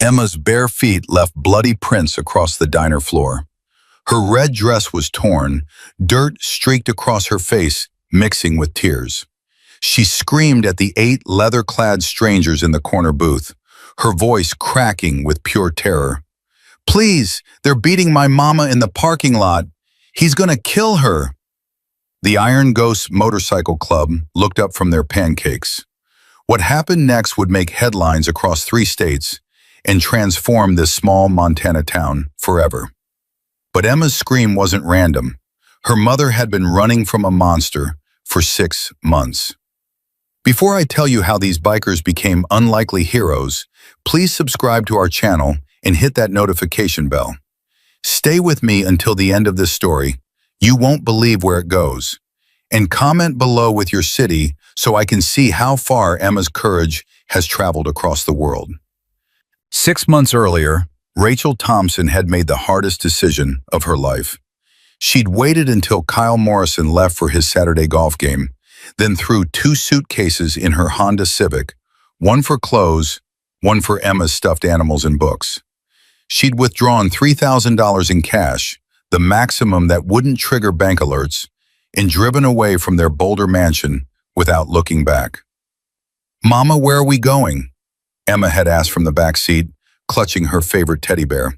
Emma's bare feet left bloody prints across the diner floor. Her red dress was torn, dirt streaked across her face, mixing with tears. She screamed at the 8 leather-clad strangers in the corner booth, her voice cracking with pure terror. "Please, they're beating my mama in the parking lot. He's gonna kill her." The Iron Ghost Motorcycle Club looked up from their pancakes. What happened next would make headlines across 3 states and transform this small Montana town forever. But Emma's scream wasn't random. Her mother had been running from a monster for 6 months. Before I tell you how these bikers became unlikely heroes, please subscribe to our channel and hit that notification bell. Stay with me until the end of this story. You won't believe where it goes. And comment below with your city so I can see how far Emma's courage has traveled across the world. 6 months earlier, Rachel Thompson had made the hardest decision of her life. She'd waited until Kyle Morrison left for his Saturday golf game, then threw 2 suitcases in her Honda Civic, one for clothes, one for Emma's stuffed animals and books. She'd withdrawn $3,000 in cash, the maximum that wouldn't trigger bank alerts, and driven away from their Boulder mansion without looking back. "Mama, where are we going?" Emma had asked from the back seat, clutching her favorite teddy bear.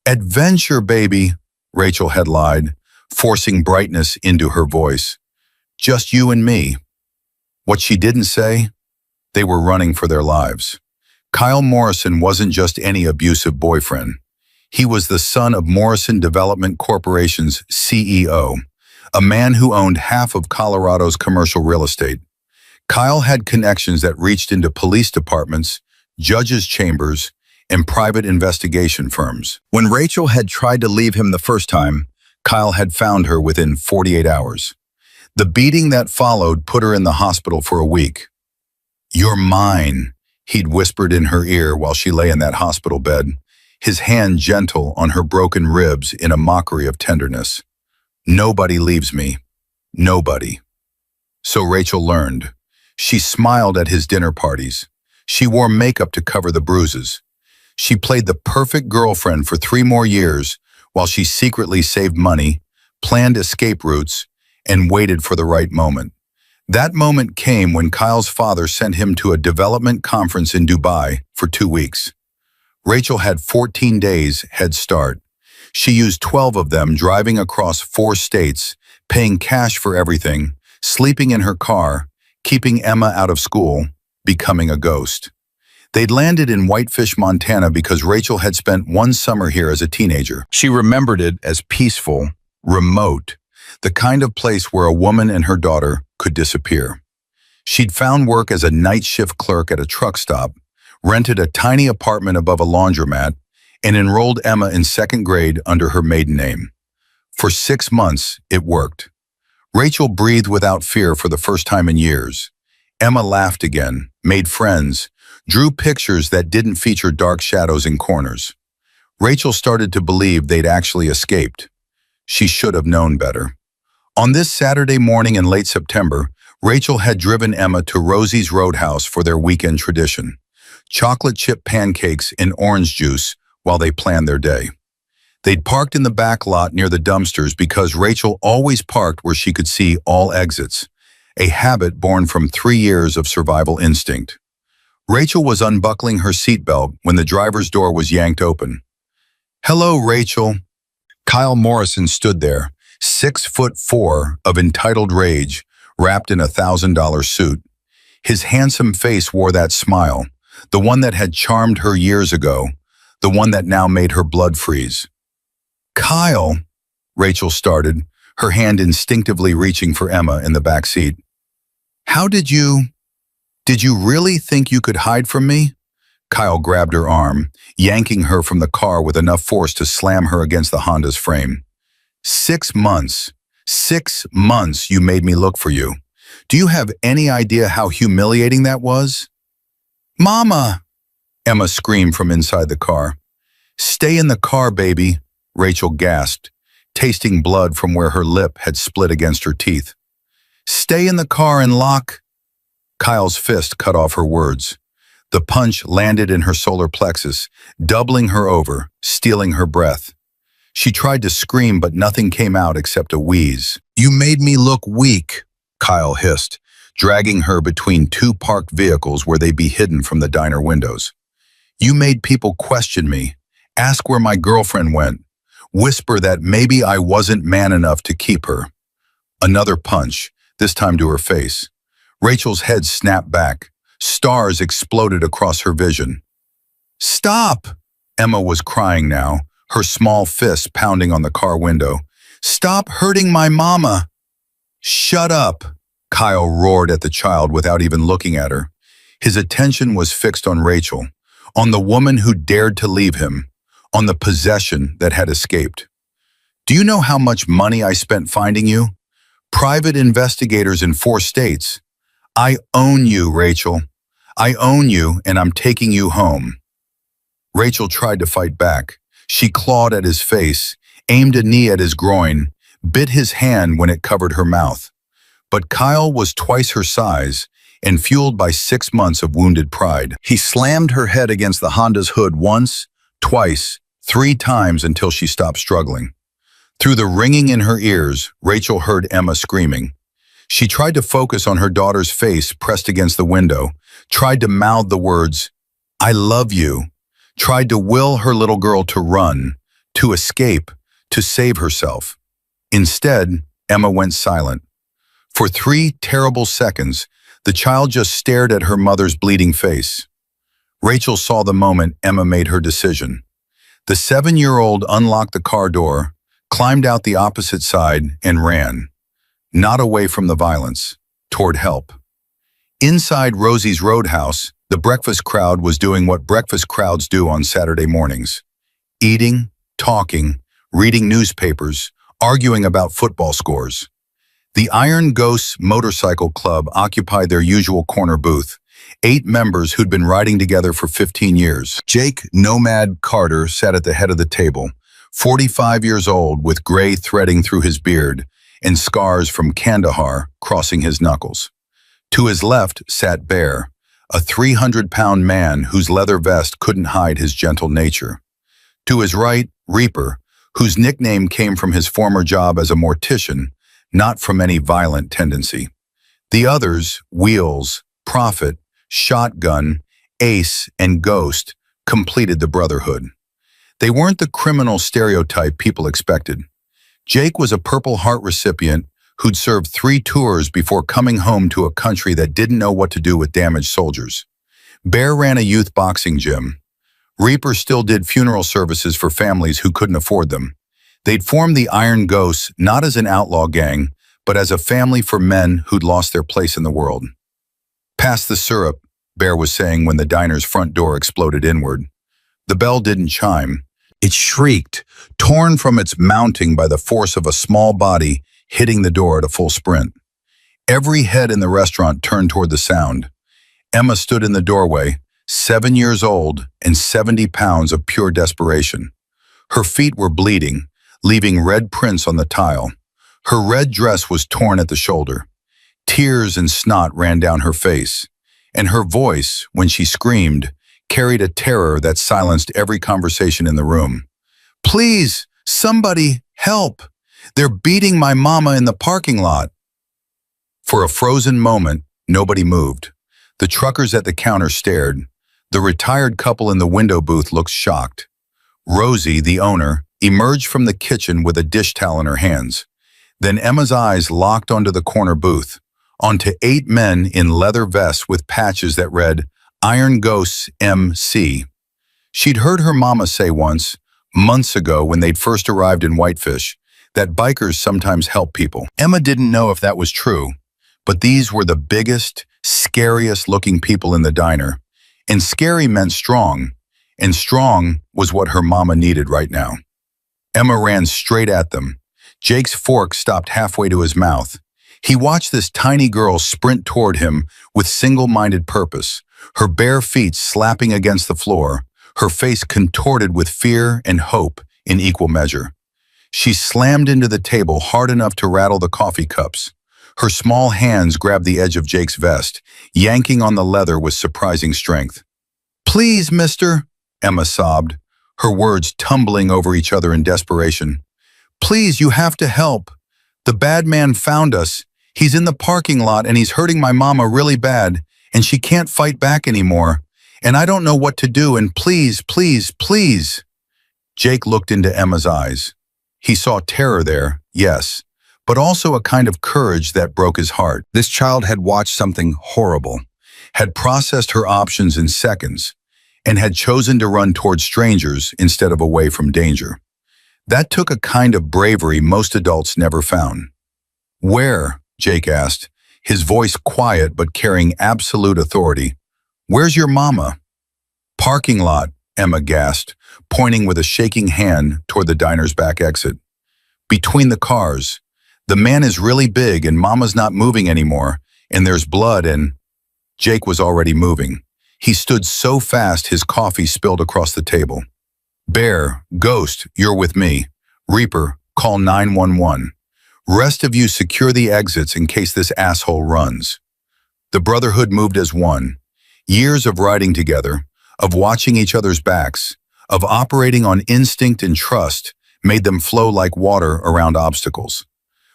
"Adventure, baby," Rachel had lied, forcing brightness into her voice. "Just you and me." What she didn't say? They were running for their lives. Kyle Morrison wasn't just any abusive boyfriend. He was the son of Morrison Development Corporation's CEO, a man who owned half of Colorado's commercial real estate. Kyle had connections that reached into police departments, judges' chambers, and private investigation firms. When Rachel had tried to leave him the first time, Kyle had found her within 48 hours. The beating that followed put her in the hospital for a week. "You're mine," he'd whispered in her ear while she lay in that hospital bed, his hand gentle on her broken ribs in a mockery of tenderness. "Nobody leaves me. Nobody." So Rachel learned. She smiled at his dinner parties. She wore makeup to cover the bruises. She played the perfect girlfriend for 3 more years while she secretly saved money, planned escape routes, and waited for the right moment. That moment came when Kyle's father sent him to a development conference in Dubai for 2 weeks. Rachel had 14 days head start. She used 12 of them driving across 4 states, paying cash for everything, sleeping in her car, keeping Emma out of school, becoming a ghost. They'd landed in Whitefish, Montana because Rachel had spent 1 summer here as a teenager. She remembered it as peaceful, remote, the kind of place where a woman and her daughter could disappear. She'd found work as a night shift clerk at a truck stop, rented a tiny apartment above a laundromat, and enrolled Emma in 2nd grade under her maiden name. For 6 months, it worked. Rachel breathed without fear for the first time in years. Emma laughed again, made friends, drew pictures that didn't feature dark shadows in corners. Rachel started to believe they'd actually escaped. She should have known better. On this Saturday morning in late September, Rachel had driven Emma to Rosie's Roadhouse for their weekend tradition. Chocolate chip pancakes and orange juice while they planned their day. They'd parked in the back lot near the dumpsters because Rachel always parked where she could see all exits, a habit born from 3 years of survival instinct. Rachel was unbuckling her seatbelt when the driver's door was yanked open. "Hello, Rachel." Kyle Morrison stood there, 6'4" of entitled rage, wrapped in a $1,000 suit. His handsome face wore that smile, the one that had charmed her years ago, the one that now made her blood freeze. "Kyle," Rachel started, her hand instinctively reaching for Emma in the back seat. "How did you really think you could hide from me?" Kyle grabbed her arm, yanking her from the car with enough force to slam her against the Honda's frame. 6 months. 6 months you made me look for you. Do you have any idea how humiliating that was?" "Mama!" Emma screamed from inside the car. "Stay in the car, baby," Rachel gasped, tasting blood from where her lip had split against her teeth. "Stay in the car and lock—" Kyle's fist cut off her words. The punch landed in her solar plexus, doubling her over, stealing her breath. She tried to scream, but nothing came out except a wheeze. "You made me look weak," Kyle hissed, dragging her between two parked vehicles where they'd be hidden from the diner windows. "You made people question me, ask where my girlfriend went, whisper that maybe I wasn't man enough to keep her." Another punch, this time to her face. Rachel's head snapped back. Stars exploded across her vision. "Stop!" Emma was crying now, her small fist pounding on the car window. "Stop hurting my mama!" "Shut up!" Kyle roared at the child without even looking at her. His attention was fixed on Rachel, on the woman who dared to leave him, on the possession that had escaped. "Do you know how much money I spent finding you? Private investigators in 4 states. I own you, Rachel. I own you, and I'm taking you home." Rachel tried to fight back. She clawed at his face, aimed a knee at his groin, bit his hand when it covered her mouth. But Kyle was twice her size and fueled by 6 months of wounded pride. He slammed her head against the Honda's hood once, twice, 3 times until she stopped struggling. Through the ringing in her ears, Rachel heard Emma screaming. She tried to focus on her daughter's face pressed against the window, tried to mouth the words, "I love you," tried to will her little girl to run, to escape, to save herself. Instead, Emma went silent. For 3 terrible seconds, the child just stared at her mother's bleeding face. Rachel saw the moment Emma made her decision. The 7-year-old unlocked the car door, climbed out the opposite side, and ran. Not away from the violence, toward help. Inside Rosie's Roadhouse, the breakfast crowd was doing what breakfast crowds do on Saturday mornings. Eating, talking, reading newspapers, arguing about football scores. The Iron Ghosts Motorcycle Club occupied their usual corner booth, 8 members who'd been riding together for 15 years. Jake Nomad Carter sat at the head of the table, 45 years old with gray threading through his beard and scars from Kandahar crossing his knuckles. To his left sat Bear, a 300-pound man whose leather vest couldn't hide his gentle nature. To his right, Reaper, whose nickname came from his former job as a mortician, not from any violent tendency. The others, Wheels, Prophet, Shotgun, Ace, and Ghost, completed the Brotherhood. They weren't the criminal stereotype people expected. Jake was a Purple Heart recipient who'd served 3 tours before coming home to a country that didn't know what to do with damaged soldiers. Bear ran a youth boxing gym. Reaper still did funeral services for families who couldn't afford them. They'd formed the Iron Ghosts not as an outlaw gang, but as a family for men who'd lost their place in the world. "Pass the syrup," Bear was saying when the diner's front door exploded inward. The bell didn't chime. It shrieked, torn from its mounting by the force of a small body hitting the door at a full sprint. Every head in the restaurant turned toward the sound. Emma stood in the doorway, 7 years old and 70 pounds of pure desperation. Her feet were bleeding, leaving red prints on the tile. Her red dress was torn at the shoulder. Tears and snot ran down her face, and her voice, when she screamed, carried a terror that silenced every conversation in the room. "Please, somebody, help! They're beating my mama in the parking lot." For a frozen moment, nobody moved. The truckers at the counter stared. The retired couple in the window booth looked shocked. Rosie, the owner, emerged from the kitchen with a dish towel in her hands. Then Emma's eyes locked onto the corner booth, onto 8 men in leather vests with patches that read, "Iron Ghosts MC." She'd heard her mama say once, months ago when they'd first arrived in Whitefish, that bikers sometimes help people. Emma didn't know if that was true, but these were the biggest, scariest-looking people in the diner. And scary meant strong, and strong was what her mama needed right now. Emma ran straight at them. Jake's fork stopped halfway to his mouth. He watched this tiny girl sprint toward him with single-minded purpose, her bare feet slapping against the floor, her face contorted with fear and hope in equal measure. She slammed into the table hard enough to rattle the coffee cups. Her small hands grabbed the edge of Jake's vest, yanking on the leather with surprising strength. Please, mister, Emma sobbed, her words tumbling over each other in desperation. Please, you have to help. The bad man found us. He's in the parking lot and he's hurting my mama really bad, and she can't fight back anymore. And I don't know what to do, and please, please, please. Jake looked into Emma's eyes. He saw terror there, yes, but also a kind of courage that broke his heart. This child had watched something horrible, had processed her options in seconds, and had chosen to run toward strangers instead of away from danger. That took a kind of bravery most adults never found. Where? Jake asked, his voice quiet but carrying absolute authority. Where's your mama? Parking lot, Emma gasped, pointing with a shaking hand toward the diner's back exit. Between the cars. The man is really big and mama's not moving anymore, and there's blood and… Jake was already moving. He stood so fast his coffee spilled across the table. Bear, Ghost, you're with me. Reaper, call 911. Rest of you secure the exits in case this asshole runs. The Brotherhood moved as one. Years of riding together, of watching each other's backs, of operating on instinct and trust made them flow like water around obstacles.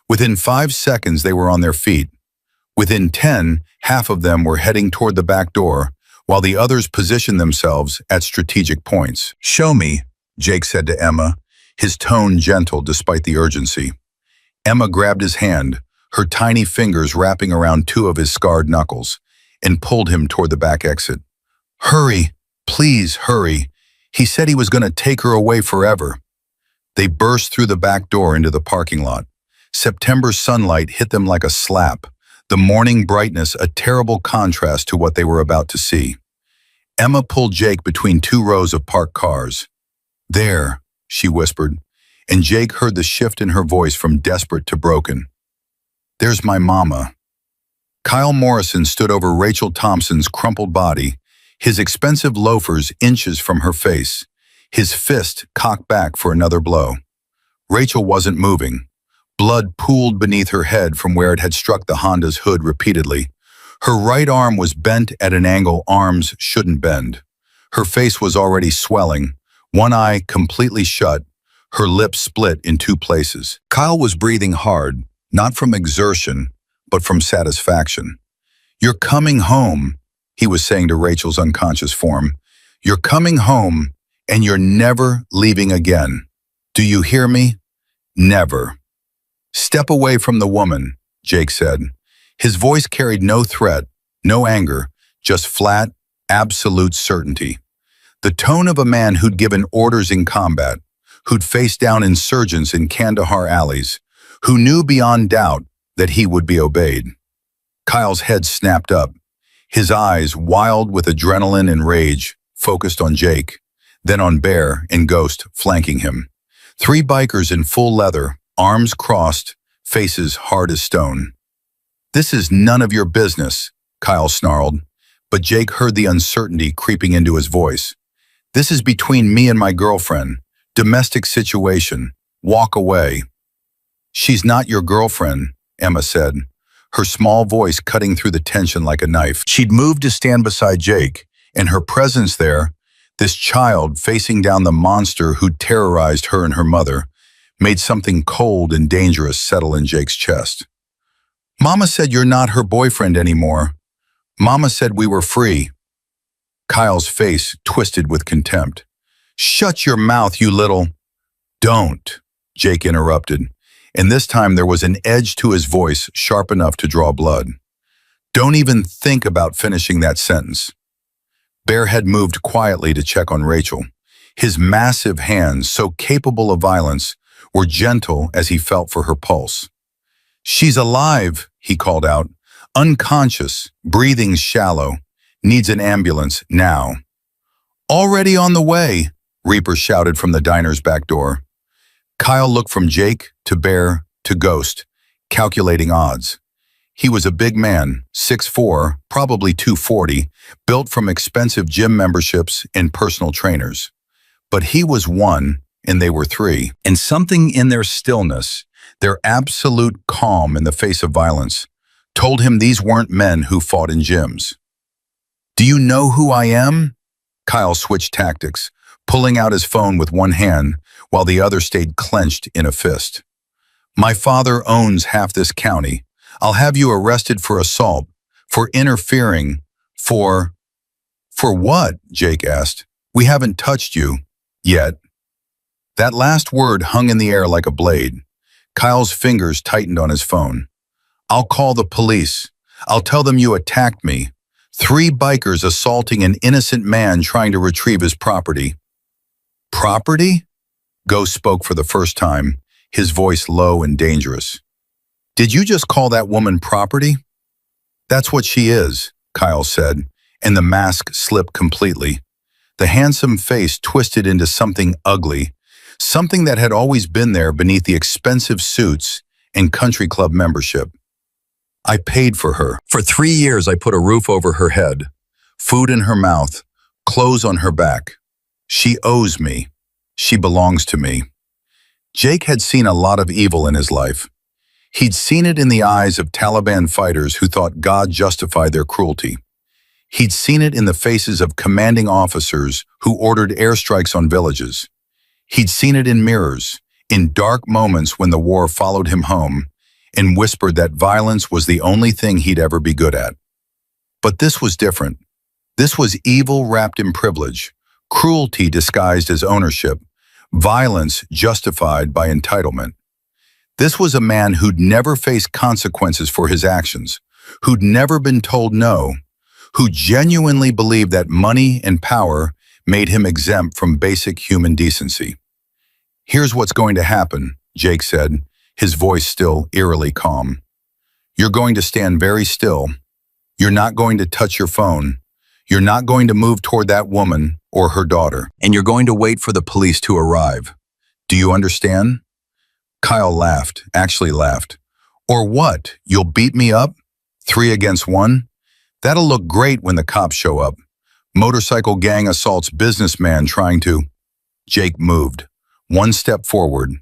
Within 5 seconds they were on their feet. Within 10, half of them were heading toward the back door, while the others positioned themselves at strategic points. Show me, Jake said to Emma, his tone gentle despite the urgency. Emma grabbed his hand, her tiny fingers wrapping around 2 of his scarred knuckles, and pulled him toward the back exit. Hurry, please hurry. He said he was going to take her away forever. They burst through the back door into the parking lot. September sunlight hit them like a slap, the morning brightness a terrible contrast to what they were about to see. Emma pulled Jake between 2 rows of parked cars. There, she whispered, and Jake heard the shift in her voice from desperate to broken. There's my mama. Kyle Morrison stood over Rachel Thompson's crumpled body, his expensive loafers inches from her face, his fist cocked back for another blow. Rachel wasn't moving. Blood pooled beneath her head from where it had struck the Honda's hood repeatedly. Her right arm was bent at an angle arms shouldn't bend. Her face was already swelling, one eye completely shut, her lips split in 2 places. Kyle was breathing hard, not from exertion, but from satisfaction. You're coming home, he was saying to Rachel's unconscious form. You're coming home, and you're never leaving again. Do you hear me? Never. Step away from the woman, Jake said. His voice carried no threat, no anger, just flat, absolute certainty. The tone of a man who'd given orders in combat, who'd faced down insurgents in Kandahar alleys, who knew beyond doubt that he would be obeyed. Kyle's head snapped up, his eyes, wild with adrenaline and rage, focused on Jake, then on Bear and Ghost flanking him. 3 bikers in full leather, arms crossed, faces hard as stone. This is none of your business, Kyle snarled, but Jake heard the uncertainty creeping into his voice. This is between me and my girlfriend. Domestic situation. Walk away. She's not your girlfriend, Emma said, her small voice cutting through the tension like a knife. She'd moved to stand beside Jake, and her presence there, this child facing down the monster who'd terrorized her and her mother, made something cold and dangerous settle in Jake's chest. Mama said you're not her boyfriend anymore. Mama said we were free. Kyle's face twisted with contempt. Shut your mouth, you little… Don't, Jake interrupted, and this time there was an edge to his voice sharp enough to draw blood. Don't even think about finishing that sentence. Bear had moved quietly to check on Rachel. His massive hands, so capable of violence, were gentle as he felt for her pulse. She's alive, he called out, unconscious, breathing shallow, needs an ambulance now. Already on the way, Reaper shouted from the diner's back door. Kyle looked from Jake to Bear to Ghost, calculating odds. He was a big man, 6'4", probably 240, built from expensive gym memberships and personal trainers. But he was 1, and they were 3. And something in their stillness, their absolute calm in the face of violence, told him these weren't men who fought in gyms. Do you know who I am? Kyle switched tactics, pulling out his phone with one hand while the other stayed clenched in a fist. My father owns half this county. I'll have you arrested for assault, for interfering, For what? Jake asked. We haven't touched you. Yet. That last word hung in the air like a blade. Kyle's fingers tightened on his phone. I'll call the police. I'll tell them you attacked me. 3 bikers assaulting an innocent man trying to retrieve his property. Property? Ghost spoke for the first time, his voice low and dangerous. Did you just call that woman property? That's what she is, Kyle said, and the mask slipped completely. The handsome face twisted into something ugly, something that had always been there beneath the expensive suits and country club membership. I paid for her. For 3 years I put a roof over her head, food in her mouth, clothes on her back. She owes me. She belongs to me. Jake had seen a lot of evil in his life. He'd seen it in the eyes of Taliban fighters who thought God justified their cruelty. He'd seen it in the faces of commanding officers who ordered airstrikes on villages. He'd seen it in mirrors, in dark moments when the war followed him home, and whispered that violence was the only thing he'd ever be good at. But this was different. This was evil wrapped in privilege, cruelty disguised as ownership, violence justified by entitlement. This was a man who'd never faced consequences for his actions, who'd never been told no, who genuinely believed that money and power made him exempt from basic human decency. Here's what's going to happen, Jake said, his voice still eerily calm. You're going to stand very still. You're not going to touch your phone. You're not going to move toward that woman or her daughter. And you're going to wait for the police to arrive. Do you understand? Kyle laughed, actually laughed. Or what? You'll beat me up? 3 against 1? That'll look great when the cops show up. Motorcycle gang assaults businessman trying to... Jake moved. 1 step forward.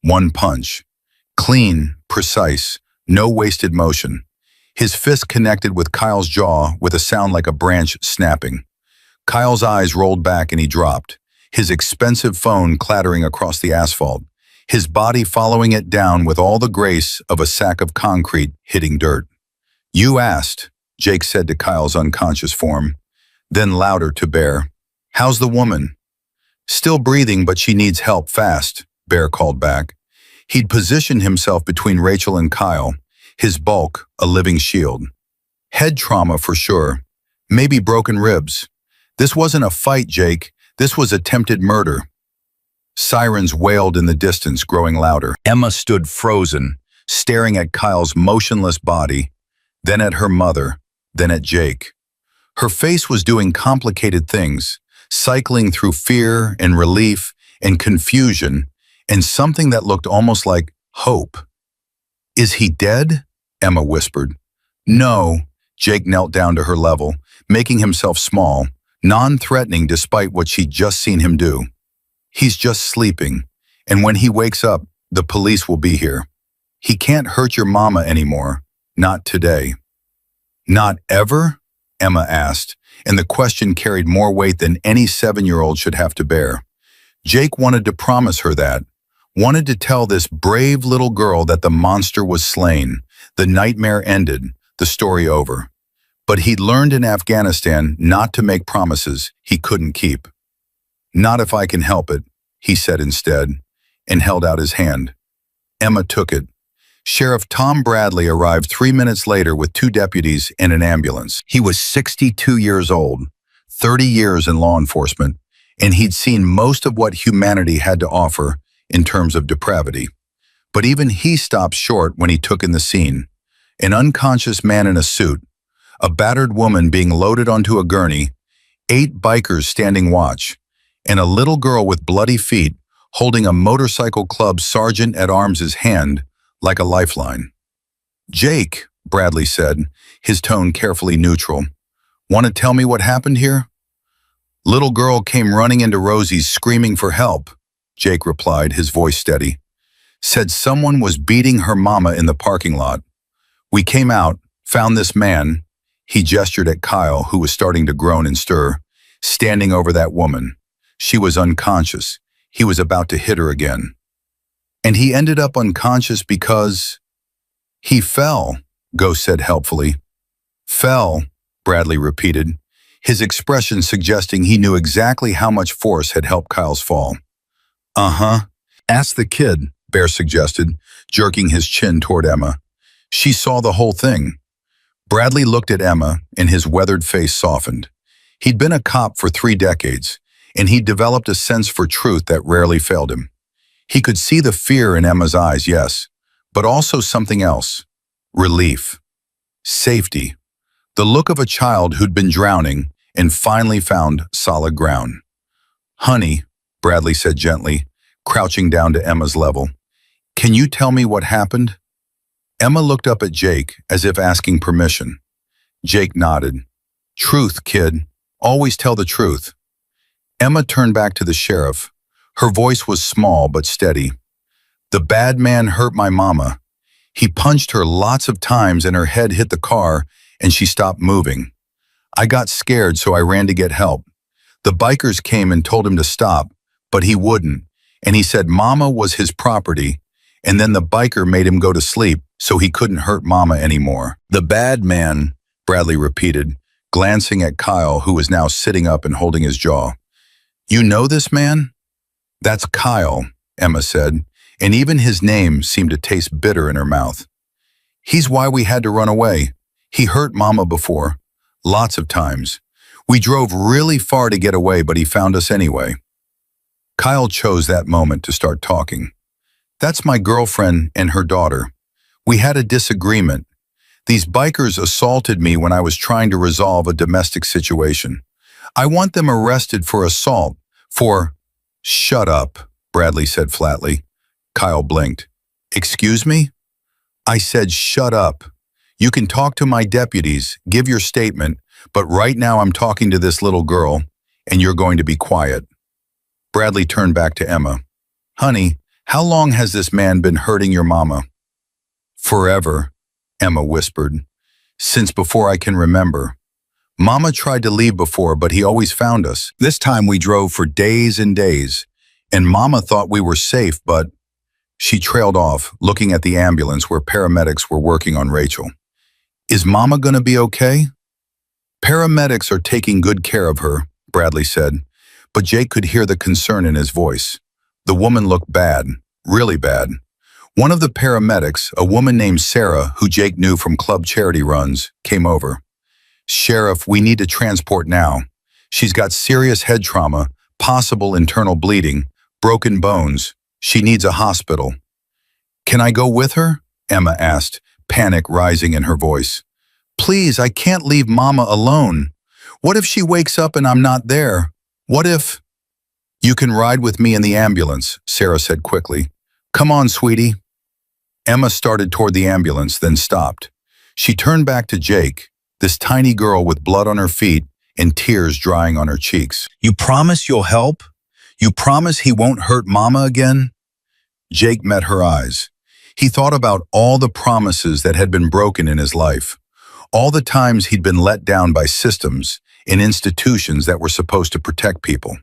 1 punch. Clean, precise, no wasted motion. His fist connected with Kyle's jaw with a sound like a branch snapping. Kyle's eyes rolled back and he dropped, his expensive phone clattering across the asphalt, his body following it down with all the grace of a sack of concrete hitting dirt. You asked, Jake said to Kyle's unconscious form, then louder to Bear. How's the woman? Still breathing, but she needs help fast, Bear called back. He'd positioned himself between Rachel and Kyle, his bulk a living shield. Head trauma for sure, maybe broken ribs. This wasn't a fight, Jake. This was attempted murder. Sirens wailed in the distance, growing louder. Emma stood frozen, staring at Kyle's motionless body, then at her mother, then at Jake. Her face was doing complicated things, cycling through fear and relief and confusion and something that looked almost like hope. Is he dead? Emma whispered. No. Jake knelt down to her level, making himself small, non-threatening despite what she'd just seen him do. He's just sleeping, and when he wakes up, the police will be here. He can't hurt your mama anymore. Not today. Not ever? Emma asked, and the question carried more weight than any 7-year-old should have to bear. Jake wanted to promise her that, wanted to tell this brave little girl that the monster was slain, the nightmare ended, the story over. But he'd learned in Afghanistan not to make promises he couldn't keep. Not if I can help it, he said instead, and held out his hand. Emma took it. Sheriff Tom Bradley arrived 3 minutes later with 2 deputies and an ambulance. He was 62 years old, 30 years in law enforcement, and he'd seen most of what humanity had to offer in terms of depravity. But even he stopped short when he took in the scene. An unconscious man in a suit, a battered woman being loaded onto a gurney, 8 bikers standing watch, and a little girl with bloody feet holding a motorcycle club sergeant-at-arms' hand like a lifeline. Jake, Bradley said, his tone carefully neutral. Want to tell me what happened here? Little girl came running into Rosie's screaming for help, Jake replied, his voice steady. Said someone was beating her mama in the parking lot. We came out, found this man. He gestured at Kyle, who was starting to groan and stir, standing over that woman. She was unconscious. He was about to hit her again. And he ended up unconscious because he fell, Ghost said helpfully. Fell, Bradley repeated, his expression suggesting he knew exactly how much force had helped Kyle's fall. Uh-huh. Ask the kid, Bear suggested, jerking his chin toward Emma. She saw the whole thing. Bradley looked at Emma, and his weathered face softened. He'd been a cop for 3 decades, and he'd developed a sense for truth that rarely failed him. He could see the fear in Emma's eyes, yes, but also something else. Relief. Safety. The look of a child who'd been drowning and finally found solid ground. Honey, Bradley said gently, crouching down to Emma's level. Can you tell me what happened? Emma looked up at Jake as if asking permission. Jake nodded. Truth, kid. Always tell the truth. Emma turned back to the sheriff. Her voice was small but steady. The bad man hurt my mama. He punched her lots of times and her head hit the car and she stopped moving. I got scared, so I ran to get help. The bikers came and told him to stop, but he wouldn't, and he said Mama was his property, and then the biker made him go to sleep so he couldn't hurt Mama anymore. The bad man, Bradley repeated, glancing at Kyle, who was now sitting up and holding his jaw. You know this man? That's Kyle, Emma said, and even his name seemed to taste bitter in her mouth. He's why we had to run away. He hurt Mama before. Lots of times. We drove really far to get away, but he found us anyway. Kyle chose that moment to start talking. That's my girlfriend and her daughter. We had a disagreement. These bikers assaulted me when I was trying to resolve a domestic situation. I want them arrested for assault, for... Shut up, Bradley said flatly. Kyle blinked. Excuse me? I said shut up. You can talk to my deputies, give your statement, but right now I'm talking to this little girl, and you're going to be quiet. Bradley turned back to Emma. Honey, how long has this man been hurting your mama? Forever, Emma whispered. Since before I can remember. Mama tried to leave before, but he always found us. This time we drove for days and days, and Mama thought we were safe, but... She trailed off, looking at the ambulance where paramedics were working on Rachel. Is Mama gonna be okay? Paramedics are taking good care of her, Bradley said, but Jake could hear the concern in his voice. The woman looked bad, really bad. One of the paramedics, a woman named Sarah, who Jake knew from club charity runs, came over. Sheriff, we need to transport now. She's got serious head trauma, possible internal bleeding, broken bones. She needs a hospital. Can I go with her? Emma asked, panic rising in her voice. Please, I can't leave Mama alone. What if she wakes up and I'm not there? What if... You can ride with me in the ambulance, Sarah said quickly. Come on, sweetie. Emma started toward the ambulance, then stopped. She turned back to Jake, this tiny girl with blood on her feet and tears drying on her cheeks. You promise you'll help? You promise he won't hurt Mama again? Jake met her eyes. He thought about all the promises that had been broken in his life, all the times he'd been let down by systems and institutions that were supposed to protect people.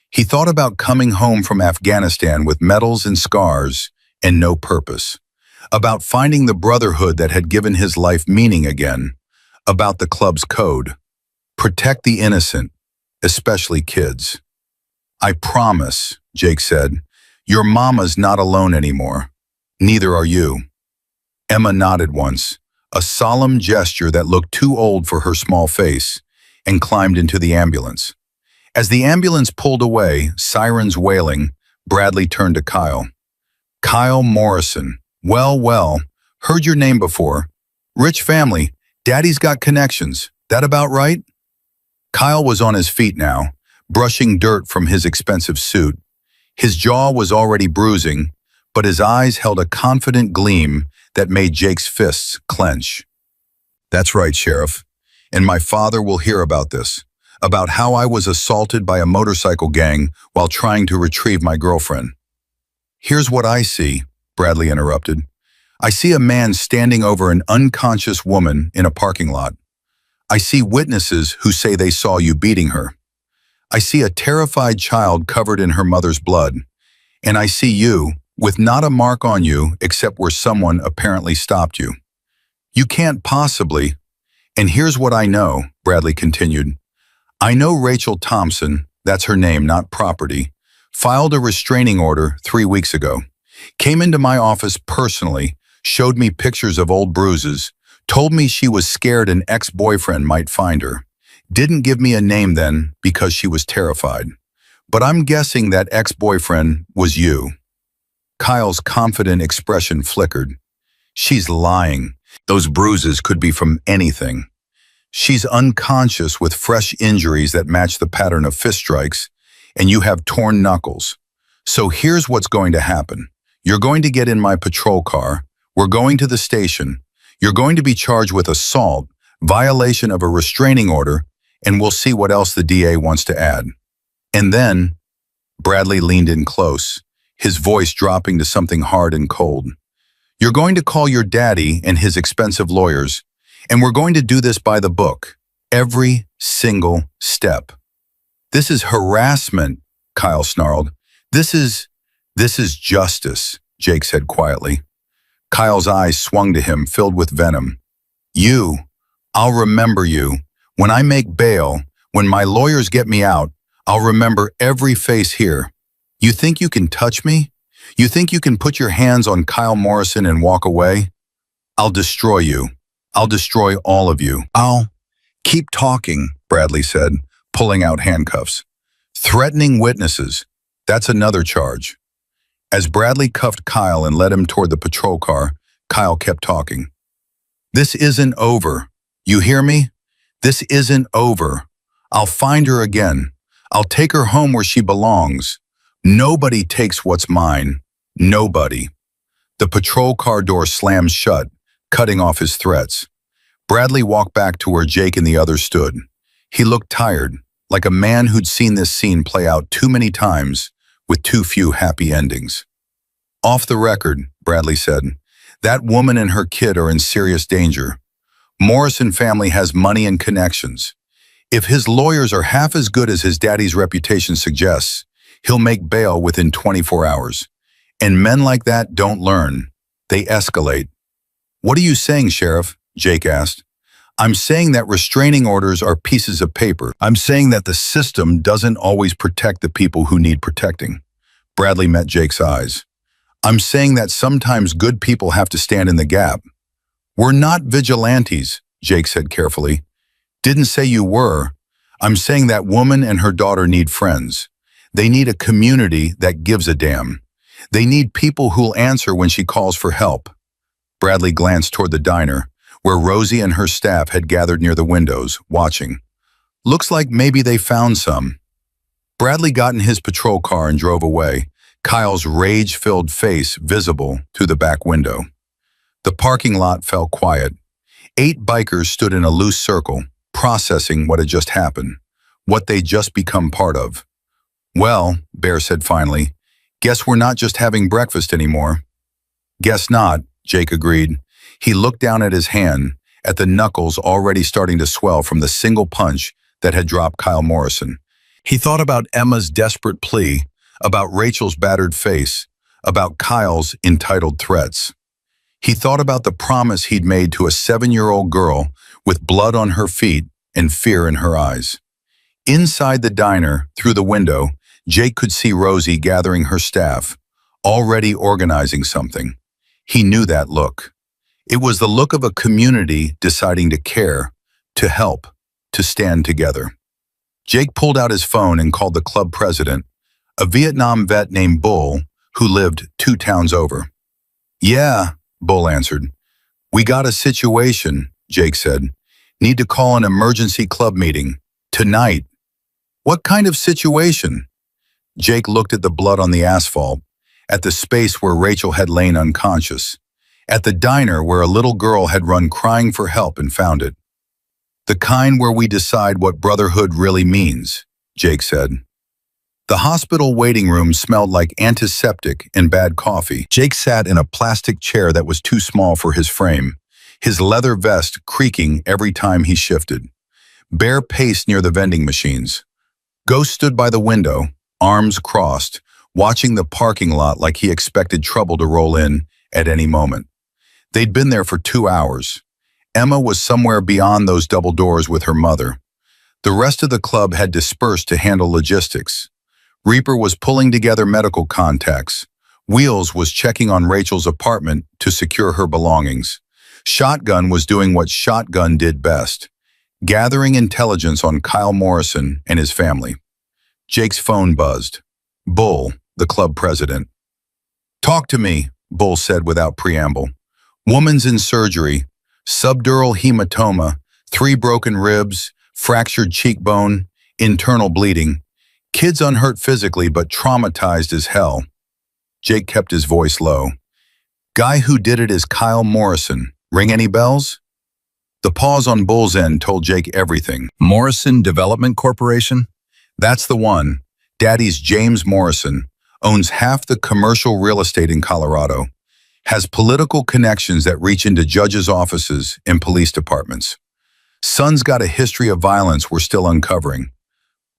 He thought about coming home from Afghanistan with medals and scars and no purpose, about finding the brotherhood that had given his life meaning again, about the club's code. Protect the innocent, especially kids. I promise, Jake said, your mama's not alone anymore. Neither are you. Emma nodded once, a solemn gesture that looked too old for her small face, and climbed into the ambulance. As the ambulance pulled away, sirens wailing, Bradley turned to Kyle. Kyle Morrison. Well, heard your name before. Rich family, daddy's got connections. That about right? Kyle was on his feet now, brushing dirt from his expensive suit. His jaw was already bruising, but his eyes held a confident gleam that made Jake's fists clench. That's right, Sheriff. And my father will hear about this, about how I was assaulted by a motorcycle gang while trying to retrieve my girlfriend. Here's what I see, Bradley interrupted. I see a man standing over an unconscious woman in a parking lot. I see witnesses who say they saw you beating her. I see a terrified child covered in her mother's blood. And I see you, with not a mark on you except where someone apparently stopped you. You can't possibly. And here's what I know, Bradley continued. I know Rachel Thompson, that's her name, not property, filed a restraining order 3 weeks ago. Came into my office personally, showed me pictures of old bruises, told me she was scared an ex-boyfriend might find her. Didn't give me a name then because she was terrified. But I'm guessing that ex-boyfriend was you. Kyle's confident expression flickered. She's lying. Those bruises could be from anything. She's unconscious with fresh injuries that match the pattern of fist strikes, and you have torn knuckles. So here's what's going to happen. You're going to get in my patrol car. We're going to the station. You're going to be charged with assault, violation of a restraining order, and we'll see what else the DA wants to add. And then, Bradley leaned in close, his voice dropping to something hard and cold. You're going to call your daddy and his expensive lawyers, and we're going to do this by the book, every single step. This is harassment, Kyle snarled. This is justice, Jake said quietly. Kyle's eyes swung to him, filled with venom. I'll remember you. When I make bail, when my lawyers get me out, I'll remember every face here. You think you can touch me? You think you can put your hands on Kyle Morrison and walk away? I'll destroy you. I'll destroy all of you. I'll keep talking, Bradley said, pulling out handcuffs. Threatening witnesses. That's another charge. As Bradley cuffed Kyle and led him toward the patrol car, Kyle kept talking. This isn't over. You hear me? This isn't over. I'll find her again. I'll take her home where she belongs. Nobody takes what's mine. Nobody. The patrol car door slammed shut, cutting off his threats. Bradley walked back to where Jake and the others stood. He looked tired, like a man who'd seen this scene play out too many times with too few happy endings. Off the record, Bradley said, that woman and her kid are in serious danger. Morrison family has money and connections. If his lawyers are half as good as his daddy's reputation suggests, he'll make bail within 24 hours. And men like that don't learn. They escalate. What are you saying, Sheriff? Jake asked. I'm saying that restraining orders are pieces of paper. I'm saying that the system doesn't always protect the people who need protecting. Bradley met Jake's eyes. I'm saying that sometimes good people have to stand in the gap. We're not vigilantes, Jake said carefully. Didn't say you were. I'm saying that woman and her daughter need friends. They need a community that gives a damn. They need people who'll answer when she calls for help. Bradley glanced toward the diner, where Rosie and her staff had gathered near the windows, watching. Looks like maybe they found some. Bradley got in his patrol car and drove away, Kyle's rage-filled face visible through the back window. The parking lot fell quiet. 8 bikers stood in a loose circle, processing what had just happened, what they'd just become part of. Well, Bear said finally, guess we're not just having breakfast anymore. Guess not, Jake agreed. He looked down at his hand, at the knuckles already starting to swell from the single punch that had dropped Kyle Morrison. He thought about Emma's desperate plea, about Rachel's battered face, about Kyle's entitled threats. He thought about the promise he'd made to a 7-year-old girl with blood on her feet and fear in her eyes. Inside the diner, through the window, Jake could see Rosie gathering her staff, already organizing something. He knew that look. It was the look of a community deciding to care, to help, to stand together. Jake pulled out his phone and called the club president, a Vietnam vet named Bull, who lived 2 towns over. Yeah, Bull answered. We got a situation, Jake said. Need to call an emergency club meeting. Tonight. What kind of situation? Jake looked at the blood on the asphalt, at the space where Rachel had lain unconscious, at the diner where a little girl had run crying for help and found it. The kind where we decide what brotherhood really means, Jake said. The hospital waiting room smelled like antiseptic and bad coffee. Jake sat in a plastic chair that was too small for his frame, his leather vest creaking every time he shifted. Bear paced near the vending machines. Ghost stood by the window, arms crossed, watching the parking lot like he expected trouble to roll in at any moment. They'd been there for 2 hours. Emma was somewhere beyond those double doors with her mother. The rest of the club had dispersed to handle logistics. Reaper was pulling together medical contacts. Wheels was checking on Rachel's apartment to secure her belongings. Shotgun was doing what Shotgun did best, gathering intelligence on Kyle Morrison and his family. Jake's phone buzzed. Bull, the club president. "Talk to me," Bull said without preamble. "Woman's in surgery, subdural hematoma, 3 broken ribs, fractured cheekbone, internal bleeding. Kid's unhurt physically but traumatized as hell." Jake kept his voice low. "Guy who did it is Kyle Morrison. Ring any bells?" The pause on Bull's end told Jake everything. "Morrison Development Corporation? That's the one. Daddy's James Morrison. Owns half the commercial real estate in Colorado. Has political connections that reach into judges' offices and police departments. Son's got a history of violence we're still uncovering."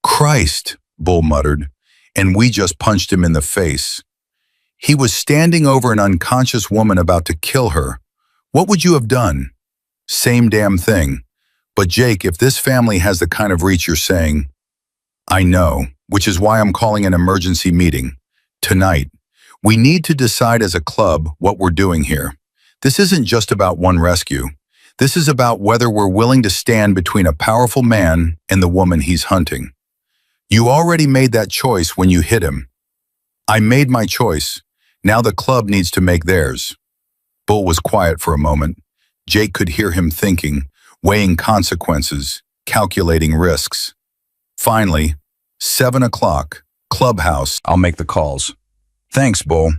"Christ," Bull muttered, "and we just punched him in the face. He was standing over an unconscious woman about to kill her. What would you have done?" "Same damn thing. But Jake, if this family has the kind of reach you're saying..." "I know, which is why I'm calling an emergency meeting. Tonight. We need to decide as a club what we're doing here. This isn't just about one rescue. This is about whether we're willing to stand between a powerful man and the woman he's hunting. You already made that choice when you hit him." "I made my choice. Now the club needs to make theirs." Bull was quiet for a moment. Jake could hear him thinking, weighing consequences, calculating risks. Finally, 7 o'clock, clubhouse. "I'll make the calls." "Thanks, Bull.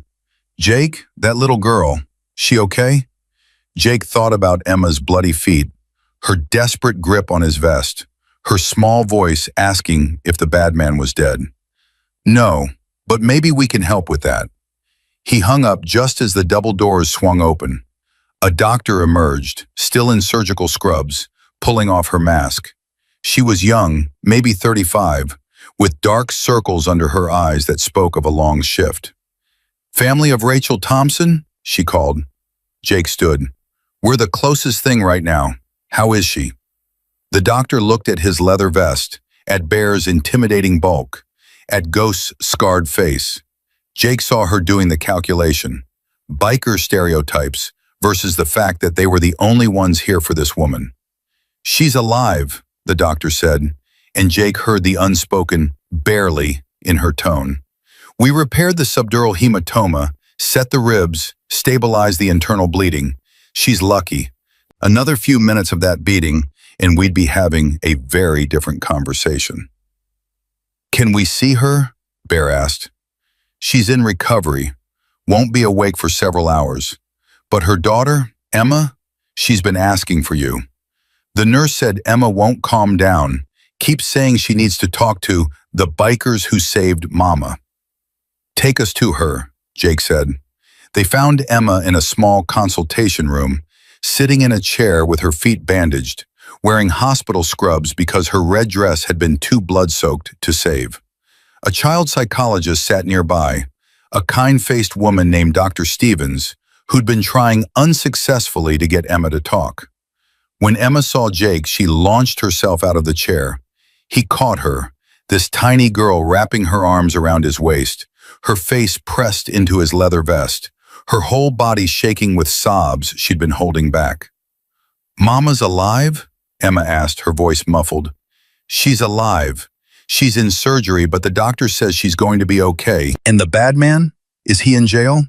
Jake, that little girl, she okay?" Jake thought about Emma's bloody feet, her desperate grip on his vest, her small voice asking if the bad man was dead. "No, but maybe we can help with that." He hung up just as the double doors swung open. A doctor emerged, still in surgical scrubs, pulling off her mask. She was young, maybe 35, with dark circles under her eyes that spoke of a long shift. "Family of Rachel Thompson?" she called. Jake stood. "We're the closest thing right now. How is she?" The doctor looked at his leather vest, at Bear's intimidating bulk, at Ghost's scarred face. Jake saw her doing the calculation. Biker stereotypes versus the fact that they were the only ones here for this woman. "She's alive," the doctor said, and Jake heard the unspoken "barely" in her tone. "We repaired the subdural hematoma, set the ribs, stabilized the internal bleeding. She's lucky. Another few minutes of that beating, and we'd be having a very different conversation." "Can we see her?" Bear asked. "She's in recovery. Won't be awake for several hours. But her daughter, Emma, she's been asking for you. The nurse said Emma won't calm down. Keeps saying she needs to talk to the bikers who saved Mama." "Take us to her," Jake said. They found Emma in a small consultation room, sitting in a chair with her feet bandaged, wearing hospital scrubs because her red dress had been too blood-soaked to save. A child psychologist sat nearby, a kind-faced woman named Dr. Stevens, who'd been trying unsuccessfully to get Emma to talk. When Emma saw Jake, she launched herself out of the chair. He caught her, this tiny girl wrapping her arms around his waist, her face pressed into his leather vest, her whole body shaking with sobs she'd been holding back. "Mama's alive?" Emma asked, her voice muffled. "She's alive. She's in surgery, but the doctor says she's going to be okay." "And the bad man? Is he in jail?"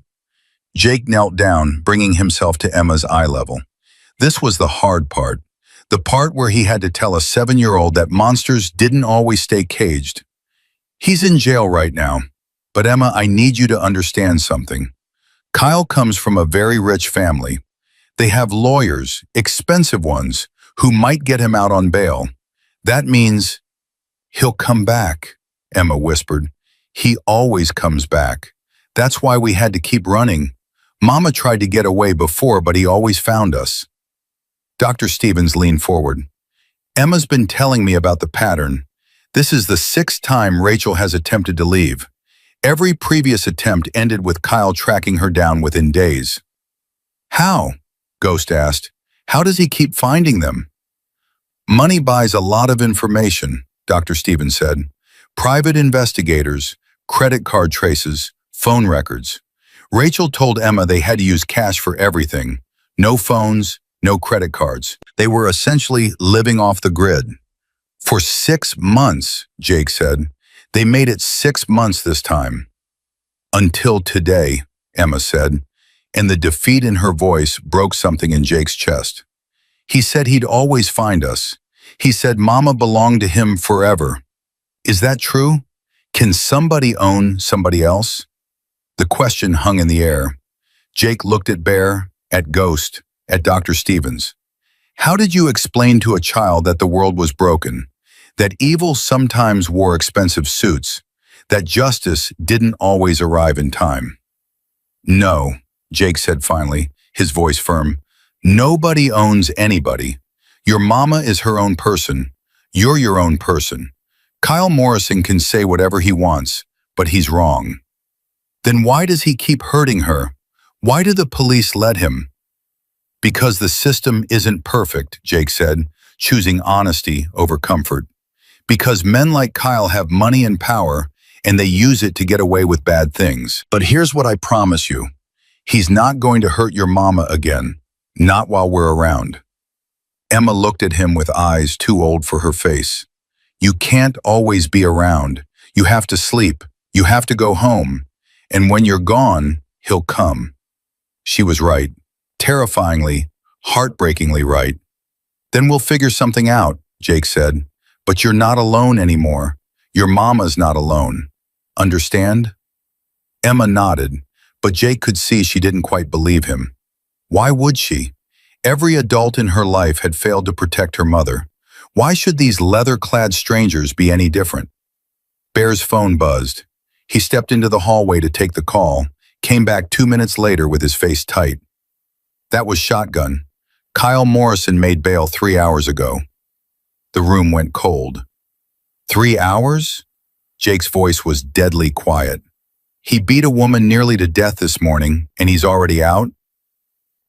Jake knelt down, bringing himself to Emma's eye level. This was the hard part, the part where he had to tell a 7-year-old that monsters didn't always stay caged. "He's in jail right now. But Emma, I need you to understand something. Kyle comes from a very rich family. They have lawyers, expensive ones, who might get him out on bail. That means..." "He'll come back," Emma whispered. "He always comes back. That's why we had to keep running. Mama tried to get away before, but he always found us." Dr. Stevens leaned forward. "Emma's been telling me about the pattern. This is the sixth time Rachel has attempted to leave. Every previous attempt ended with Kyle tracking her down within days. How? Ghost asked. How does he keep finding them? Money buys a lot of information, Dr. Stevens said. Private investigators, credit card traces, phone records. Rachel told Emma they had to use cash for everything. No phones, no credit cards. They were essentially living off the grid. For 6 months, Jake said. They made it 6 months this time. Until today, Emma said, and the defeat in her voice broke something in Jake's chest. He said he'd always find us. He said Mama belonged to him forever. Is that true? Can somebody own somebody else? The question hung in the air. Jake looked at Bear, at Ghost, at Dr. Stevens. How did you explain to a child that the world was broken, that evil sometimes wore expensive suits, that justice didn't always arrive in time? No, Jake said finally, his voice firm. Nobody owns anybody. Your mama is her own person. You're your own person. Kyle Morrison can say whatever he wants, but he's wrong. Then why does he keep hurting her? Why do the police let him? Because the system isn't perfect, Jake said, choosing honesty over comfort. Because men like Kyle have money and power, and they use it to get away with bad things. But here's what I promise you. He's not going to hurt your mama again, not while we're around. Emma looked at him with eyes too old for her face. You can't always be around. You have to sleep. You have to go home. And when you're gone, he'll come. She was right. Terrifyingly, heartbreakingly right. Then we'll figure something out, Jake said. But you're not alone anymore. Your mama's not alone. Understand? Emma nodded, but Jake could see she didn't quite believe him. Why would she? Every adult in her life had failed to protect her mother. Why should these leather-clad strangers be any different? Bear's phone buzzed. He stepped into the hallway to take the call, came back 2 minutes later with his face tight. That was Shotgun. Kyle Morrison made bail 3 hours ago. The room went cold. 3 hours? Jake's voice was deadly quiet. He beat a woman nearly to death this morning, and he's already out?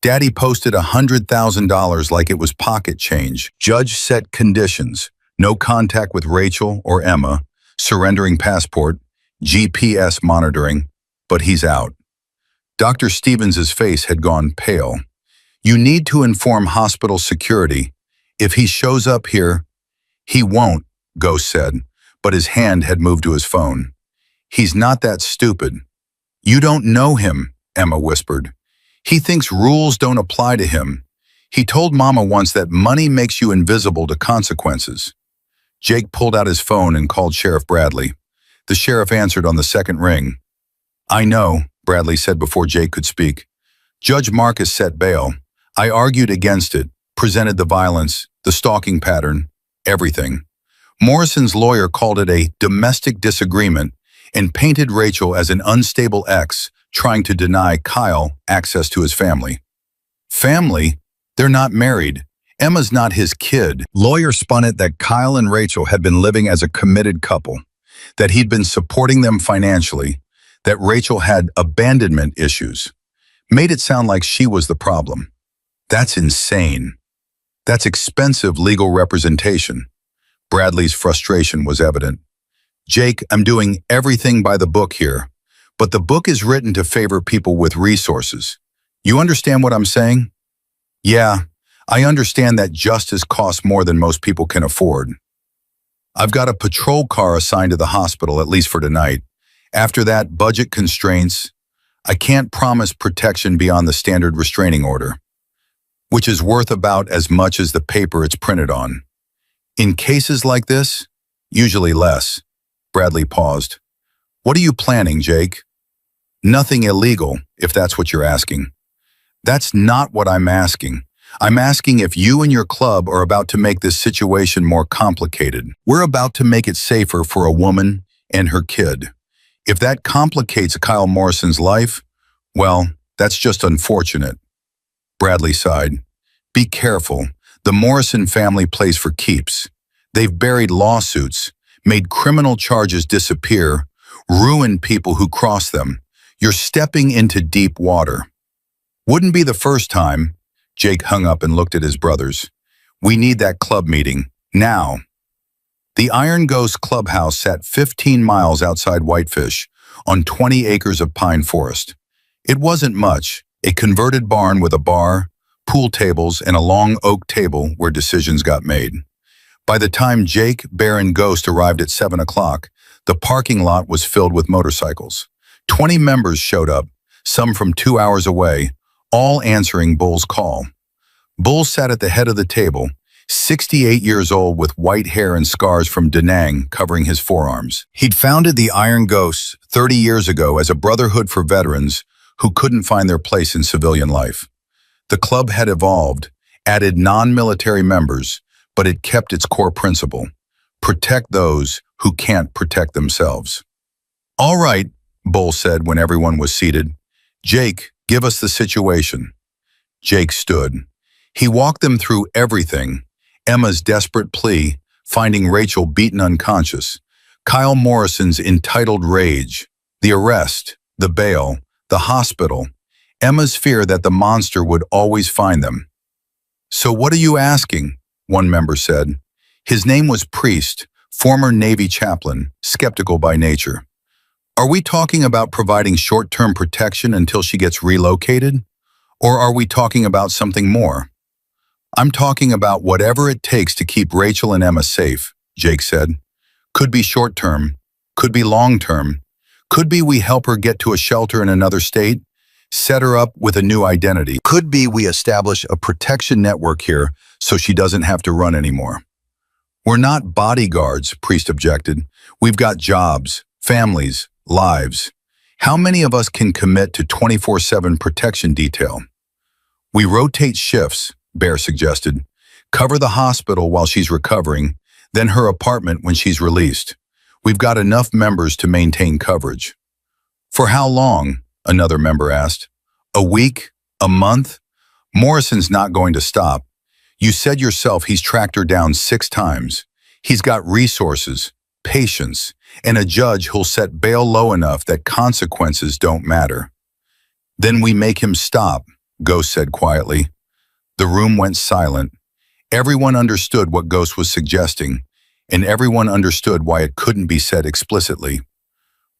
Daddy posted $100,000 like it was pocket change. Judge set conditions. No contact with Rachel or Emma, surrendering passport, GPS monitoring, but he's out. Dr. Stevens' face had gone pale. You need to inform hospital security. If he shows up here, he won't, Ghost said, but his hand had moved to his phone. He's not that stupid. You don't know him, Emma whispered. He thinks rules don't apply to him. He told Mama once that money makes you invisible to consequences. Jake pulled out his phone and called Sheriff Bradley. The sheriff answered on the second ring. I know, Bradley said before Jake could speak. Judge Marcus set bail. I argued against it, presented the violence, the stalking pattern, everything. Morrison's lawyer called it a domestic disagreement and painted Rachel as an unstable ex trying to deny Kyle access to his family. Family? They're not married. Emma's not his kid. Lawyer spun it that Kyle and Rachel had been living as a committed couple, that he'd been supporting them financially, that Rachel had abandonment issues. Made it sound like she was the problem. That's insane. That's expensive legal representation. Bradley's frustration was evident. Jake, I'm doing everything by the book here, but the book is written to favor people with resources. You understand what I'm saying? Yeah, I understand that justice costs more than most people can afford. I've got a patrol car assigned to the hospital, at least for tonight. After that, budget constraints. I can't promise protection beyond the standard restraining order, which is worth about as much as the paper it's printed on. In cases like this, usually less. Bradley paused. What are you planning, Jake? Nothing illegal, if that's what you're asking. That's not what I'm asking. I'm asking if you and your club are about to make this situation more complicated. We're about to make it safer for a woman and her kid. If that complicates Kyle Morrison's life, well, that's just unfortunate. Bradley sighed. Be careful. The Morrison family plays for keeps. They've buried lawsuits. made criminal charges disappear, ruined people who crossed them. You're stepping into deep water. Wouldn't be the first time. Jake hung up and looked at his brothers. We need that club meeting, now. The Iron Ghost Clubhouse sat 15 miles outside Whitefish, on 20 acres of pine forest. It wasn't much, a converted barn with a bar, pool tables, and a long oak table where decisions got made. By the time Jake, Bear, and Ghost arrived at 7 o'clock, the parking lot was filled with motorcycles. 20 members showed up, some from 2 hours away, all answering Bull's call. Bull sat at the head of the table, 68 years old with white hair and scars from Da Nang covering his forearms. He'd founded the Iron Ghosts 30 years ago as a brotherhood for veterans who couldn't find their place in civilian life. The club had evolved, added non-military members, but it kept its core principle: protect those who can't protect themselves. All right, Bull said when everyone was seated. Jake, give us the situation. Jake stood. He walked them through everything: Emma's desperate plea, finding Rachel beaten unconscious, Kyle Morrison's entitled rage, the arrest, the bail, the hospital, Emma's fear that the monster would always find them. So what are you asking? One member said. His name was Priest, former Navy chaplain, skeptical by nature. Are we talking about providing short-term protection until she gets relocated? Or are we talking about something more? I'm talking about whatever it takes to keep Rachel and Emma safe, Jake said. Could be short-term, could be long-term, could be we help her get to a shelter in another state, set her up with a new identity. Could be we establish a protection network here so she doesn't have to run anymore. We're not bodyguards, Priest objected. We've got jobs, families, lives. How many of us can commit to 24/7 protection detail? We rotate shifts, Bear suggested. Cover the hospital while she's recovering, then her apartment when she's released. We've got enough members to maintain coverage. For how long? Another member asked. A week? A month? Morrison's not going to stop. You said yourself he's tracked her down 6 times. He's got resources, patience, and a judge who'll set bail low enough that consequences don't matter. Then we make him stop, Ghost said quietly. The room went silent. Everyone understood what Ghost was suggesting, and everyone understood why it couldn't be said explicitly.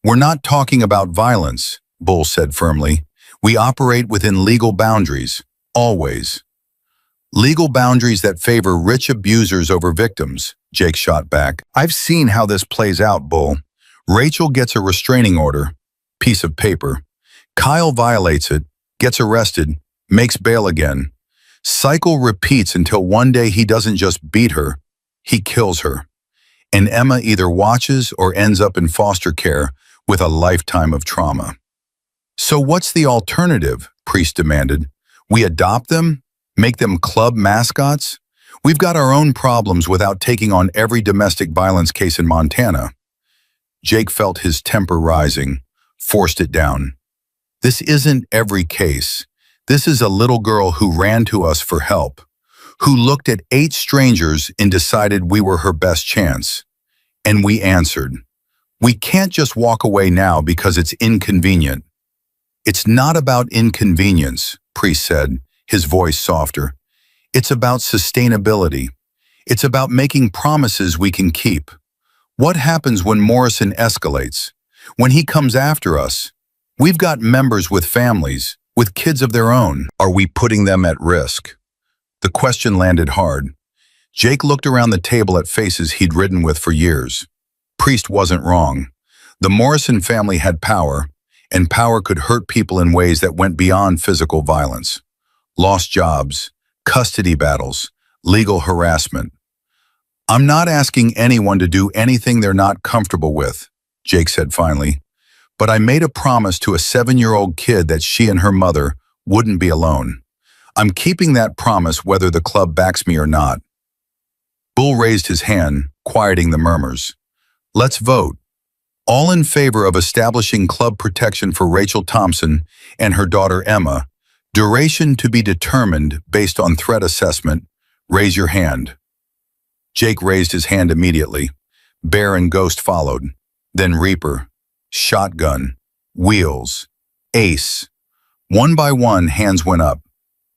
We're not talking about violence, Bull said firmly. We operate within legal boundaries, always. Legal boundaries that favor rich abusers over victims, Jake shot back. I've seen how this plays out, Bull. Rachel gets a restraining order, piece of paper. Kyle violates it, gets arrested, makes bail again. Cycle repeats until one day he doesn't just beat her, he kills her. And Emma either watches or ends up in foster care with a lifetime of trauma. So what's the alternative? Priest demanded. We adopt them? Make them club mascots? We've got our own problems without taking on every domestic violence case in Montana. Jake felt his temper rising, forced it down. This isn't every case. This is a little girl who ran to us for help, who looked at 8 strangers and decided we were her best chance. And we answered. We can't just walk away now because it's inconvenient. It's not about inconvenience, Priest said, his voice softer. It's about sustainability. It's about making promises we can keep. What happens when Morrison escalates? When he comes after us? We've got members with families, with kids of their own. Are we putting them at risk? The question landed hard. Jake looked around the table at faces he'd ridden with for years. Priest wasn't wrong. The Morrison family had power, and power could hurt people in ways that went beyond physical violence. Lost jobs, custody battles, legal harassment. I'm not asking anyone to do anything they're not comfortable with, Jake said finally. But I made a promise to a 7-year-old kid that she and her mother wouldn't be alone. I'm keeping that promise whether the club backs me or not. Bull raised his hand, quieting the murmurs. Let's vote. All in favor of establishing club protection for Rachel Thompson and her daughter Emma, duration to be determined based on threat assessment, raise your hand. Jake raised his hand immediately. Bear and Ghost followed. Then Reaper, Shotgun, Wheels, Ace. One by one, hands went up.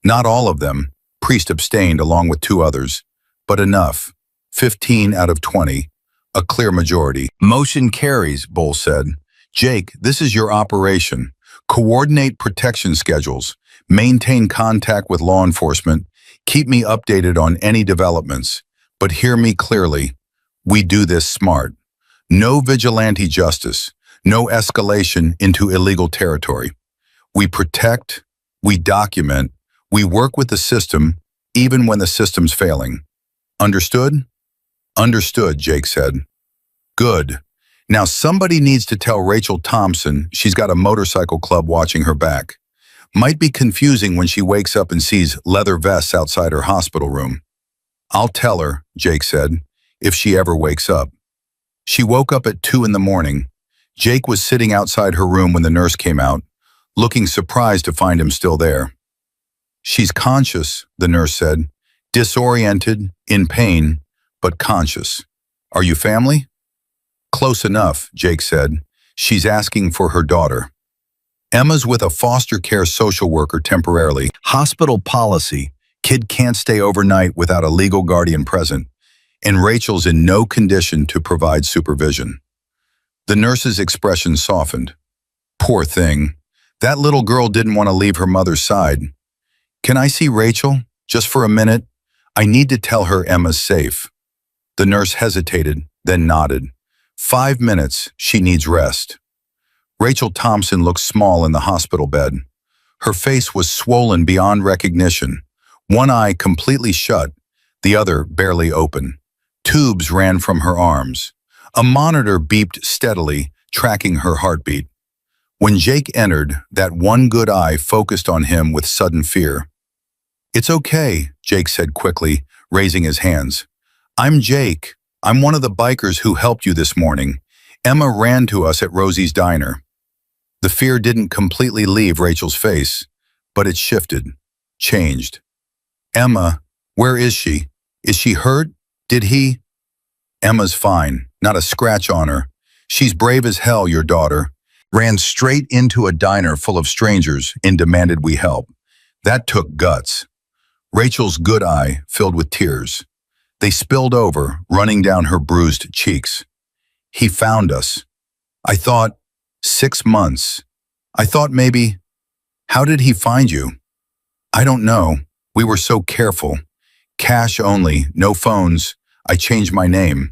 Not all of them. Priest abstained along with 2 others. But enough. 15 out of 20. A clear majority. Motion carries, Bull said. Jake, this is your operation. Coordinate protection schedules. Maintain contact with law enforcement. Keep me updated on any developments. But hear me clearly. We do this smart. No vigilante justice. No escalation into illegal territory. We protect. We document. We work with the system, even when the system's failing. Understood? Understood, Jake said. Good. Now somebody needs to tell Rachel Thompson she's got a motorcycle club watching her back. Might be confusing when she wakes up and sees leather vests outside her hospital room. I'll tell her, Jake said, if she ever wakes up. She woke up at 2 in the morning. Jake was sitting outside her room when the nurse came out, looking surprised to find him still there. She's conscious, the nurse said, disoriented, in pain, but conscious. Are you family? Close enough, Jake said. She's asking for her daughter. Emma's with a foster care social worker temporarily. Hospital policy. Kid can't stay overnight without a legal guardian present. And Rachel's in no condition to provide supervision. The nurse's expression softened. Poor thing. That little girl didn't want to leave her mother's side. Can I see Rachel? Just for a minute? I need to tell her Emma's safe. The nurse hesitated, then nodded. 5 minutes, she needs rest. Rachel Thompson looked small in the hospital bed. Her face was swollen beyond recognition. One eye completely shut, the other barely open. Tubes ran from her arms. A monitor beeped steadily, tracking her heartbeat. When Jake entered, that one good eye focused on him with sudden fear. It's okay, Jake said quickly, raising his hands. I'm Jake. I'm one of the bikers who helped you this morning. Emma ran to us at Rosie's diner. The fear didn't completely leave Rachel's face, but it shifted, changed. Emma, where is she? Is she hurt? Did he? Emma's fine, not a scratch on her. She's brave as hell, your daughter. Ran straight into a diner full of strangers and demanded we help. That took guts. Rachel's good eye filled with tears. They spilled over, running down her bruised cheeks. He found us. I thought, 6 months. I thought maybe, how did he find you? I don't know. We were so careful. Cash only, no phones. I changed my name.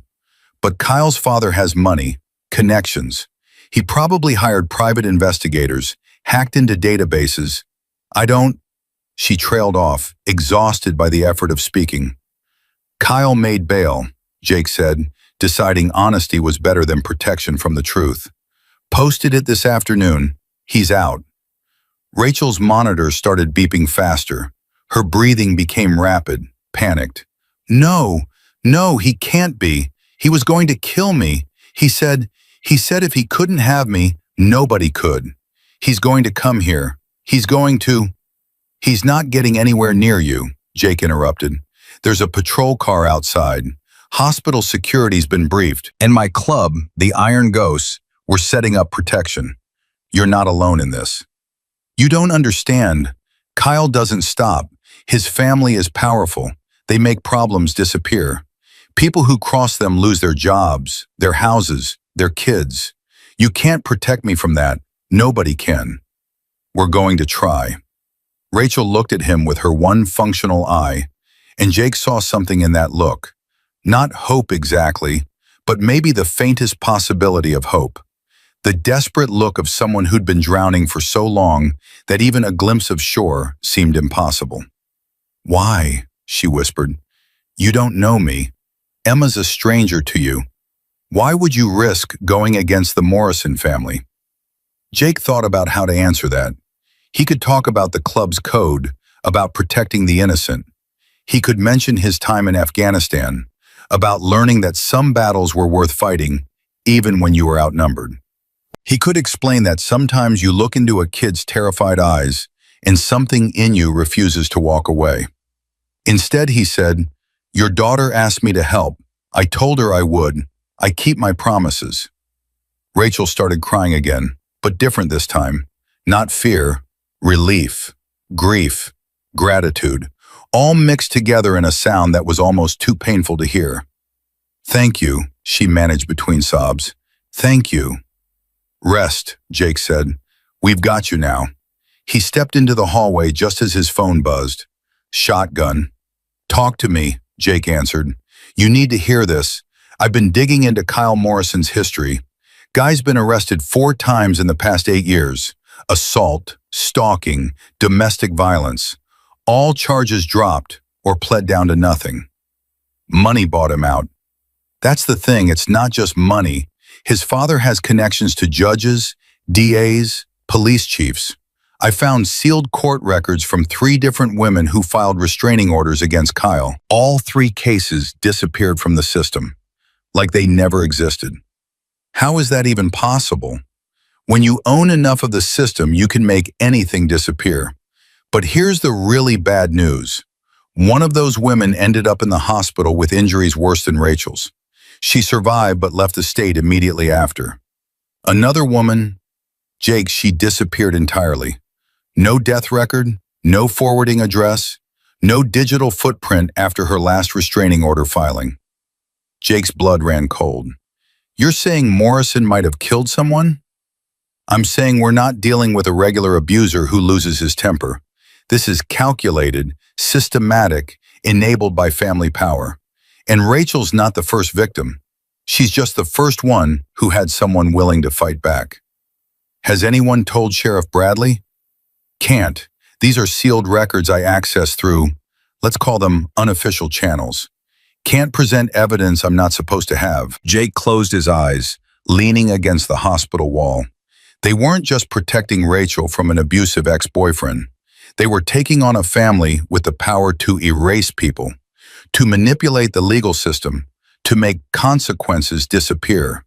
But Kyle's father has money, connections. He probably hired private investigators, hacked into databases. She trailed off, exhausted by the effort of speaking. Kyle made bail, Jake said, deciding honesty was better than protection from the truth. Posted it this afternoon. He's out. Rachel's monitor started beeping faster. Her breathing became rapid, panicked. No, he can't be. He was going to kill me. He said if he couldn't have me, nobody could. He's going to come here. He's not getting anywhere near you, Jake interrupted. There's a patrol car outside. Hospital security's been briefed. And my club, the Iron Ghosts, we're setting up protection. You're not alone in this. You don't understand. Kyle doesn't stop. His family is powerful. They make problems disappear. People who cross them lose their jobs, their houses, their kids. You can't protect me from that. Nobody can. We're going to try. Rachel looked at him with her one functional eye, and Jake saw something in that look. Not hope exactly, but maybe the faintest possibility of hope. The desperate look of someone who'd been drowning for so long that even a glimpse of shore seemed impossible. Why? She whispered. You don't know me. Emma's a stranger to you. Why would you risk going against the Morrison family? Jake thought about how to answer that. He could talk about the club's code, about protecting the innocent. He could mention his time in Afghanistan, about learning that some battles were worth fighting, even when you were outnumbered. He could explain that sometimes you look into a kid's terrified eyes and something in you refuses to walk away. Instead, he said, your daughter asked me to help. I told her I would. I keep my promises. Rachel started crying again, but different this time. Not fear, relief, grief, gratitude, all mixed together in a sound that was almost too painful to hear. Thank you, she managed between sobs. Thank you. Rest, Jake said. We've got you now. He stepped into the hallway just as his phone buzzed. Shotgun. Talk to me, Jake answered. You need to hear this. I've been digging into Kyle Morrison's history. Guy's been arrested 4 times in the past 8 years. Assault, stalking, domestic violence. All charges dropped or pled down to nothing. Money bought him out. That's the thing, it's not just money. His father has connections to judges, DAs, police chiefs. I found sealed court records from 3 different women who filed restraining orders against Kyle. All 3 cases disappeared from the system, like they never existed. How is that even possible? When you own enough of the system, you can make anything disappear. But here's the really bad news. One of those women ended up in the hospital with injuries worse than Rachel's. She survived but left the state immediately after. Another woman, Jake, she disappeared entirely. No death record, no forwarding address, no digital footprint after her last restraining order filing. Jake's blood ran cold. You're saying Morrison might have killed someone? I'm saying we're not dealing with a regular abuser who loses his temper. This is calculated, systematic, enabled by family power. And Rachel's not the first victim. She's just the first one who had someone willing to fight back. Has anyone told Sheriff Bradley? Can't. These are sealed records I access through, let's call them unofficial channels. Can't present evidence I'm not supposed to have. Jake closed his eyes, leaning against the hospital wall. They weren't just protecting Rachel from an abusive ex-boyfriend. They were taking on a family with the power to erase people, to manipulate the legal system, to make consequences disappear.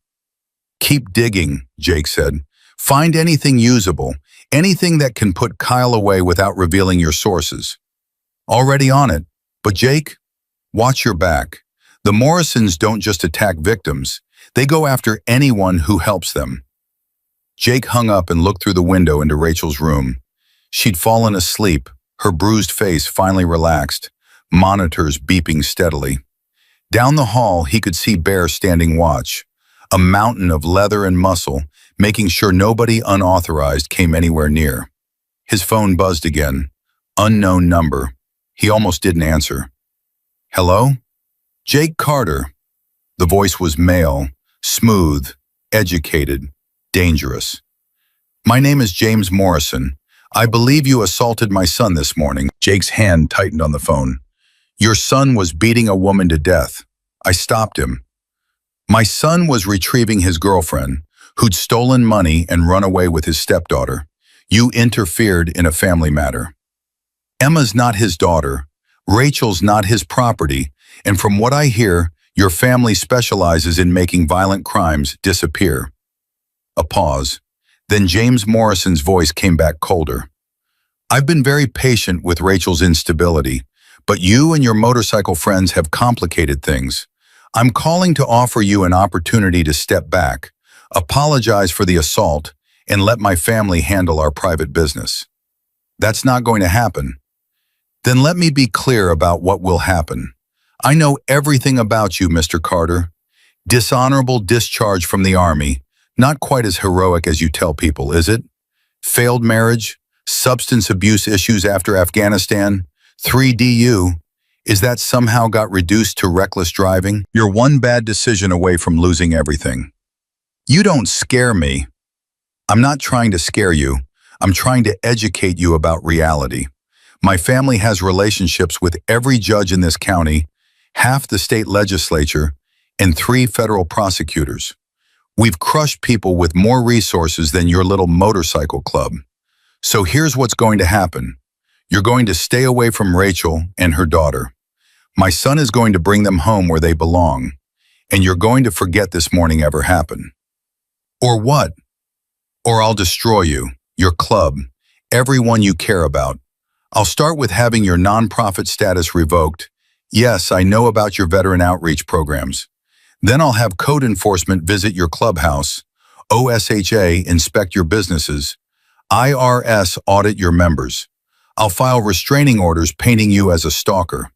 Keep digging, Jake said. Find anything usable, anything that can put Kyle away without revealing your sources. Already on it, but Jake, watch your back. The Morrisons don't just attack victims, they go after anyone who helps them. Jake hung up and looked through the window into Rachel's room. She'd fallen asleep, her bruised face finally relaxed, monitors beeping steadily. Down the hall, he could see Bear standing watch, a mountain of leather and muscle, making sure nobody unauthorized came anywhere near. His phone buzzed again. Unknown number. He almost didn't answer. Hello? Jake Carter. The voice was male, smooth, educated, dangerous. My name is James Morrison. I believe you assaulted my son this morning. Jake's hand tightened on the phone. Your son was beating a woman to death. I stopped him. My son was retrieving his girlfriend, who'd stolen money and run away with his stepdaughter. You interfered in a family matter. Emma's not his daughter. Rachel's not his property. And from what I hear, your family specializes in making violent crimes disappear. A pause. Then James Morrison's voice came back colder. I've been very patient with Rachel's instability, but you and your motorcycle friends have complicated things. I'm calling to offer you an opportunity to step back, apologize for the assault, and let my family handle our private business. That's not going to happen. Then let me be clear about what will happen. I know everything about you, Mr. Carter. Dishonorable discharge from the Army, not quite as heroic as you tell people, is it? Failed marriage, substance abuse issues after Afghanistan, 3DU. Is that somehow got reduced to reckless driving? You're one bad decision away from losing everything. You don't scare me. I'm not trying to scare you. I'm trying to educate you about reality. My family has relationships with every judge in this county, half the state legislature, and 3 federal prosecutors. We've crushed people with more resources than your little motorcycle club. So here's what's going to happen. You're going to stay away from Rachel and her daughter. My son is going to bring them home where they belong, and you're going to forget this morning ever happened. Or what? Or I'll destroy you, your club, everyone you care about. I'll start with having your nonprofit status revoked. Yes, I know about your veteran outreach programs. Then I'll have code enforcement visit your clubhouse, OSHA inspect your businesses, IRS audit your members. I'll file restraining orders painting you as a stalker.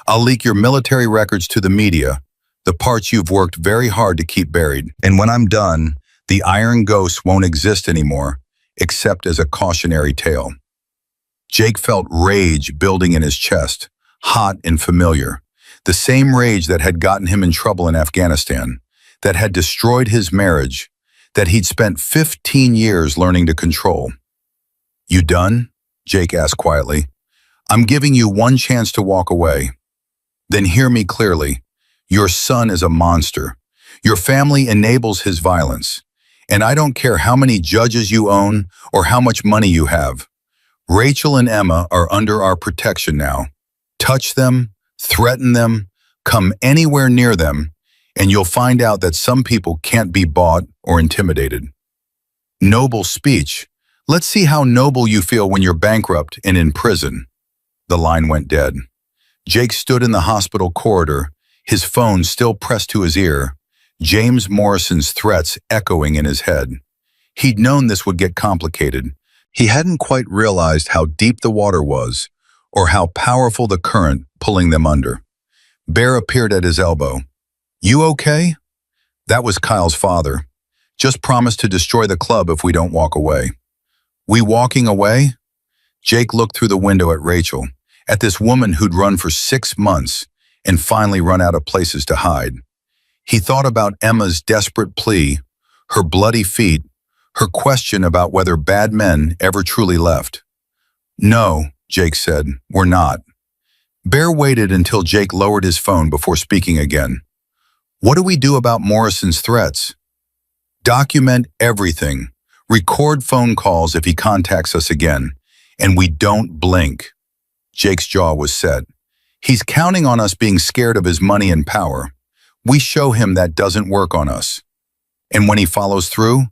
I'll leak your military records to the media, the parts you've worked very hard to keep buried. And when I'm done, the Iron Ghost won't exist anymore, except as a cautionary tale. Jake felt rage building in his chest, hot and familiar. The same rage that had gotten him in trouble in Afghanistan, that had destroyed his marriage, that he'd spent 15 years learning to control. You done? Jake asked quietly. I'm giving you one chance to walk away. Then hear me clearly. Your son is a monster. Your family enables his violence. And I don't care how many judges you own or how much money you have. Rachel and Emma are under our protection now. Touch them, threaten them, come anywhere near them, and you'll find out that some people can't be bought or intimidated. Noble speech. Let's see how noble you feel when you're bankrupt and in prison. The line went dead. Jake stood in the hospital corridor, his phone still pressed to his ear, James Morrison's threats echoing in his head. He'd known this would get complicated. He hadn't quite realized how deep the water was, or how powerful the current pulling them under. Bear appeared at his elbow. You okay? That was Kyle's father. Just promise to destroy the club if we don't walk away. We walking away? Jake looked through the window at Rachel, at this woman who'd run for 6 months and finally run out of places to hide. He thought about Emma's desperate plea, her bloody feet, her question about whether bad men ever truly left. No, Jake said, we're not. Bear waited until Jake lowered his phone before speaking again. What do we do about Morrison's threats? Document everything. Record phone calls if he contacts us again, and we don't blink. Jake's jaw was set. He's counting on us being scared of his money and power. We show him that doesn't work on us. And when he follows through,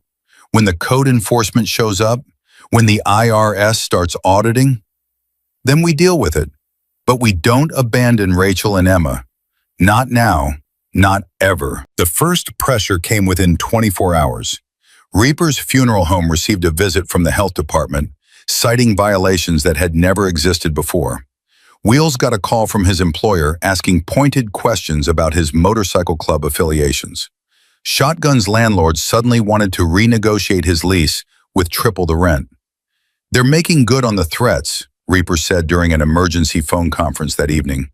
when the code enforcement shows up, when the IRS starts auditing, then we deal with it. But we don't abandon Rachel and Emma. Not now, not ever. The first pressure came within 24 hours. Reaper's funeral home received a visit from the health department, citing violations that had never existed before. Wheels got a call from his employer asking pointed questions about his motorcycle club affiliations. Shotgun's landlord suddenly wanted to renegotiate his lease with triple the rent. They're making good on the threats, Reaper said during an emergency phone conference that evening.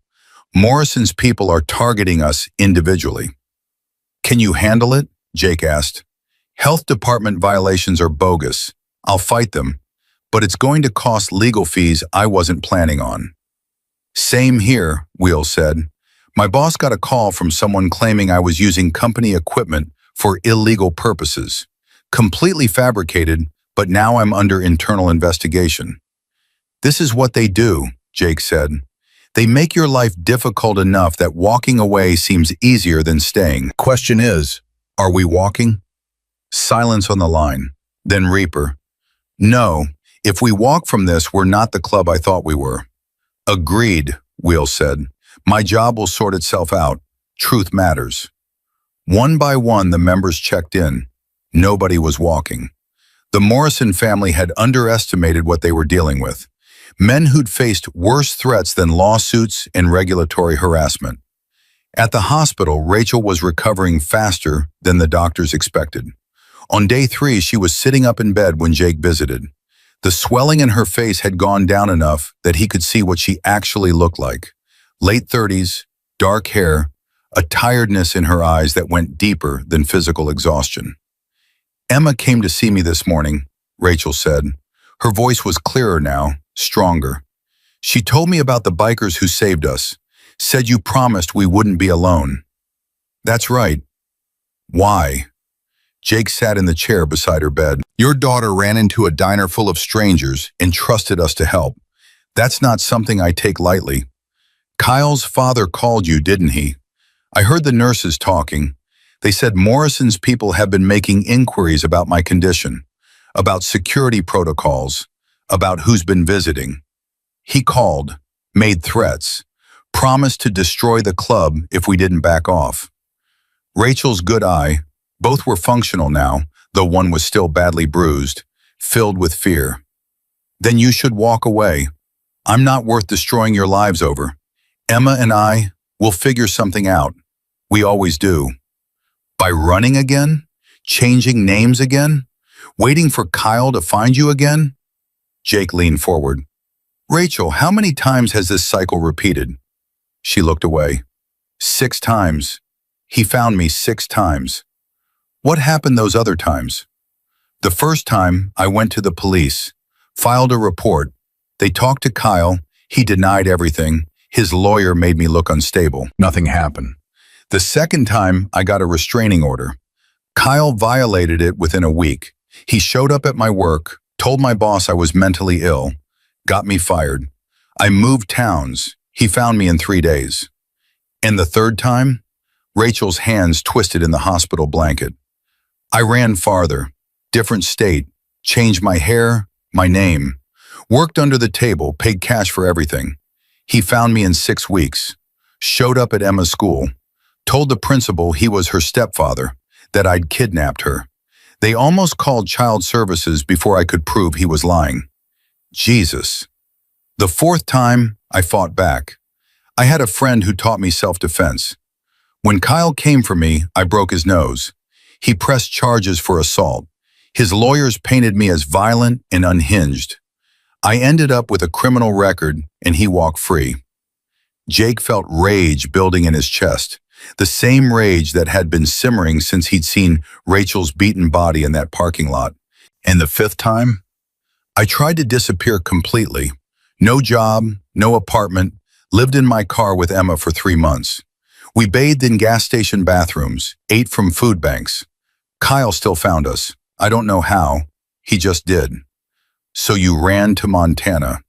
Morrison's people are targeting us individually. Can you handle it? Jake asked. Health department violations are bogus. I'll fight them, but it's going to cost legal fees I wasn't planning on. Same here, Wheels said. My boss got a call from someone claiming I was using company equipment for illegal purposes. Completely fabricated, but now I'm under internal investigation. This is what they do, Jake said. They make your life difficult enough that walking away seems easier than staying. Question is, are we walking? Silence on the line. Then Reaper. No, if we walk from this, we're not the club I thought we were. Agreed, Wheels said. My job will sort itself out. Truth matters. One by one, the members checked in. Nobody was walking. The Morrison family had underestimated what they were dealing with. Men who'd faced worse threats than lawsuits and regulatory harassment. At the hospital, Rachel was recovering faster than the doctors expected. On day 3, she was sitting up in bed when Jake visited. The swelling in her face had gone down enough that he could see what she actually looked like. Late 30s, dark hair, a tiredness in her eyes that went deeper than physical exhaustion. Emma came to see me this morning, Rachel said. Her voice was clearer now, stronger. She told me about the bikers who saved us, said you promised we wouldn't be alone. That's right. Why? Jake sat in the chair beside her bed. Your daughter ran into a diner full of strangers and trusted us to help. That's not something I take lightly. Kyle's father called you, didn't he? I heard the nurses talking. They said Morrison's people have been making inquiries about my condition, about security protocols, about who's been visiting. He called, made threats, promised to destroy the club if we didn't back off. Rachel's good eye, both were functional now, though one was still badly bruised, filled with fear. Then you should walk away. I'm not worth destroying your lives over. Emma and I will figure something out. We always do. By running again? Changing names again? Waiting for Kyle to find you again? Jake leaned forward. Rachel, how many times has this cycle repeated? She looked away. 6 times. He found me 6 times. What happened those other times? The first time, I went to the police, filed a report. They talked to Kyle. He denied everything. His lawyer made me look unstable. Nothing happened. The second time, I got a restraining order. Kyle violated it within a week. He showed up at my work, told my boss I was mentally ill, got me fired. I moved towns. He found me in 3 days. And the third time, Rachel's hands twisted in the hospital blanket. I ran farther, different state, changed my hair, my name, worked under the table, paid cash for everything. He found me in 6 weeks, showed up at Emma's school, told the principal he was her stepfather, that I'd kidnapped her. They almost called child services before I could prove he was lying. Jesus. The fourth time, I fought back. I had a friend who taught me self-defense. When Kyle came for me, I broke his nose. He pressed charges for assault. His lawyers painted me as violent and unhinged. I ended up with a criminal record, and he walked free. Jake felt rage building in his chest, the same rage that had been simmering since he'd seen Rachel's beaten body in that parking lot. And the fifth time? I tried to disappear completely. No job, no apartment, lived in my car with Emma for 3 months. We bathed in gas station bathrooms, ate from food banks. Kyle still found us. I don't know how. He just did. So you ran to Montana.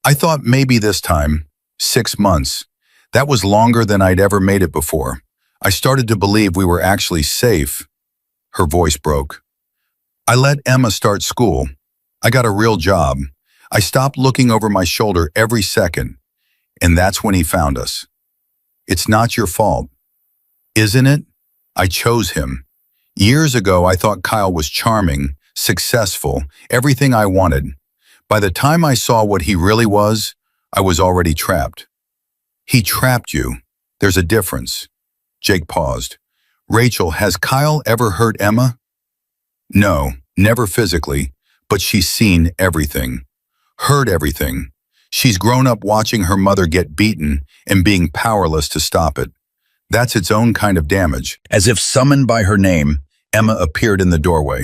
I thought maybe this time, 6 months. That was longer than I'd ever made it before. I started to believe we were actually safe. Her voice broke. I let Emma start school. I got a real job. I stopped looking over my shoulder every second. And that's when he found us. It's not your fault. Isn't it? I chose him. Years ago, I thought Kyle was charming, successful, everything I wanted. By the time I saw what he really was, I was already trapped. He trapped you. There's a difference. Jake paused. Rachel, has Kyle ever hurt Emma? No, never physically, but she's seen everything, heard everything. She's grown up watching her mother get beaten and being powerless to stop it. That's its own kind of damage. As if summoned by her name, Emma appeared in the doorway.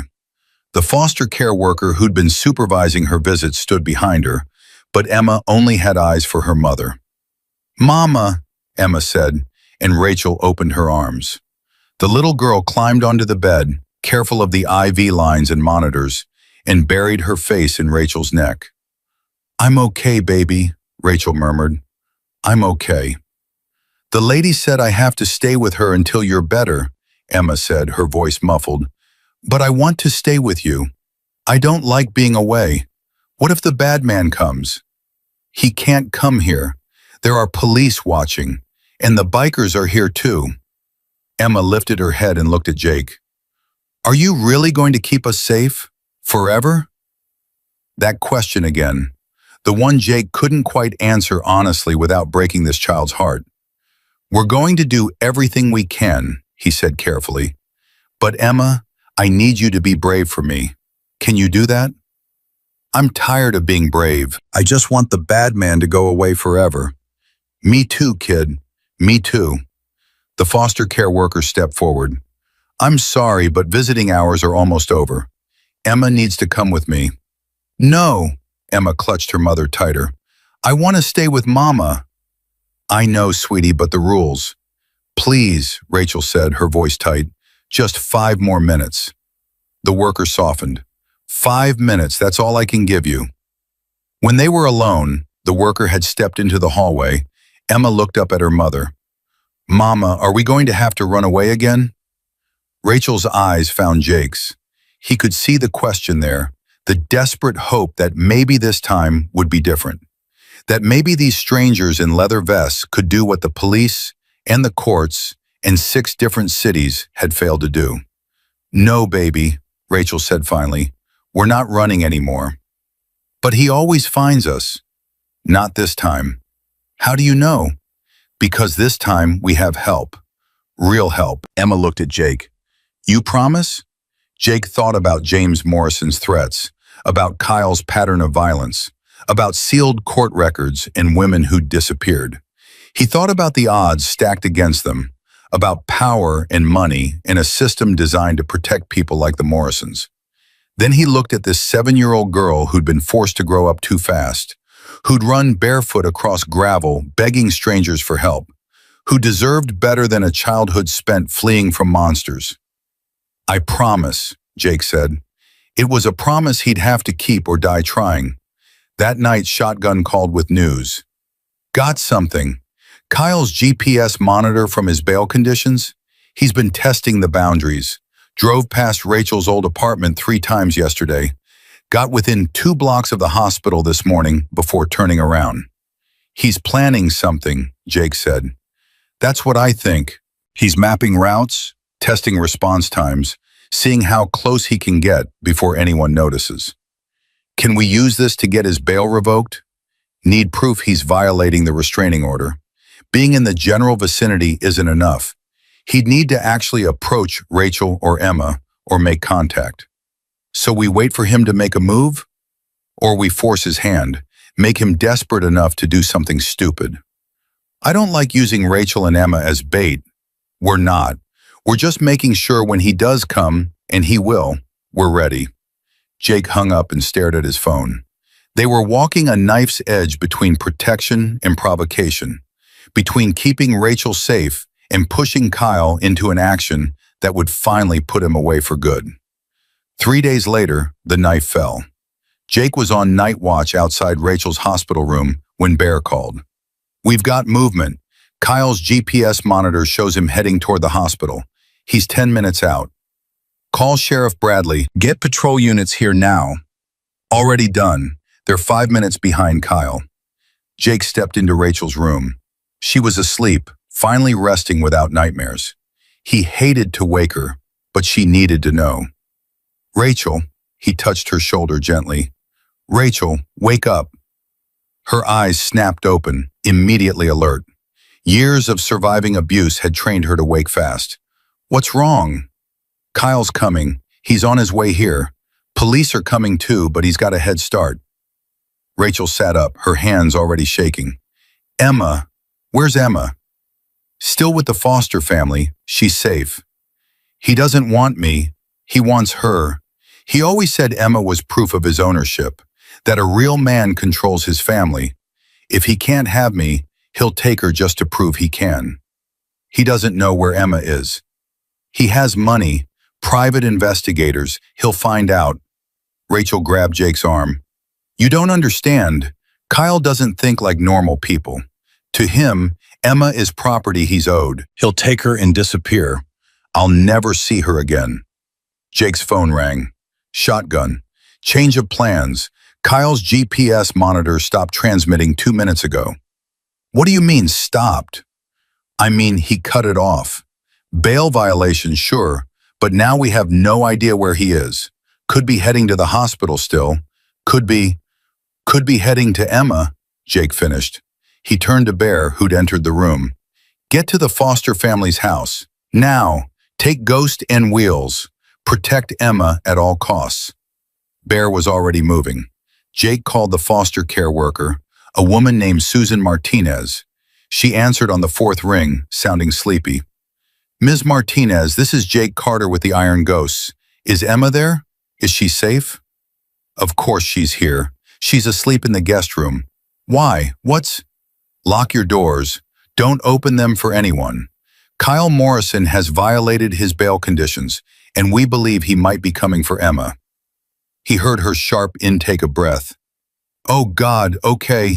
The foster care worker who'd been supervising her visits stood behind her, but Emma only had eyes for her mother. Mama, Emma said, and Rachel opened her arms. The little girl climbed onto the bed, careful of the IV lines and monitors, and buried her face in Rachel's neck. I'm okay, baby, Rachel murmured. I'm okay. The lady said I have to stay with her until you're better, Emma said, her voice muffled. But I want to stay with you. I don't like being away. What if the bad man comes? He can't come here. There are police watching, and the bikers are here too. Emma lifted her head and looked at Jake. Are you really going to keep us safe? Forever? That question again. The one Jake couldn't quite answer honestly without breaking this child's heart. We're going to do everything we can, he said carefully. But Emma, I need you to be brave for me. Can you do that? I'm tired of being brave. I just want the bad man to go away forever. Me too, kid. Me too. The foster care worker stepped forward. I'm sorry, but visiting hours are almost over. Emma needs to come with me. No, Emma clutched her mother tighter. I want to stay with Mama. I know, sweetie, but the rules. Please, Rachel said, her voice tight. Just 5 more minutes. The worker softened. 5 minutes, that's all I can give you. When they were alone, the worker had stepped into the hallway. Emma looked up at her mother. Mama, are we going to have to run away again? Rachel's eyes found Jake's. He could see the question there, the desperate hope that maybe this time would be different. That maybe these strangers in leather vests could do what the police and the courts and 6 different cities had failed to do. "No, baby," Rachel said finally. "We're not running anymore." "But he always finds us." "Not this time." "How do you know?" "Because this time we have help. Real help." Emma looked at Jake. "You promise?" Jake thought about James Morrison's threats, about Kyle's pattern of violence, about sealed court records and women who'd disappeared. He thought about the odds stacked against them, about power and money in a system designed to protect people like the Morrisons. Then he looked at this 7-year-old girl who'd been forced to grow up too fast, who'd run barefoot across gravel begging strangers for help, who deserved better than a childhood spent fleeing from monsters. "I promise," Jake said. It was a promise he'd have to keep or die trying. That night, Shotgun called with news. "Got something. Kyle's GPS monitor from his bail conditions? He's been testing the boundaries. Drove past Rachel's old apartment 3 times yesterday. Got within 2 blocks of the hospital this morning before turning around." "He's planning something," Jake said. "That's what I think. He's mapping routes, testing response times, seeing how close he can get before anyone notices." "Can we use this to get his bail revoked?" "Need proof he's violating the restraining order. Being in the general vicinity isn't enough. He'd need to actually approach Rachel or Emma or make contact." "So we wait for him to make a move? Or we force his hand, make him desperate enough to do something stupid?" "I don't like using Rachel and Emma as bait." "We're not. We're just making sure when he does come, and he will, we're ready." Jake hung up and stared at his phone. They were walking a knife's edge between protection and provocation, between keeping Rachel safe and pushing Kyle into an action that would finally put him away for good. 3 days later, the knife fell. Jake was on night watch outside Rachel's hospital room when Bear called. "We've got movement. Kyle's GPS monitor shows him heading toward the hospital. He's 10 minutes out. Call Sheriff Bradley. Get patrol units here now." "Already done. They're 5 minutes behind Kyle." Jake stepped into Rachel's room. She was asleep, finally resting without nightmares. He hated to wake her, but she needed to know. "Rachel," he touched her shoulder gently. "Rachel, wake up." Her eyes snapped open, immediately alert. Years of surviving abuse had trained her to wake fast. "What's wrong?" "Kyle's coming. He's on his way here. Police are coming too, but he's got a head start." Rachel sat up, her hands already shaking. "Emma, where's Emma?" "Still with the Foster family. She's safe." "He doesn't want me. He wants her. He always said Emma was proof of his ownership, that a real man controls his family. If he can't have me, he'll take her just to prove he can. He doesn't know where Emma is. He has money, private investigators. He'll find out." Rachel grabbed Jake's arm. "You don't understand. Kyle doesn't think like normal people. To him, Emma is property he's owed. He'll take her and disappear. I'll never see her again." Jake's phone rang. "Shotgun. Change of plans. Kyle's GPS monitor stopped transmitting 2 minutes ago." "What do you mean, stopped?" "I mean, he cut it off. Bail violation, sure, but now we have no idea where he is. Could be heading to the hospital still. Could be heading to Emma," Jake finished. He turned to Bear, who'd entered the room. "Get to the Foster family's house. Now, take Ghost and Wheels. Protect Emma at all costs." Bear was already moving. Jake called the foster care worker, a woman named Susan Martinez. She answered on the 4th ring, sounding sleepy. "Ms. Martinez, this is Jake Carter with the Iron Ghosts. Is Emma there? Is she safe?" "Of course she's here. She's asleep in the guest room." "Why? What's—" "Lock your doors. Don't open them for anyone. Kyle Morrison has violated his bail conditions, and we believe he might be coming for Emma." He heard her sharp intake of breath. "Oh God, okay,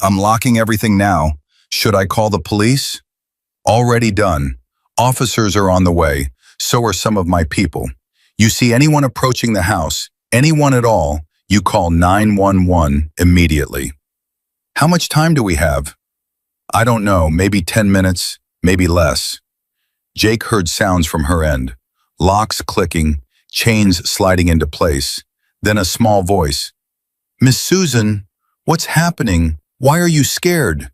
I'm locking everything now. Should I call the police?" "Already done. Officers are on the way. So are some of my people. You see anyone approaching the house, anyone at all, you call 911 immediately." "How much time do we have?" "I don't know, maybe 10 minutes, maybe less." Jake heard sounds from her end, locks clicking, chains sliding into place. Then a small voice. "Miss Susan, what's happening? Why are you scared?"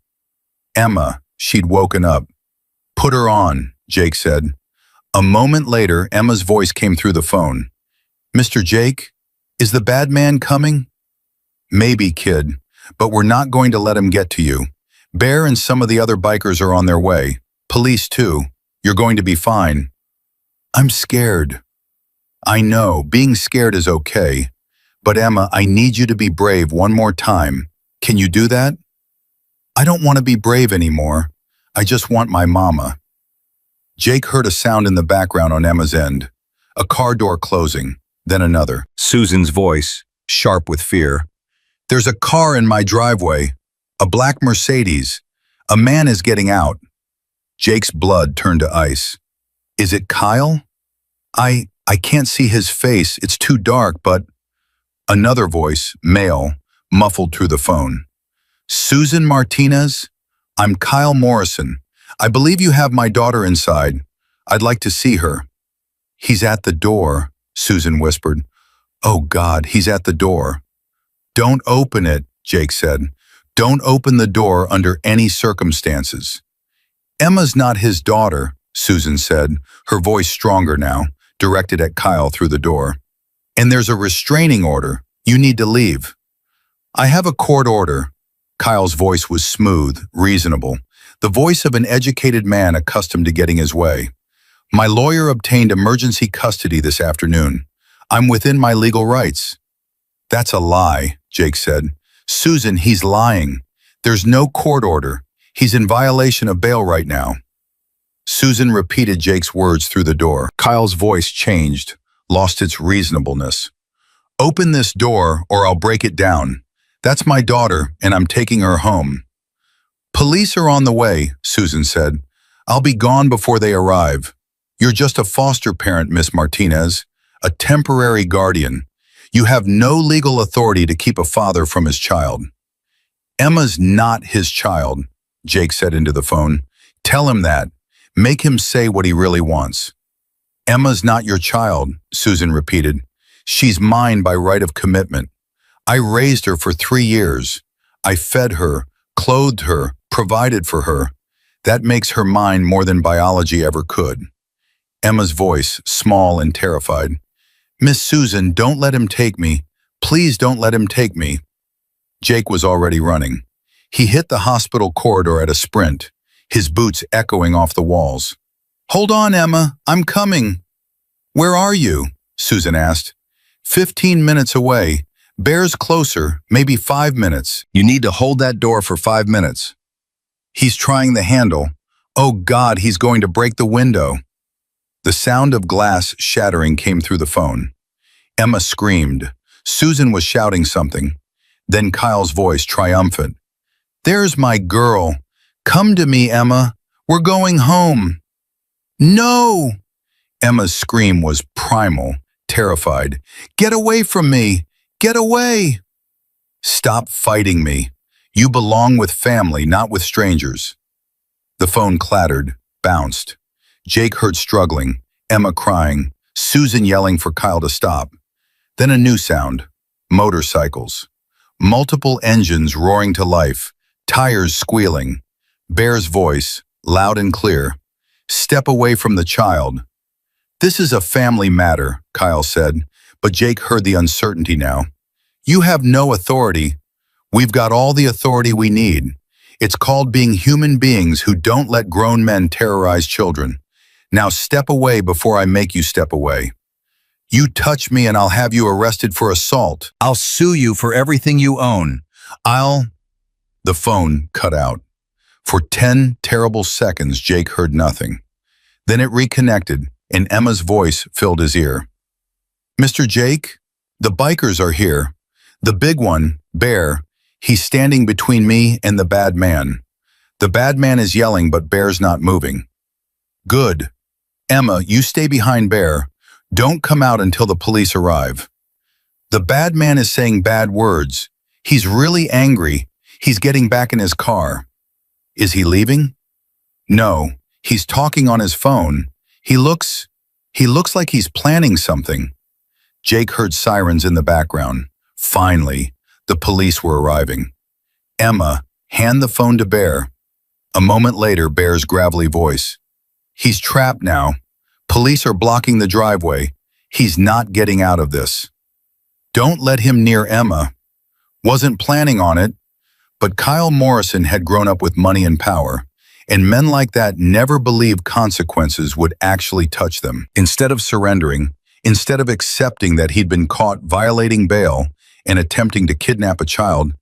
Emma, she'd woken up. "Put her on," Jake said. A moment later, Emma's voice came through the phone. "Mr. Jake, is the bad man coming?" "Maybe, kid, but we're not going to let him get to you. Bear and some of the other bikers are on their way. Police too. You're going to be fine." "I'm scared." "I know, being scared is okay. But Emma, I need you to be brave one more time. Can you do that?" "I don't want to be brave anymore. I just want my mama." Jake heard a sound in the background on Emma's end. A car door closing, then another. Susan's voice, sharp with fear. "There's a car in my driveway. A black Mercedes. A man is getting out." Jake's blood turned to ice. "Is it Kyle?" I can't see his face. It's too dark, but..." Another voice, male, muffled through the phone. "Susan Martinez? I'm Kyle Morrison. I believe you have my daughter inside. I'd like to see her." "He's at the door," Susan whispered. "Oh God, he's at the door." "Don't open it," Jake said. "Don't open the door under any circumstances." "Emma's not his daughter," Susan said, her voice stronger now, directed at Kyle through the door. "And there's a restraining order. You need to leave." "I have a court order." Kyle's voice was smooth, reasonable, the voice of an educated man accustomed to getting his way. "My lawyer obtained emergency custody this afternoon. I'm within my legal rights." "That's a lie," Jake said. "Susan, he's lying. There's no court order. He's in violation of bail right now." Susan repeated Jake's words through the door. Kyle's voice changed, lost its reasonableness. "Open this door or I'll break it down. That's my daughter and I'm taking her home." "Police are on the way," Susan said. "I'll be gone before they arrive. You're just a foster parent, Miss Martinez, a temporary guardian. You have no legal authority to keep a father from his child." "Emma's not his child," Jake said into the phone. "Tell him that. Make him say what he really wants." "Emma's not your child," Susan repeated. "She's mine by right of commitment. I raised her for 3 years. I fed her, clothed her, provided for her. That makes her mine more than biology ever could." Emma's voice, small and terrified. "Miss Susan, don't let him take me. Please don't let him take me." Jake was already running. He hit the hospital corridor at a sprint, his boots echoing off the walls. "Hold on, Emma, I'm coming." "Where are you?" Susan asked. 15 minutes away. Bear's closer, maybe 5 minutes. You need to hold that door for 5 minutes." "He's trying the handle. Oh God, he's going to break the window." The sound of glass shattering came through the phone. Emma screamed. Susan was shouting something. Then Kyle's voice, triumphant. "There's my girl. Come to me, Emma. We're going home." "No!" Emma's scream was primal, terrified. "Get away from me! Get away!" "Stop fighting me. You belong with family, not with strangers." The phone clattered, bounced. Jake heard struggling, Emma crying, Susan yelling for Kyle to stop. Then a new sound, motorcycles. Multiple engines roaring to life, tires squealing. Bear's voice, loud and clear. "Step away from the child." "This is a family matter," Kyle said, but Jake heard the uncertainty now. "You have no authority. We've got all the authority we need. It's called being human beings who don't let grown men terrorize children. Now step away before I make you step away. You touch me and I'll have you arrested for assault. I'll sue you for everything you own. The phone cut out. For 10 terrible seconds, Jake heard nothing. Then it reconnected, and Emma's voice filled his ear. "Mr. Jake, the bikers are here. The big one, Bear, he's standing between me and the bad man. The bad man is yelling, but Bear's not moving." "Good. Emma, you stay behind Bear. Don't come out until the police arrive." "The bad man is saying bad words. He's really angry. He's getting back in his car." "Is he leaving?" "No, he's talking on his phone. He looks, he looks like he's planning something. Jake heard sirens in the background. Finally, the police were arriving. Emma, hand the phone to Bear. A moment later, Bear's gravelly voice. He's trapped now. Police are blocking the driveway. He's not getting out of this. Don't let him near Emma. Wasn't planning on it, but Kyle Morrison had grown up with money and power, and men like that never believed consequences would actually touch them. Instead of surrendering, instead of accepting that he'd been caught violating bail and attempting to kidnap a child,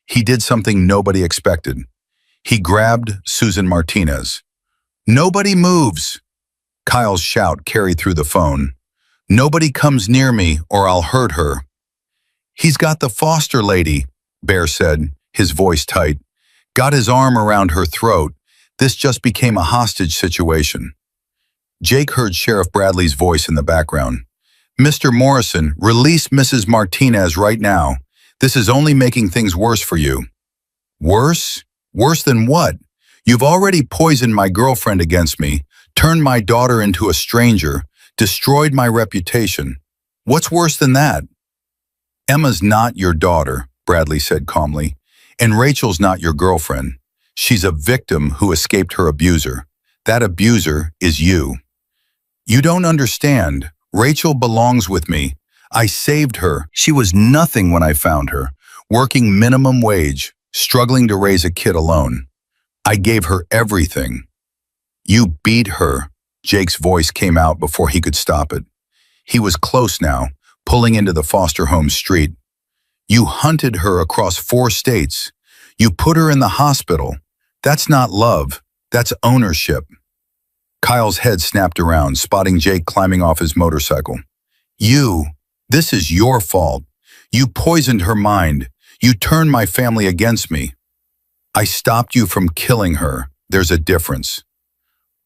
he did something nobody expected. He grabbed Susan Martinez. "Nobody moves!" Kyle's shout carried through the phone. "Nobody comes near me or I'll hurt her." "He's got the foster lady," Bear said, his voice tight. "Got his arm around her throat. This just became a hostage situation." Jake heard Sheriff Bradley's voice in the background. "Mr. Morrison, release Mrs. Martinez right now. This is only making things worse for you." "Worse? Worse than what? You've already poisoned my girlfriend against me, turned my daughter into a stranger, destroyed my reputation. What's worse than that?" "Emma's not your daughter," Bradley said calmly, "and Rachel's not your girlfriend. She's a victim who escaped her abuser. That abuser is you. You don't understand. Rachel belongs with me. I saved her. She was nothing when I found her, working minimum wage, struggling to raise a kid alone. I gave her everything." "You beat her," Jake's voice came out before he could stop it. He was close now, pulling into the foster home street. "You hunted her across 4 states. You put her in the hospital. That's not love. That's ownership." Kyle's head snapped around, spotting Jake climbing off his motorcycle. This is your fault. You poisoned her mind. You turned my family against me. I stopped you from killing her. There's a difference.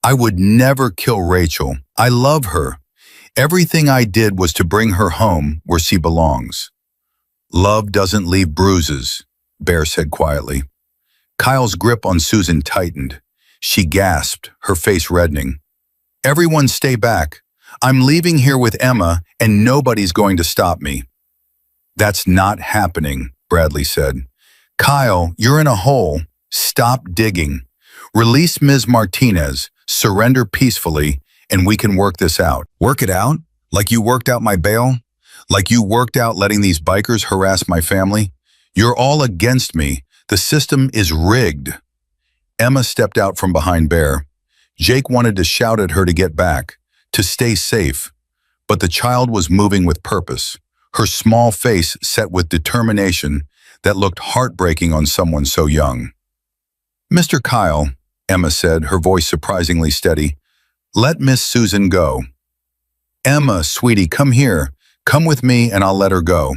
I would never kill Rachel. I love her. Everything I did was to bring her home where she belongs." "Love doesn't leave bruises," Bear said quietly. Kyle's grip on Susan tightened. She gasped, her face reddening. "Everyone stay back. I'm leaving here with Emma, and nobody's going to stop me." "That's not happening," Bradley said. "Kyle, you're in a hole. Stop digging. Release Ms. Martinez, surrender peacefully, and we can work this out." "Work it out? Like you worked out my bail? Like you worked out letting these bikers harass my family? You're all against me. The system is rigged." Emma stepped out from behind Bear. Jake wanted to shout at her to get back, to stay safe, but the child was moving with purpose, her small face set with determination that looked heartbreaking on someone so young. "Mr. Kyle," Emma said, her voice surprisingly steady, "let Miss Susan go." "Emma, sweetie, come here. Come with me and I'll let her go."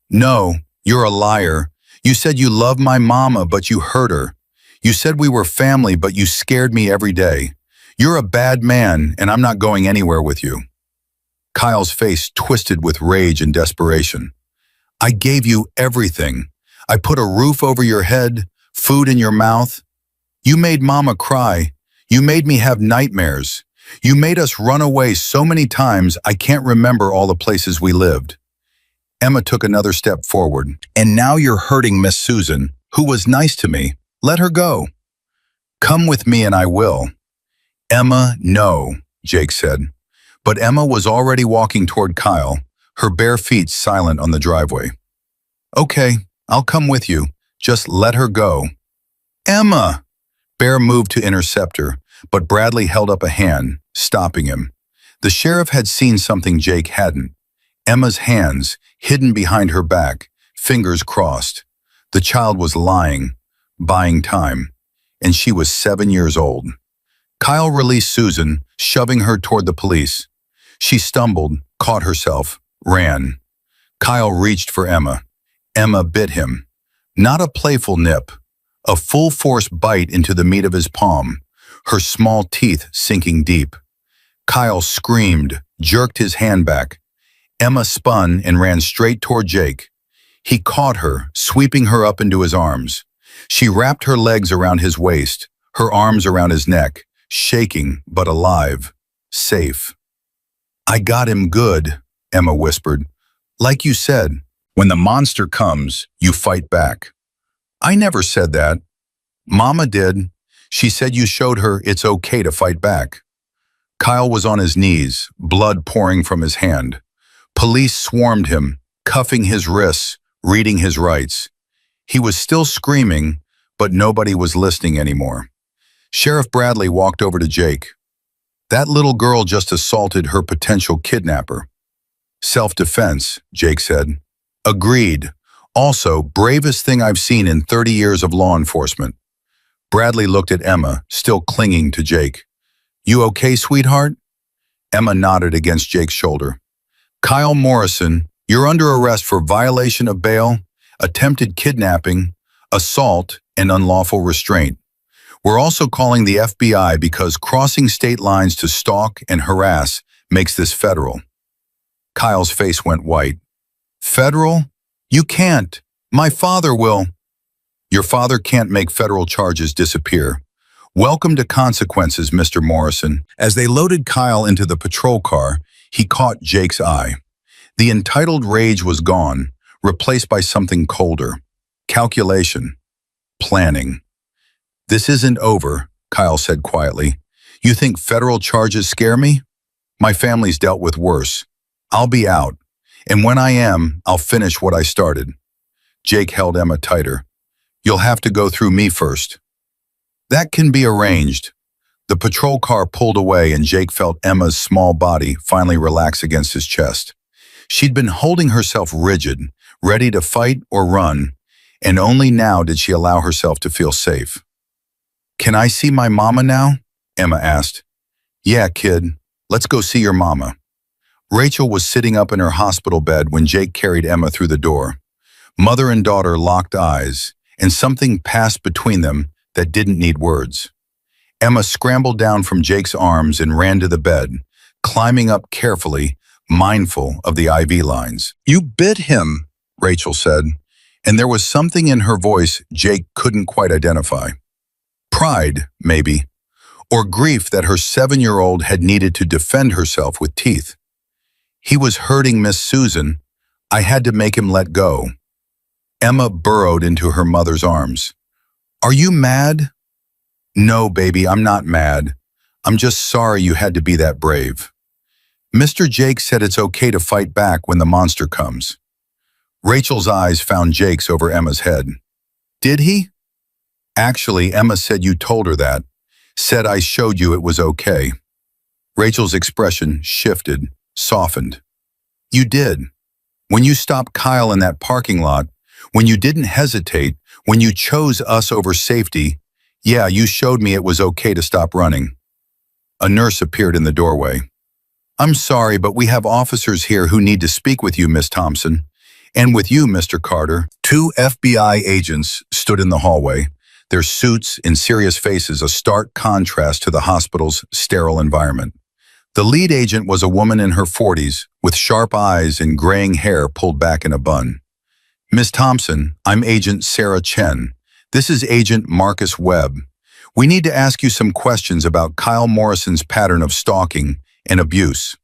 "No, you're a liar. You said you loved my mama, but you hurt her. You said we were family, but you scared me every day. You're a bad man, and I'm not going anywhere with you." Kyle's face twisted with rage and desperation. "I gave you everything. I put a roof over your head, food in your mouth. You made Mama cry. You made me have nightmares. You made us run away so many times I can't remember all the places we lived." Emma took another step forward. "And now you're hurting Miss Susan, who was nice to me. Let her go." "Come with me and I will." "Emma, no," Jake said. But Emma was already walking toward Kyle, her bare feet silent on the driveway. "Okay, I'll come with you. Just let her go." "Emma!" Bear moved to intercept her, but Bradley held up a hand, stopping him. The sheriff had seen something Jake hadn't. Emma's hands, hidden behind her back, fingers crossed. The child was lying, buying time, and she was 7 years old. Kyle released Susan, shoving her toward the police. She stumbled, caught herself, ran. Kyle reached for Emma. Emma bit him. Not a playful nip, a full-force bite into the meat of his palm, her small teeth sinking deep. Kyle screamed, jerked his hand back. Emma spun and ran straight toward Jake. He caught her, sweeping her up into his arms. She wrapped her legs around his waist, her arms around his neck, shaking but alive. safe. I got him good, Emma whispered. Like you said, when the monster comes, you fight back. I never said that. Mama did. She said you showed her it's okay to fight back. Kyle was on his knees, blood pouring from his hand. Police swarmed him, cuffing his wrists, reading his rights. He was still screaming, but nobody was listening anymore. Sheriff Bradley walked over to Jake. That little girl just assaulted her potential kidnapper. Self-defense, Jake said. Agreed. Also, bravest thing I've seen in 30 years of law enforcement. Bradley looked at Emma, still clinging to Jake. You okay, sweetheart? Emma nodded against Jake's shoulder. Kyle Morrison, you're under arrest for violation of bail, attempted kidnapping, assault, and unlawful restraint. We're also calling the FBI because crossing state lines to stalk and harass makes this federal. Kyle's face went white. Federal? You can't. My father will. Your father can't make federal charges disappear. Welcome to consequences, Mr. Morrison. As they loaded Kyle into the patrol car, he caught Jake's eye. The entitled rage was gone, replaced by something colder. Calculation. Planning. This isn't over, Kyle said quietly. You think federal charges scare me? My family's dealt with worse. I'll be out, and when I am, I'll finish what I started. Jake held Emma tighter. You'll have to go through me first. That can be arranged. The patrol car pulled away and Jake felt Emma's small body finally relax against his chest. She'd been holding herself rigid, ready to fight or run, and only now did she allow herself to feel safe. Can I see my mama now? Emma asked. Yeah, kid. Let's go see your mama. Rachel was sitting up in her hospital bed when Jake carried Emma through the door. Mother and daughter locked eyes, and something passed between them that didn't need words. Emma scrambled down from Jake's arms and ran to the bed, climbing up carefully, mindful of the IV lines. You bit him, Rachel said, and there was something in her voice Jake couldn't quite identify. Pride, maybe, or grief that her 7-year-old had needed to defend herself with teeth. He was hurting Miss Susan. I had to make him let go. Emma burrowed into her mother's arms. Are you mad? No, baby, I'm not mad. I'm just sorry you had to be that brave. Mr. Jake said it's okay to fight back when the monster comes. Rachel's eyes found Jake's over Emma's head. Did he? Actually, Emma said you told her that. Said I showed you it was okay. Rachel's expression shifted, softened. You did. When you stopped Kyle in that parking lot, when you didn't hesitate, when you chose us over safety, yeah, you showed me it was okay to stop running. A nurse appeared in the doorway. I'm sorry, but we have officers here who need to speak with you, Miss Thompson. And with you, Mr. Carter. 2 FBI agents stood in the hallway, their suits and serious faces a stark contrast to the hospital's sterile environment. The lead agent was a woman in her 40s, with sharp eyes and graying hair pulled back in a bun. Miss Thompson, I'm Agent Sarah Chen. This is Agent Marcus Webb. We need to ask you some questions about Kyle Morrison's pattern of stalking and abuse.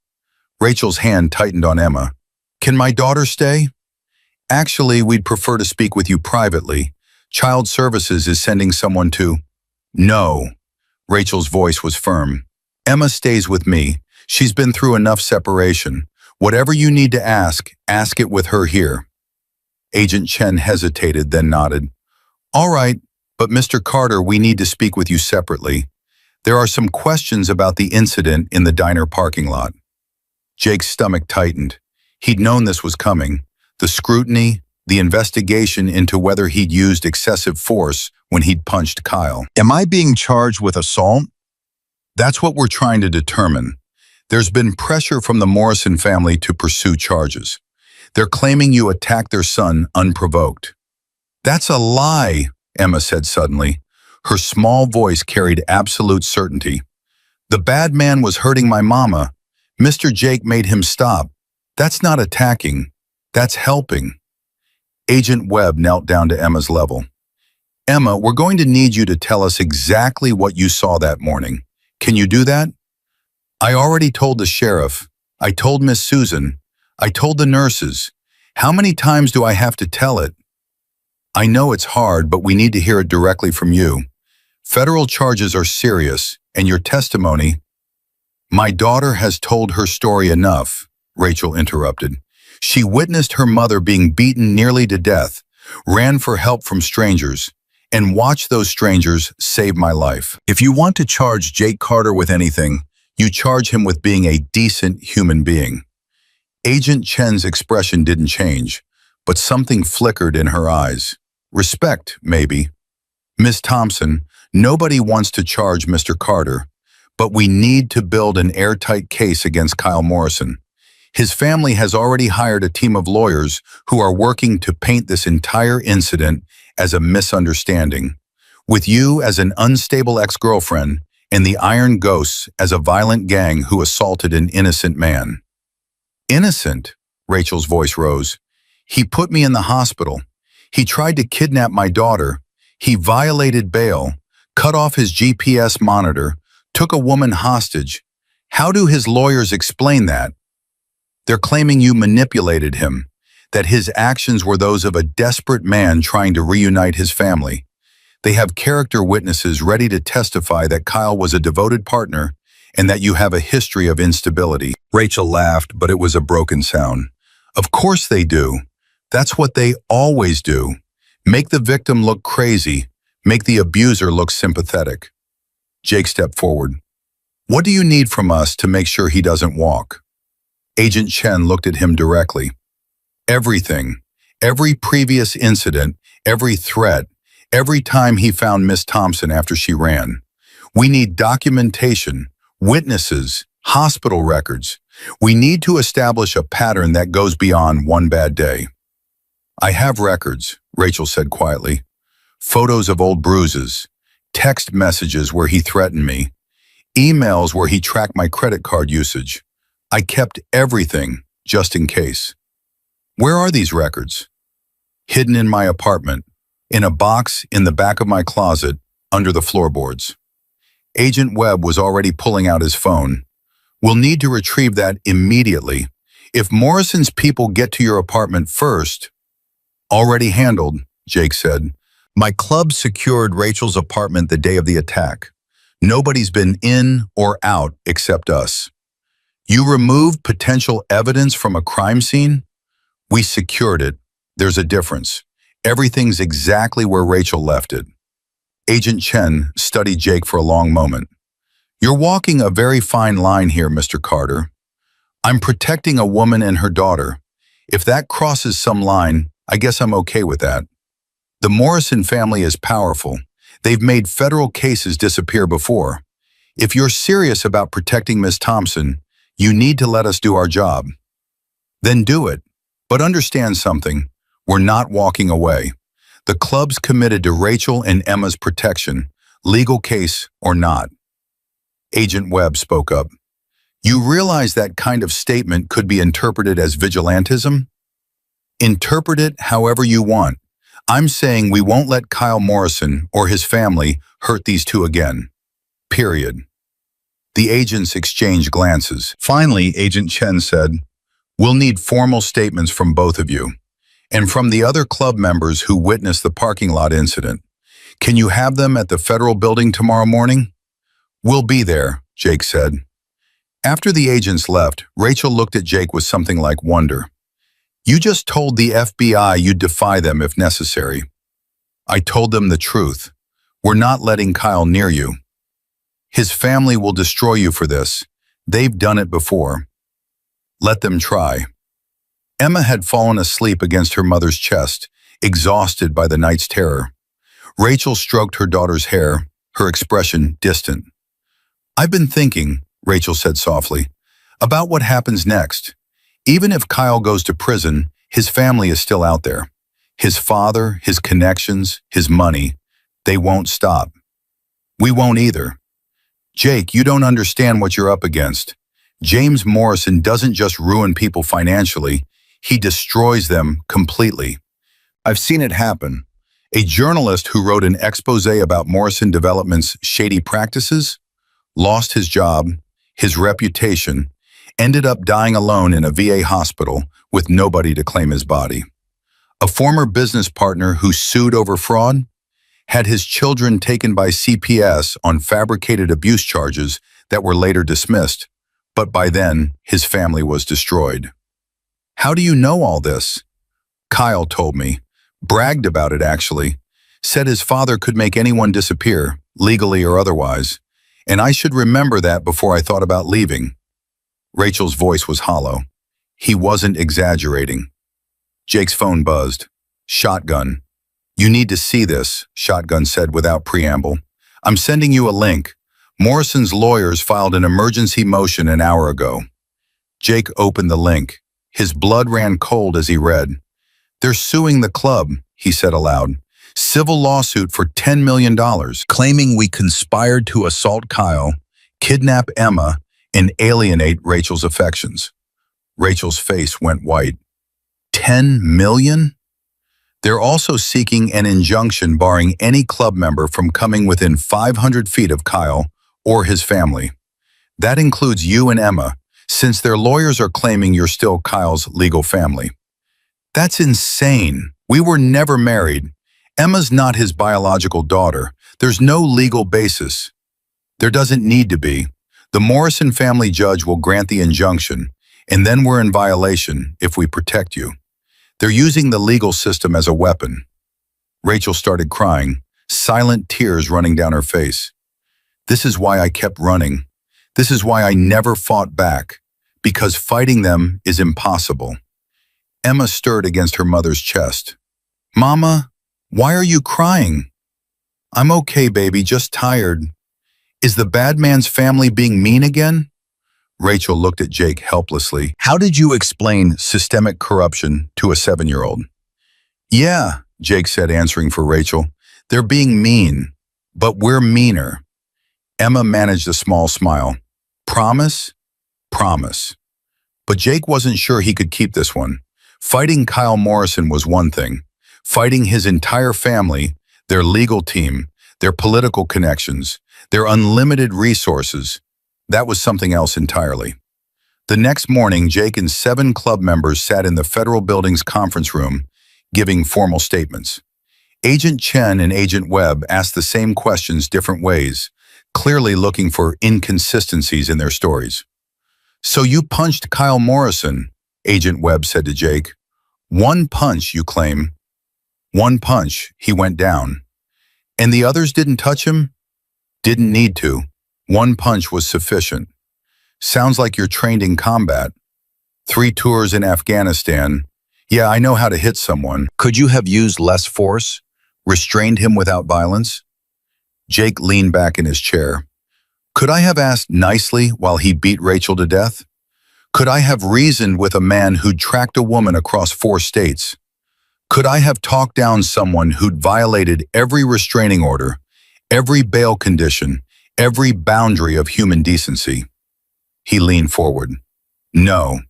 Rachel's hand tightened on Emma. Can my daughter stay? Actually, we'd prefer to speak with you privately. Child Services is sending someone to... No. Rachel's voice was firm. Emma stays with me. She's been through enough separation. Whatever you need to ask it with her here. Agent Chen hesitated, then nodded. All right, but Mr. Carter, we need to speak with you separately. There are some questions about the incident in the diner parking lot. Jake's stomach tightened. He'd known this was coming. The scrutiny, the investigation into whether he'd used excessive force when he'd punched Kyle. Am I being charged with assault? That's what we're trying to determine. There's been pressure from the Morrison family to pursue charges. They're claiming you attacked their son unprovoked. That's a lie, Emma said suddenly. Her small voice carried absolute certainty. The bad man was hurting my mama. Mr. Jake made him stop. That's not attacking. That's helping. Agent Webb knelt down to Emma's level. Emma, we're going to need you to tell us exactly what you saw that morning. Can you do that? I already told the sheriff. I told Miss Susan. I told the nurses. How many times do I have to tell it? I know it's hard, but we need to hear it directly from you. Federal charges are serious, and your testimony— My daughter has told her story enough, Rachel interrupted. She witnessed her mother being beaten nearly to death, ran for help from strangers, and watched those strangers save my life. If you want to charge Jake Carter with anything, you charge him with being a decent human being. Agent Chen's expression didn't change, but something flickered in her eyes. Respect, maybe. Miss Thompson, nobody wants to charge Mr. Carter, but we need to build an airtight case against Kyle Morrison. His family has already hired a team of lawyers who are working to paint this entire incident as a misunderstanding, with you as an unstable ex-girlfriend and the Iron Ghosts as a violent gang who assaulted an innocent man. Innocent? Rachel's voice rose. He put me in the hospital. He tried to kidnap my daughter. He violated bail, cut off his GPS monitor, took a woman hostage. How do his lawyers explain that? They're claiming you manipulated him, that his actions were those of a desperate man trying to reunite his family. They have character witnesses ready to testify that Kyle was a devoted partner and that you have a history of instability. Rachel laughed, but it was a broken sound. Of course they do. That's what they always do. Make the victim look crazy, make the abuser look sympathetic. Jake stepped forward. What do you need from us to make sure he doesn't walk? Agent Chen looked at him directly. Everything. Every previous incident, every threat, every time he found Miss Thompson after she ran. We need documentation, witnesses, hospital records. We need to establish a pattern that goes beyond one bad day. I have records, Rachel said quietly. Photos of old bruises, text messages where he threatened me, emails where he tracked my credit card usage. I kept everything, just in case. Where are these records? Hidden in my apartment, in a box in the back of my closet, under the floorboards. Agent Webb was already pulling out his phone. We'll need to retrieve that immediately. If Morrison's people get to your apartment first— Already handled, Jake said. My club secured Rachel's apartment the day of the attack. Nobody's been in or out except us. You removed potential evidence from a crime scene? We secured it. There's a difference. Everything's exactly where Rachel left it. Agent Chen studied Jake for a long moment. You're walking a very fine line here, Mr. Carter. I'm protecting a woman and her daughter. If that crosses some line, I guess I'm okay with that. The Morrison family is powerful. They've made federal cases disappear before. If you're serious about protecting Miss Thompson, you need to let us do our job. Then do it. But understand something. We're not walking away. The club's committed to Rachel and Emma's protection, legal case or not. Agent Webb spoke up. You realize that kind of statement could be interpreted as vigilantism? Interpret it however you want. I'm saying we won't let Kyle Morrison or his family hurt these two again. Period. The agents exchanged glances. Finally, Agent Chen said, We'll need formal statements from both of you, and from the other club members who witnessed the parking lot incident. Can you have them at the federal building tomorrow morning? We'll be there, Jake said. After the agents left, Rachel looked at Jake with something like wonder. You just told the FBI you'd defy them if necessary. I told them the truth. We're not letting Kyle near you. His family will destroy you for this. They've done it before. Let them try. Emma had fallen asleep against her mother's chest, exhausted by the night's terror. Rachel stroked her daughter's hair, her expression distant. I've been thinking, Rachel said softly, about what happens next. Even if Kyle goes to prison, his family is still out there. His father, his connections, his money, they won't stop. We won't either. Jake, you don't understand what you're up against. James Morrison doesn't just ruin people financially, he destroys them completely. I've seen it happen. A journalist who wrote an expose about Morrison Development's shady practices lost his job, his reputation, ended up dying alone in a VA hospital with nobody to claim his body. A former business partner who sued over fraud had his children taken by CPS on fabricated abuse charges that were later dismissed, but by then, his family was destroyed. How do you know all this? Kyle told me, bragged about it actually, said his father could make anyone disappear, legally or otherwise, and I should remember that before I thought about leaving. Rachel's voice was hollow. He wasn't exaggerating. Jake's phone buzzed. Shotgun. You need to see this, Shotgun said without preamble. I'm sending you a link. Morrison's lawyers filed an emergency motion an hour ago. Jake opened the link. His blood ran cold as he read. They're suing the club, he said aloud. Civil lawsuit for $10 million, claiming we conspired to assault Kyle, kidnap Emma, and alienate Rachel's affections. Rachel's face went white. 10 million? They're also seeking an injunction barring any club member from coming within 500 feet of Kyle or his family. That includes you and Emma, since their lawyers are claiming you're still Kyle's legal family. That's insane. We were never married. Emma's not his biological daughter. There's no legal basis. There doesn't need to be. The Morrison family judge will grant the injunction, and then we're in violation if we protect you. They're using the legal system as a weapon. Rachel started crying, silent tears running down her face. This is why I kept running. This is why I never fought back, because fighting them is impossible. Emma stirred against her mother's chest. Mama, why are you crying? I'm okay, baby, just tired. Is the bad man's family being mean again? Rachel looked at Jake helplessly. How did you explain systemic corruption to a 7-year-old? Yeah, Jake said, answering for Rachel. They're being mean, but we're meaner. Emma managed a small smile. Promise? Promise. But Jake wasn't sure he could keep this one. Fighting Kyle Morrison was one thing. Fighting his entire family, their legal team, their political connections, their unlimited resources, that was something else entirely. The next morning, Jake and 7 club members sat in the federal building's conference room, giving formal statements. Agent Chen and Agent Webb asked the same questions different ways, clearly looking for inconsistencies in their stories. So you punched Kyle Morrison, Agent Webb said to Jake. One punch, you claim. One punch, he went down. And the others didn't touch him? Didn't need to. One punch was sufficient. Sounds like you're trained in combat. 3 tours in Afghanistan. Yeah, I know how to hit someone. Could you have used less force? Restrained him without violence? Jake leaned back in his chair. Could I have asked nicely while he beat Rachel to death? Could I have reasoned with a man who'd tracked a woman across 4 states? Could I have talked down someone who'd violated every restraining order, every bail condition, every boundary of human decency? He leaned forward. No,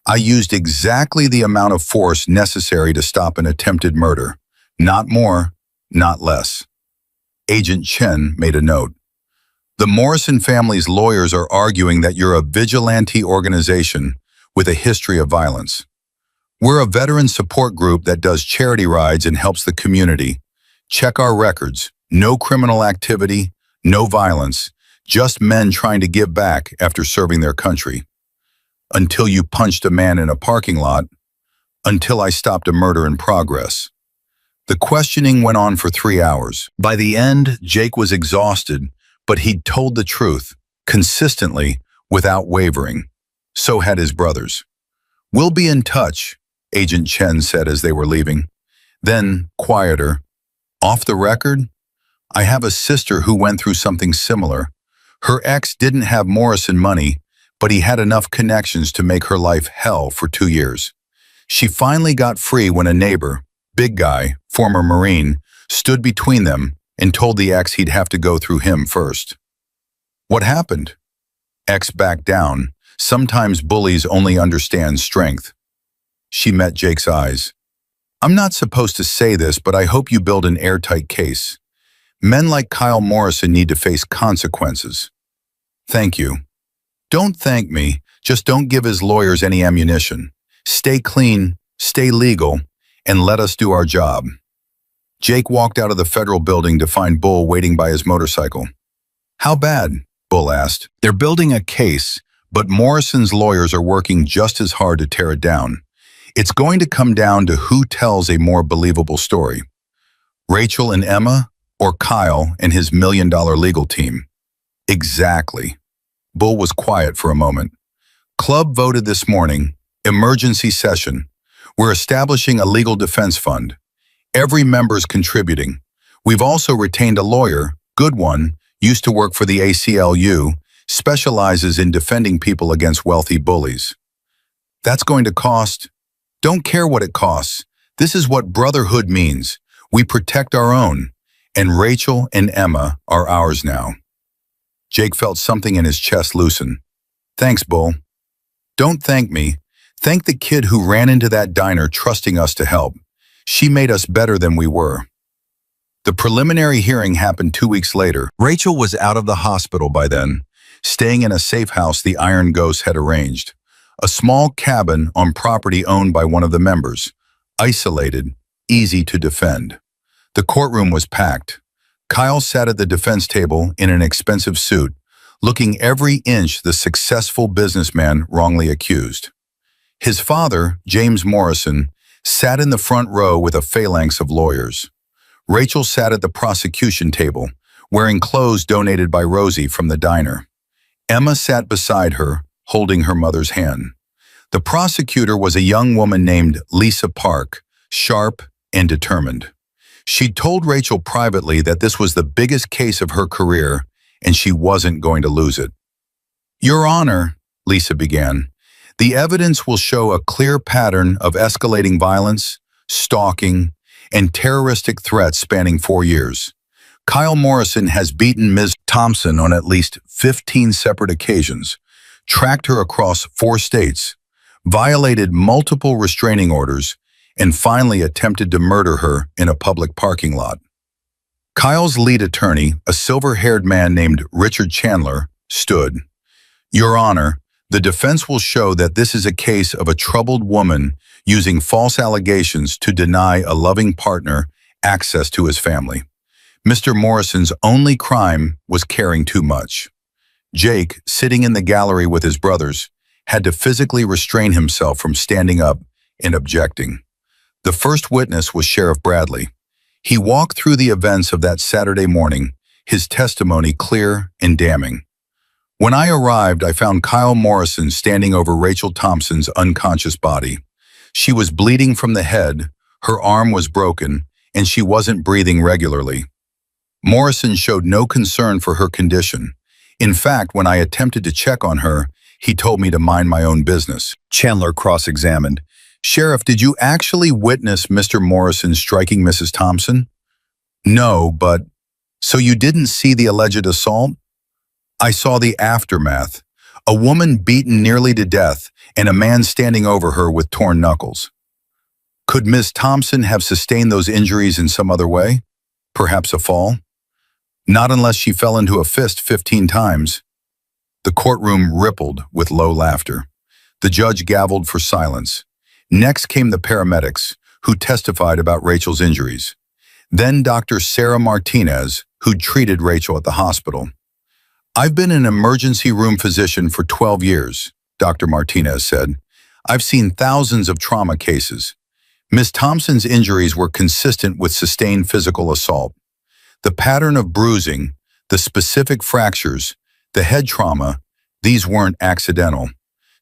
I used exactly the amount of force necessary to stop an attempted murder. Not more, not less. Agent Chen made a note. The Morrison family's lawyers are arguing that you're a vigilante organization with a history of violence. We're a veteran support group that does charity rides and helps the community. Check our records. No criminal activity, no violence, just men trying to give back after serving their country. Until you punched a man in a parking lot, until I stopped a murder in progress. The questioning went on for 3 hours. By the end, Jake was exhausted, but he'd told the truth, consistently, without wavering. So had his brothers. We'll be in touch, Agent Chen said as they were leaving. Then, quieter, off the record, I have a sister who went through something similar. Her ex didn't have Morrison money, but he had enough connections to make her life hell for 2 years. She finally got free when a neighbor, big guy, former Marine, stood between them and told the ex he'd have to go through him first. What happened? Ex backed down. Sometimes bullies only understand strength. She met Jake's eyes. I'm not supposed to say this, but I hope you build an airtight case. Men like Kyle Morrison need to face consequences. Thank you. Don't thank me, just don't give his lawyers any ammunition. Stay clean, stay legal, and let us do our job. Jake walked out of the federal building to find Bull waiting by his motorcycle. How bad? Bull asked. They're building a case, but Morrison's lawyers are working just as hard to tear it down. It's going to come down to who tells a more believable story. Rachel and Emma, or Kyle and his million-dollar legal team? Exactly. Bull was quiet for a moment. Club voted this morning, emergency session. We're establishing a legal defense fund. Every member's contributing. We've also retained a lawyer, good one, used to work for the ACLU, specializes in defending people against wealthy bullies. That's going to cost. Don't care what it costs. This is what brotherhood means. We protect our own. And Rachel and Emma are ours now. Jake felt something in his chest loosen. Thanks, Bull. Don't thank me. Thank the kid who ran into that diner trusting us to help. She made us better than we were. The preliminary hearing happened 2 weeks later. Rachel was out of the hospital by then, staying in a safe house the Iron Ghost had arranged. A small cabin on property owned by one of the members. Isolated, easy to defend. The courtroom was packed. Kyle sat at the defense table in an expensive suit, looking every inch the successful businessman wrongly accused. His father, James Morrison, sat in the front row with a phalanx of lawyers. Rachel sat at the prosecution table, wearing clothes donated by Rosie from the diner. Emma sat beside her, holding her mother's hand. The prosecutor was a young woman named Lisa Park, sharp and determined. She'd told Rachel privately that this was the biggest case of her career, and she wasn't going to lose it. Your Honor, Lisa began, the evidence will show a clear pattern of escalating violence, stalking, and terroristic threats spanning 4 years. Kyle Morrison has beaten Ms. Thompson on at least 15 separate occasions, tracked her across 4 states, violated multiple restraining orders, and finally attempted to murder her in a public parking lot. Kyle's lead attorney, a silver-haired man named Richard Chandler, stood. Your Honor, the defense will show that this is a case of a troubled woman using false allegations to deny a loving partner access to his family. Mr. Morrison's only crime was caring too much. Jake, sitting in the gallery with his brothers, had to physically restrain himself from standing up and objecting. The first witness was Sheriff Bradley. He walked through the events of that Saturday morning, his testimony clear and damning. When I arrived, I found Kyle Morrison standing over Rachel Thompson's unconscious body. She was bleeding from the head, her arm was broken, and she wasn't breathing regularly. Morrison showed no concern for her condition. In fact, when I attempted to check on her, he told me to mind my own business. Chandler cross-examined. Sheriff, did you actually witness Mr. Morrison striking Mrs. Thompson? No, but... So you didn't see the alleged assault? I saw the aftermath. A woman beaten nearly to death and a man standing over her with torn knuckles. Could Ms. Thompson have sustained those injuries in some other way? Perhaps a fall? Not unless she fell into a fist 15 times. The courtroom rippled with low laughter. The judge gavelled for silence. Next came the paramedics, who testified about Rachel's injuries. Then Dr. Sarah Martinez, who'd treated Rachel at the hospital. I've been an emergency room physician for 12 years, Dr. Martinez said. I've seen thousands of trauma cases. Ms. Thompson's injuries were consistent with sustained physical assault. The pattern of bruising, the specific fractures, the head trauma, these weren't accidental.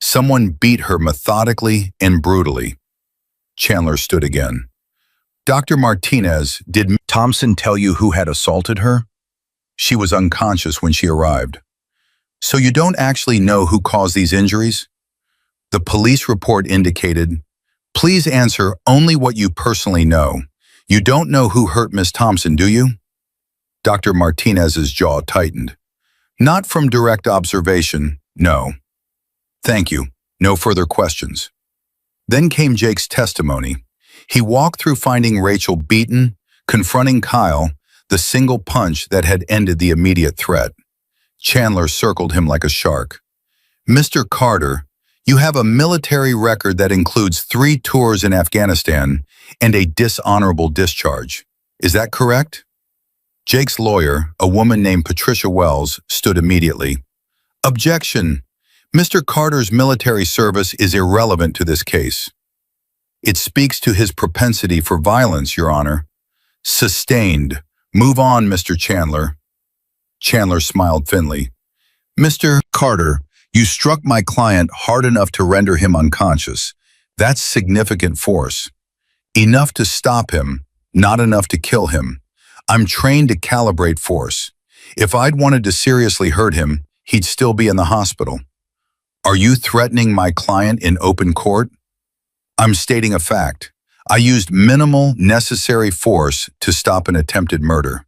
Someone beat her methodically and brutally. Chandler stood again. Dr. Martinez, did Thompson tell you who had assaulted her? She was unconscious when she arrived. So you don't actually know who caused these injuries? The police report indicated, please answer only what you personally know. You don't know who hurt Miss Thompson, do you? Dr. Martinez's jaw tightened. Not from direct observation, no. Thank you. No further questions. Then came Jake's testimony. He walked through finding Rachel beaten, confronting Kyle, the single punch that had ended the immediate threat. Chandler circled him like a shark. Mr. Carter, you have a military record that includes 3 tours in Afghanistan and a dishonorable discharge. Is that correct? Jake's lawyer, a woman named Patricia Wells, stood immediately. Objection. Mr. Carter's military service is irrelevant to this case. It speaks to his propensity for violence, Your Honor. Sustained. Move on, Mr. Chandler. Chandler smiled thinly. Mr. Carter, you struck my client hard enough to render him unconscious. That's significant force. Enough to stop him, not enough to kill him. I'm trained to calibrate force. If I'd wanted to seriously hurt him, he'd still be in the hospital. Are you threatening my client in open court? I'm stating a fact. I used minimal, necessary force to stop an attempted murder.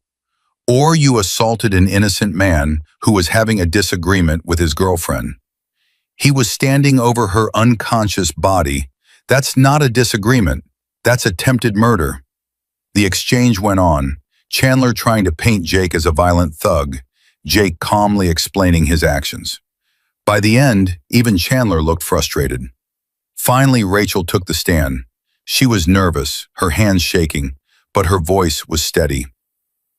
Or you assaulted an innocent man who was having a disagreement with his girlfriend. He was standing over her unconscious body. That's not a disagreement. That's attempted murder. The exchange went on, Chandler trying to paint Jake as a violent thug, Jake calmly explaining his actions. By the end, even Chandler looked frustrated. Finally, Rachel took the stand. She was nervous, her hands shaking, but her voice was steady.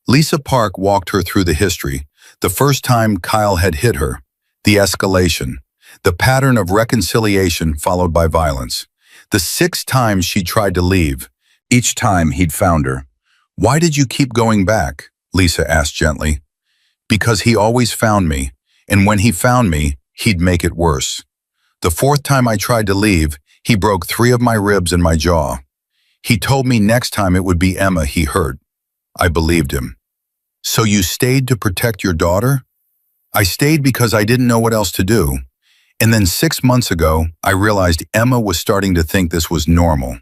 Lisa Park walked her through the history, the first time Kyle had hit her, the escalation, the pattern of reconciliation followed by violence, the 6 times she tried to leave, each time he'd found her. Why did you keep going back? Lisa asked gently. Because he always found me, and when he found me, he'd make it worse. The 4th time I tried to leave, he broke 3 of my ribs and my jaw. He told me next time it would be Emma he hurt. I believed him. So you stayed to protect your daughter? I stayed because I didn't know what else to do. And then 6 months ago, I realized Emma was starting to think this was normal,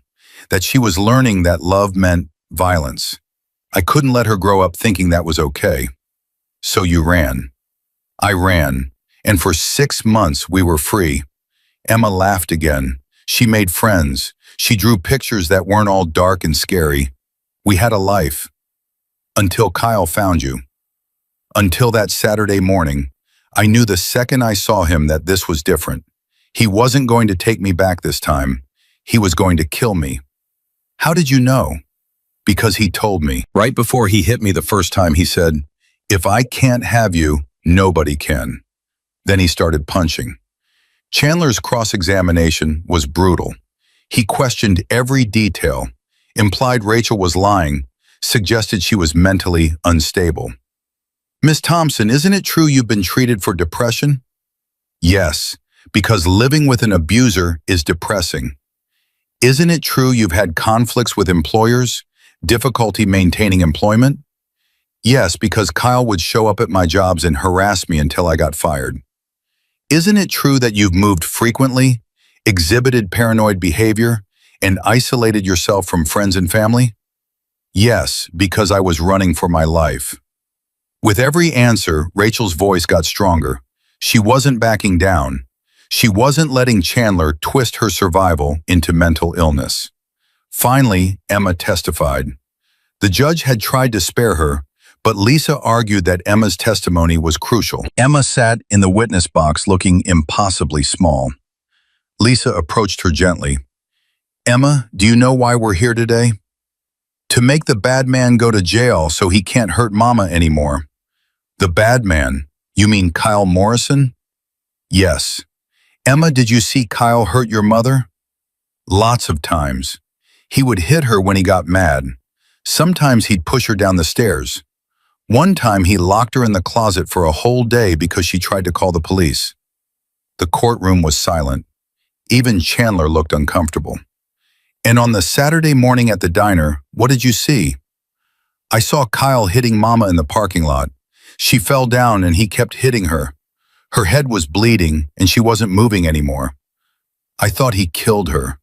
that she was learning that love meant violence. I couldn't let her grow up thinking that was okay. So you ran. I ran, and for 6 months we were free. Emma laughed again. She made friends. She drew pictures that weren't all dark and scary. We had a life. Until Kyle found you. Until that Saturday morning, I knew the second I saw him that this was different. He wasn't going to take me back this time. He was going to kill me. How did you know? Because he told me. Right before he hit me the first time, he said, "If I can't have you, nobody can." Then he started punching. Chandler's cross-examination was brutal. He questioned every detail, implied Rachel was lying, suggested she was mentally unstable. Miss Thompson, isn't it true you've been treated for depression? Yes, because living with an abuser is depressing. Isn't it true you've had conflicts with employers, difficulty maintaining employment? Yes, because Kyle would show up at my jobs and harass me until I got fired. Isn't it true that you've moved frequently, exhibited paranoid behavior, and isolated yourself from friends and family? Yes, because I was running for my life. With every answer, Rachel's voice got stronger. She wasn't backing down. She wasn't letting Chandler twist her survival into mental illness. Finally, Emma testified. The judge had tried to spare her, but Lisa argued that Emma's testimony was crucial. Emma sat in the witness box looking impossibly small. Lisa approached her gently. Emma, do you know why we're here today? To make the bad man go to jail so he can't hurt Mama anymore. The bad man? You mean Kyle Morrison? Yes. Emma, did you see Kyle hurt your mother? Lots of times. He would hit her when he got mad. Sometimes he'd push her down the stairs. One time he locked her in the closet for a whole day because she tried to call the police. The courtroom was silent. Even Chandler looked uncomfortable. And on the Saturday morning at the diner, what did you see? I saw Kyle hitting Mama in the parking lot. She fell down and he kept hitting her. Her head was bleeding and she wasn't moving anymore. I thought he killed her.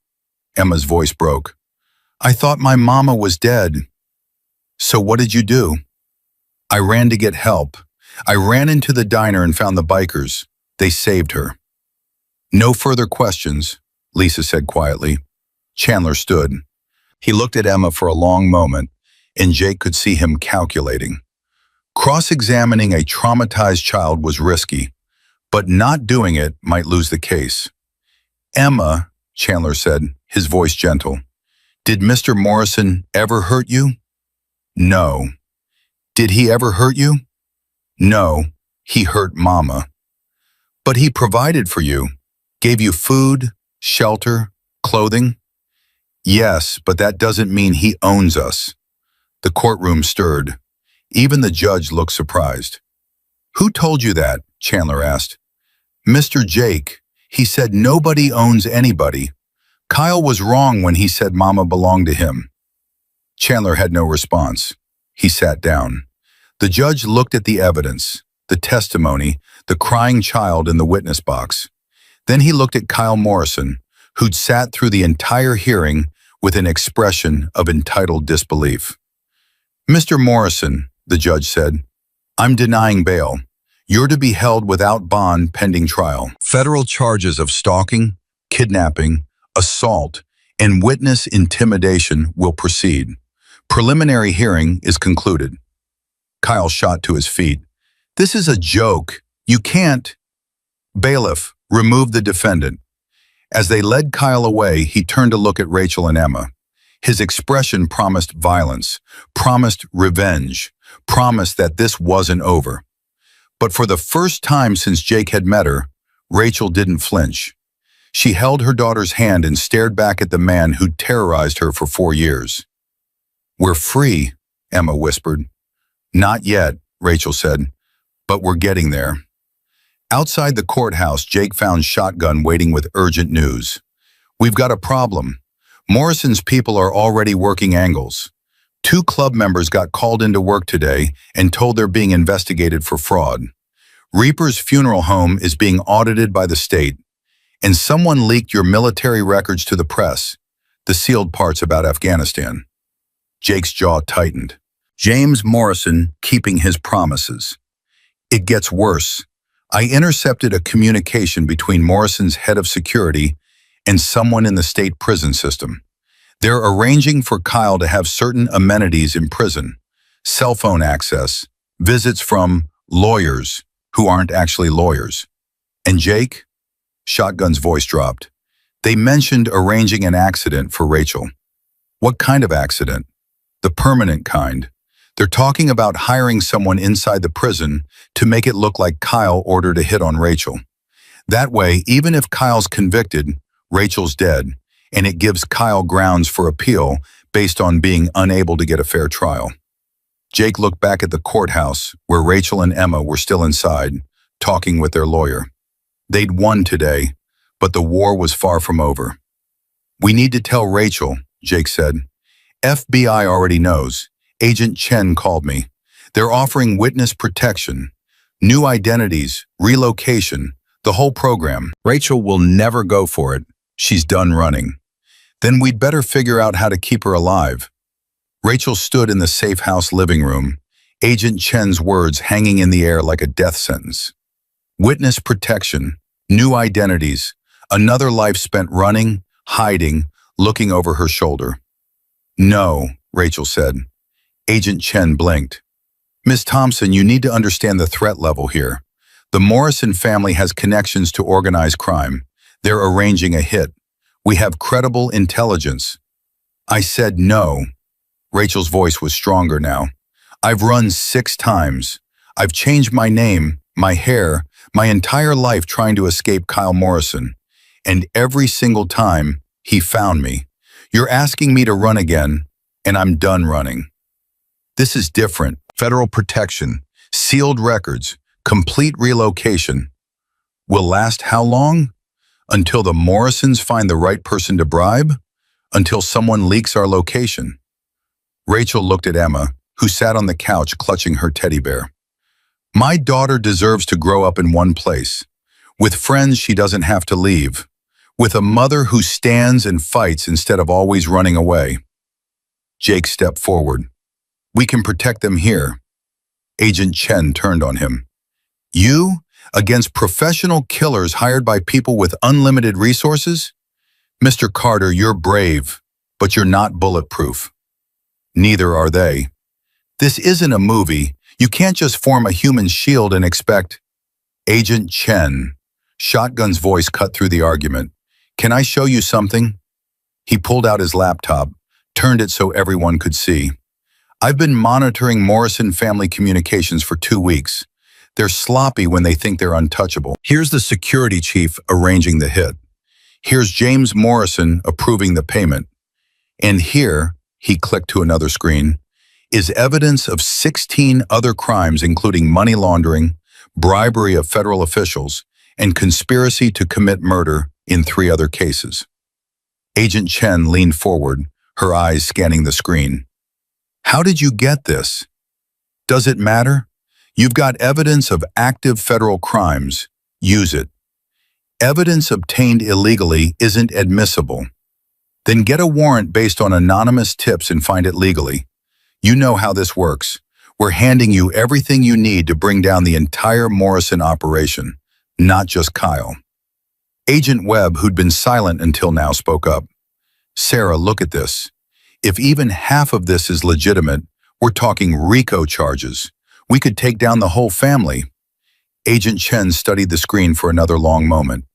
Emma's voice broke. I thought my mama was dead. So what did you do? I ran to get help. I ran into the diner and found the bikers. They saved her. No further questions, Lisa said quietly. Chandler stood. He looked at Emma for a long moment, and Jake could see him calculating. Cross-examining a traumatized child was risky, but not doing it might lose the case. Emma, Chandler said, his voice gentle, did Mr. Morrison ever hurt you? No. Did he ever hurt you? No, he hurt Mama. But he provided for you, gave you food, shelter, clothing? Yes, but that doesn't mean he owns us. The courtroom stirred. Even the judge looked surprised. Who told you that? Chandler asked. Mr. Jake. He said nobody owns anybody. Kyle was wrong when he said Mama belonged to him. Chandler had no response. He sat down. The judge looked at the evidence, the testimony, the crying child in the witness box. Then he looked at Kyle Morrison, who'd sat through the entire hearing with an expression of entitled disbelief. Mr. Morrison, the judge said, I'm denying bail. You're to be held without bond pending trial. Federal charges of stalking, kidnapping, assault, and witness intimidation will proceed. Preliminary hearing is concluded. Kyle shot to his feet. This is a joke. You can't. Bailiff, remove the defendant. As they led Kyle away, he turned to look at Rachel and Emma. His expression promised violence, promised revenge, promised that this wasn't over. But for the first time since Jake had met her, Rachel didn't flinch. She held her daughter's hand and stared back at the man who'd terrorized her for 4 years. We're free, Emma whispered. Not yet, Rachel said, but we're getting there. Outside the courthouse, Jake found Shotgun waiting with urgent news. We've got a problem. Morrison's people are already working angles. 2 club members got called into work today and told they're being investigated for fraud. Reaper's funeral home is being audited by the state, and someone leaked your military records to the press, the sealed parts about Afghanistan. Jake's jaw tightened. James Morrison keeping his promises. It gets worse. I intercepted a communication between Morrison's head of security and someone in the state prison system. They're arranging for Kyle to have certain amenities in prison, cell phone access, visits from lawyers who aren't actually lawyers. And Jake? Shotgun's voice dropped. They mentioned arranging an accident for Rachel. What kind of accident? The permanent kind. They're talking about hiring someone inside the prison to make it look like Kyle ordered a hit on Rachel. That way, even if Kyle's convicted, Rachel's dead, and it gives Kyle grounds for appeal based on being unable to get a fair trial. Jake looked back at the courthouse where Rachel and Emma were still inside, talking with their lawyer. They'd won today, but the war was far from over. We need to tell Rachel, Jake said. FBI already knows. Agent Chen called me. They're offering witness protection, new identities, relocation, the whole program. Rachel will never go for it. She's done running. Then we'd better figure out how to keep her alive. Rachel stood in the safe house living room, Agent Chen's words hanging in the air like a death sentence. Witness protection, new identities, another life spent running, hiding, looking over her shoulder. No, Rachel said. Agent Chen blinked. Miss Thompson, you need to understand the threat level here. The Morrison family has connections to organized crime. They're arranging a hit. We have credible intelligence. I said no. Rachel's voice was stronger now. I've run 6 times. I've changed my name, my hair, my entire life trying to escape Kyle Morrison. And every single time, he found me. You're asking me to run again, and I'm done running. This is different. Federal protection, sealed records, complete relocation. Will last how long? Until the Morrisons find the right person to bribe? Until someone leaks our location? Rachel looked at Emma, who sat on the couch clutching her teddy bear. My daughter deserves to grow up in one place, with friends she doesn't have to leave, with a mother who stands and fights instead of always running away. Jake stepped forward. We can protect them here. Agent Chen turned on him. You, against professional killers hired by people with unlimited resources? Mr. Carter, you're brave, but you're not bulletproof. Neither are they. This isn't a movie. You can't just form a human shield and expect. Agent Chen. Shotgun's voice cut through the argument. Can I show you something? He pulled out his laptop, turned it so everyone could see. I've been monitoring Morrison family communications for 2 weeks. They're sloppy when they think they're untouchable. Here's the security chief arranging the hit. Here's James Morrison approving the payment. And here, he clicked to another screen, is evidence of 16 other crimes including money laundering, bribery of federal officials, and conspiracy to commit murder in 3 other cases. Agent Chen leaned forward, her eyes scanning the screen. How did you get this? Does it matter? You've got evidence of active federal crimes. Use it. Evidence obtained illegally isn't admissible. Then get a warrant based on anonymous tips and find it legally. You know how this works. We're handing you everything you need to bring down the entire Morrison operation, not just Kyle. Agent Webb, who'd been silent until now, spoke up. Sarah, look at this. If even half of this is legitimate, we're talking RICO charges. We could take down the whole family. Agent Chen studied the screen for another long moment.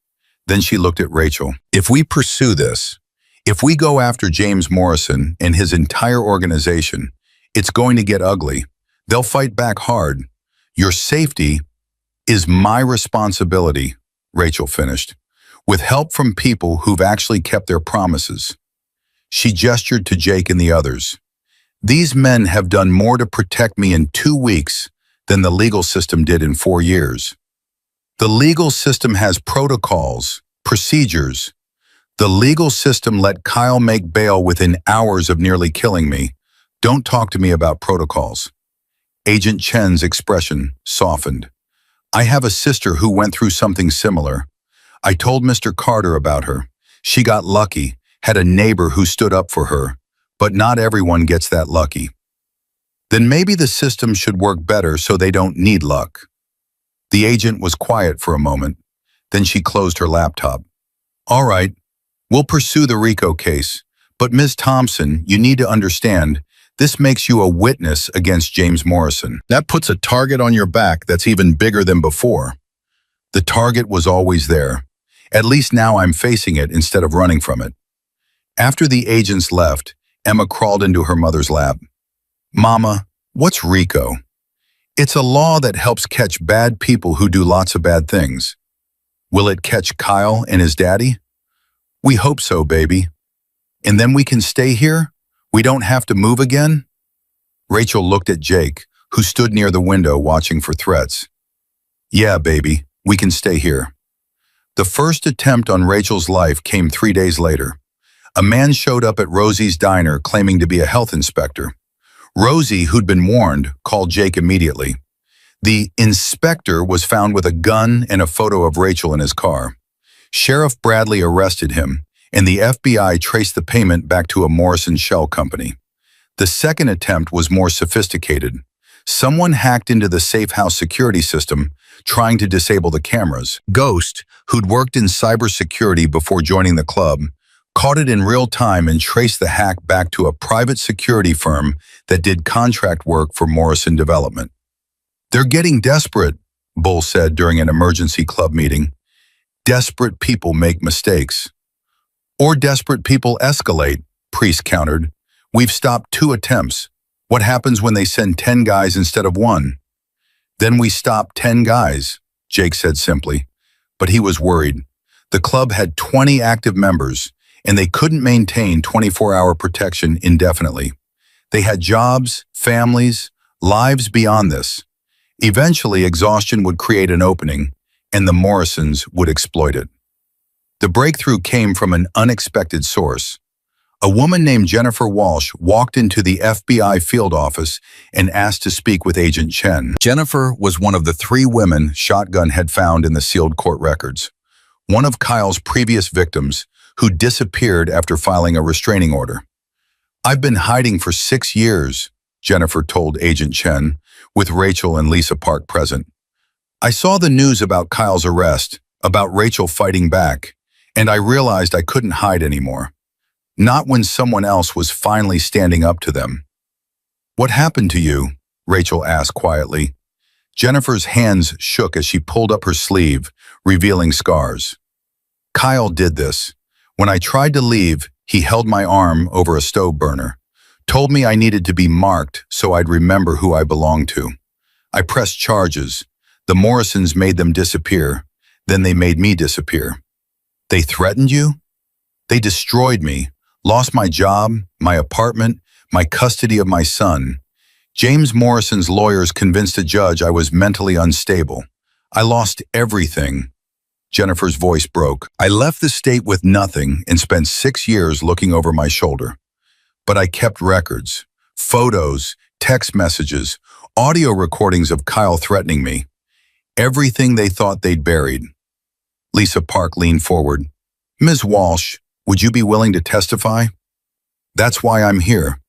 Then she looked at Rachel. If we pursue this, if we go after James Morrison and his entire organization, it's going to get ugly. They'll fight back hard. Your safety is my responsibility, Rachel finished, with help from people who've actually kept their promises. She gestured to Jake and the others. These men have done more to protect me in 2 weeks than the legal system did in 4 years. The legal system has protocols, procedures. The legal system let Kyle make bail within hours of nearly killing me. Don't talk to me about protocols. Agent Chen's expression softened. I have a sister who went through something similar. I told Mr. Carter about her. She got lucky, had a neighbor who stood up for her, but not everyone gets that lucky. Then maybe the system should work better so they don't need luck. The agent was quiet for a moment. Then she closed her laptop. All right, we'll pursue the RICO case, but Ms. Thompson, you need to understand, this makes you a witness against James Morrison. That puts a target on your back that's even bigger than before. The target was always there. At least now I'm facing it instead of running from it. After the agents left, Emma crawled into her mother's lap. Mama, what's RICO? It's a law that helps catch bad people who do lots of bad things. Will it catch Kyle and his daddy? We hope so, baby. And then we can stay here? We don't have to move again? Rachel looked at Jake, who stood near the window watching for threats. Yeah, baby, we can stay here. The first attempt on Rachel's life came 3 days later. A man showed up at Rosie's diner claiming to be a health inspector. Rosie, who'd been warned, called Jake immediately. The inspector was found with a gun and a photo of Rachel in his car. Sheriff Bradley arrested him, and the FBI traced the payment back to a Morrison shell company. The second attempt was more sophisticated. Someone hacked into the safe house security system, trying to disable the cameras. Ghost, who'd worked in cybersecurity before joining the club, caught it in real time and traced the hack back to a private security firm that did contract work for Morrison Development. They're getting desperate, Bull said during an emergency club meeting. Desperate people make mistakes. Or desperate people escalate, Priest countered. We've stopped 2 attempts. What happens when they send 10 guys instead of 1? Then we stop 10 guys, Jake said simply. But he was worried. The club had 20 active members, and they couldn't maintain 24-hour protection indefinitely. They had jobs, families, lives beyond this. Eventually, exhaustion would create an opening, and the Morrisons would exploit it. The breakthrough came from an unexpected source. A woman named Jennifer Walsh walked into the FBI field office and asked to speak with Agent Chen. Jennifer was one of the 3 women Shotgun had found in the sealed court records. One of Kyle's previous victims, who disappeared after filing a restraining order. I've been hiding for 6 years, Jennifer told Agent Chen, with Rachel and Lisa Park present. I saw the news about Kyle's arrest, about Rachel fighting back, and I realized I couldn't hide anymore. Not when someone else was finally standing up to them. What happened to you? Rachel asked quietly. Jennifer's hands shook as she pulled up her sleeve, revealing scars. Kyle did this. When I tried to leave, he held my arm over a stove burner, told me I needed to be marked so I'd remember who I belonged to. I pressed charges. The Morrisons made them disappear. Then they made me disappear. They threatened you? They destroyed me, lost my job, my apartment, my custody of my son. James Morrison's lawyers convinced a judge I was mentally unstable. I lost everything. Jennifer's voice broke. I left the state with nothing and spent 6 years looking over my shoulder. But I kept records, photos, text messages, audio recordings of Kyle threatening me. Everything they thought they'd buried. Lisa Park leaned forward. Ms. Walsh, would you be willing to testify? That's why I'm here.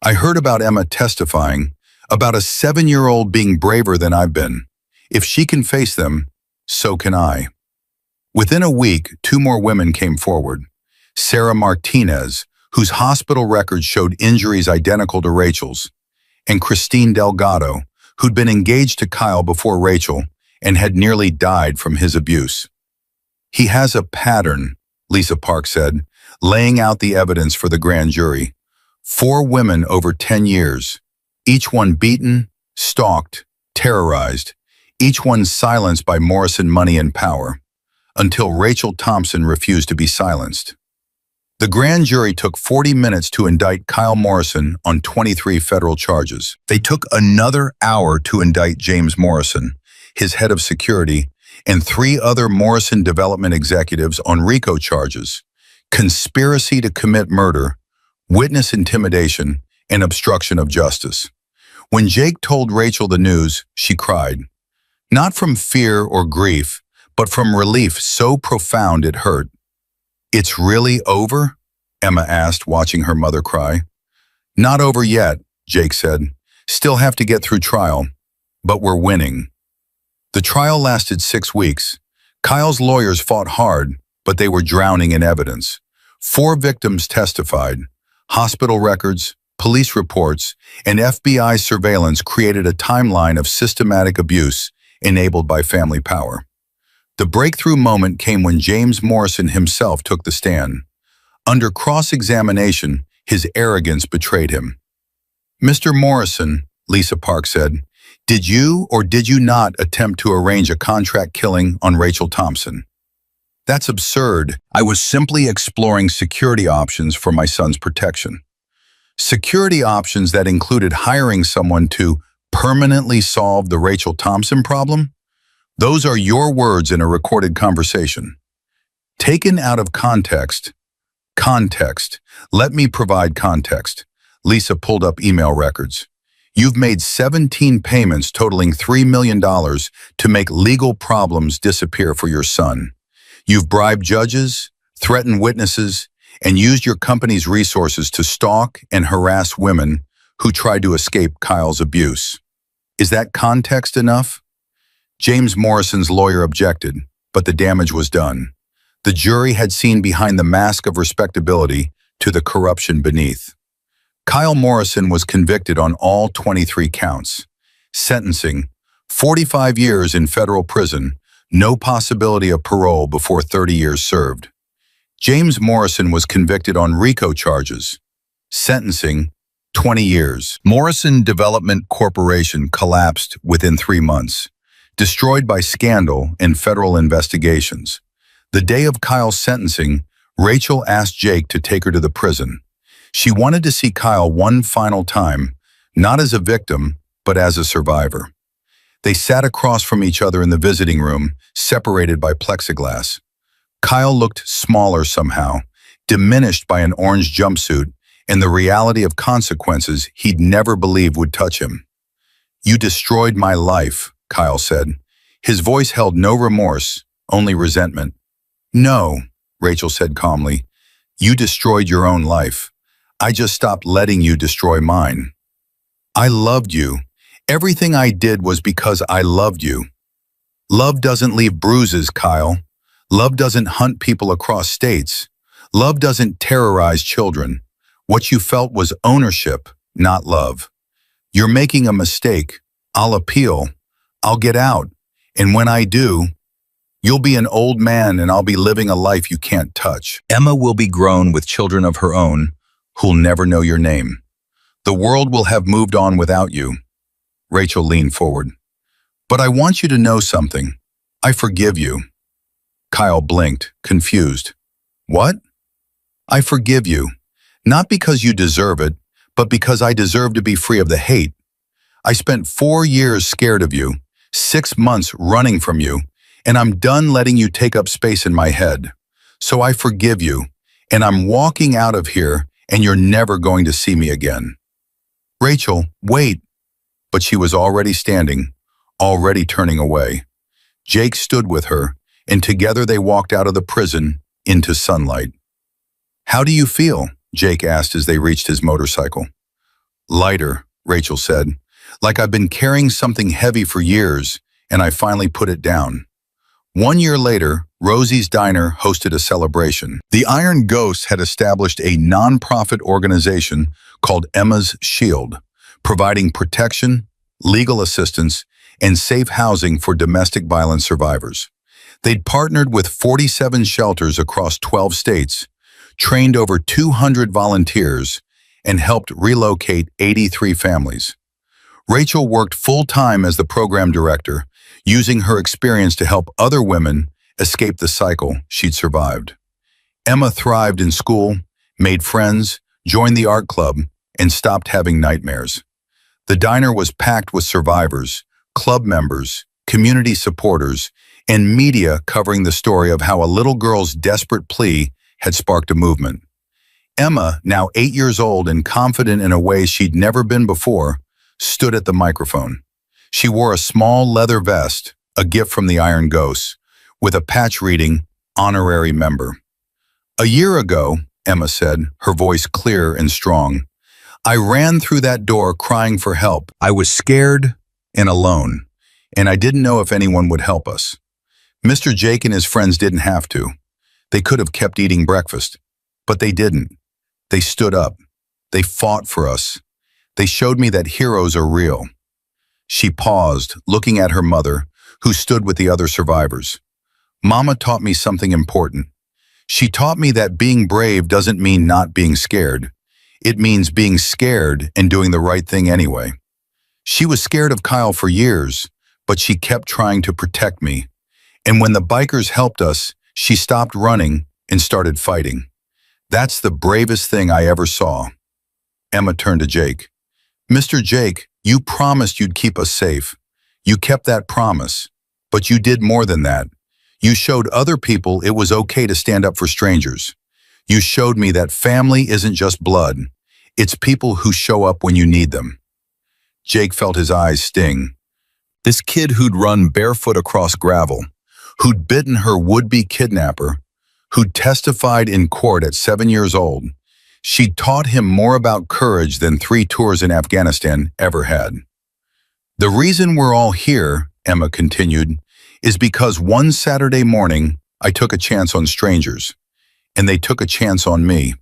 I heard about Emma testifying, about a 7-year-old being braver than I've been. If she can face them, so can I. Within a week, 2 more women came forward. Sarah Martinez, whose hospital records showed injuries identical to Rachel's, and Christine Delgado, who'd been engaged to Kyle before Rachel and had nearly died from his abuse. He has a pattern, Lisa Park said, laying out the evidence for the grand jury. 4 women over 10 years, each one beaten, stalked, terrorized, each one silenced by Morrison money and power, until Rachel Thompson refused to be silenced. The grand jury took 40 minutes to indict Kyle Morrison on 23 federal charges. They took another hour to indict James Morrison, his head of security, and 3 other Morrison development executives on RICO charges: conspiracy to commit murder, witness intimidation, and obstruction of justice. When Jake told Rachel the news, she cried. Not from fear or grief, but from relief so profound it hurt. It's really over? Emma asked, watching her mother cry. Not over yet, Jake said. Still have to get through trial, but we're winning. The trial lasted 6 weeks. Kyle's lawyers fought hard, but they were drowning in evidence. 4 victims testified. Hospital records, police reports, and FBI surveillance created a timeline of systematic abuse enabled by family power. The breakthrough moment came when James Morrison himself took the stand. Under cross-examination, his arrogance betrayed him. Mr. Morrison, Lisa Park said, did you or did you not attempt to arrange a contract killing on Rachel Thompson? That's absurd. I was simply exploring security options for my son's protection. Security options that included hiring someone to permanently solve the Rachel Thompson problem? Those are your words in a recorded conversation. Taken out of context. Let me provide context. Lisa pulled up email records. You've made 17 payments totaling $3 million to make legal problems disappear for your son. You've bribed judges, threatened witnesses, and used your company's resources to stalk and harass women who tried to escape Kyle's abuse. Is that context enough? James Morrison's lawyer objected, but the damage was done. The jury had seen behind the mask of respectability to the corruption beneath. Kyle Morrison was convicted on all 23 counts. Sentencing, 45 years in federal prison, no possibility of parole before 30 years served. James Morrison was convicted on RICO charges. Sentencing, 20 years. Morrison Development Corporation collapsed within 3 months, destroyed by scandal and federal investigations. The day of Kyle's sentencing, Rachel asked Jake to take her to the prison. She wanted to see Kyle one final time, not as a victim, but as a survivor. They sat across from each other in the visiting room, separated by plexiglass. Kyle looked smaller somehow, diminished by an orange jumpsuit and the reality of consequences he'd never believed would touch him. You destroyed my life, Kyle said. His voice held no remorse, only resentment. No, Rachel said calmly. You destroyed your own life. I just stopped letting you destroy mine. I loved you. Everything I did was because I loved you. Love doesn't leave bruises, Kyle. Love doesn't hunt people across states. Love doesn't terrorize children. What you felt was ownership, not love. You're making a mistake. I'll appeal. I'll get out. And when I do, you'll be an old man and I'll be living a life you can't touch. Emma will be grown with children of her own who'll never know your name. The world will have moved on without you. Rachel leaned forward. But I want you to know something. I forgive you. Kyle blinked, confused. What? I forgive you. Not because you deserve it, but because I deserve to be free of the hate. I spent 4 years scared of you, 6 months running from you, and I'm done letting you take up space in my head. So I forgive you, and I'm walking out of here, and you're never going to see me again. Rachel, wait. But she was already standing, already turning away. Jake stood with her, and together they walked out of the prison into sunlight. How do you feel? Jake asked as they reached his motorcycle. Lighter, Rachel said, like I've been carrying something heavy for years, and I finally put it down. 1 year later, Rosie's Diner hosted a celebration. The Iron Ghosts had established a non-profit organization called Emma's Shield, providing protection, legal assistance, and safe housing for domestic violence survivors. They'd partnered with 47 shelters across 12 states, trained over 200 volunteers, and helped relocate 83 families. Rachel worked full-time as the program director, using her experience to help other women escape the cycle she'd survived. Emma thrived in school, made friends, joined the art club, and stopped having nightmares. The diner was packed with survivors, club members, community supporters, and media covering the story of how a little girl's desperate plea had sparked a movement. Emma, now 8 years old and confident in a way she'd never been before, stood at the microphone. She wore a small leather vest, a gift from the Iron Ghosts, with a patch reading, Honorary Member. A year ago, Emma said, her voice clear and strong, I ran through that door crying for help. I was scared and alone, and I didn't know if anyone would help us. Mr. Jake and his friends didn't have to. They could have kept eating breakfast, but they didn't. They stood up. They fought for us. They showed me that heroes are real. She paused, looking at her mother, who stood with the other survivors. Mama taught me something important. She taught me that being brave doesn't mean not being scared. It means being scared and doing the right thing anyway. She was scared of Kyle for years, but she kept trying to protect me. And when the bikers helped us, she stopped running and started fighting. That's the bravest thing I ever saw. Emma turned to Jake. Mr. Jake, you promised you'd keep us safe. You kept that promise, but you did more than that. You showed other people it was okay to stand up for strangers. You showed me that family isn't just blood. It's people who show up when you need them. Jake felt his eyes sting. This kid who'd run barefoot across gravel, who'd bitten her would-be kidnapper, who'd testified in court at 7 years old, she'd taught him more about courage than 3 tours in Afghanistan ever had. The reason we're all here, Emma continued, is because one Saturday morning, I took a chance on strangers, and they took a chance on me,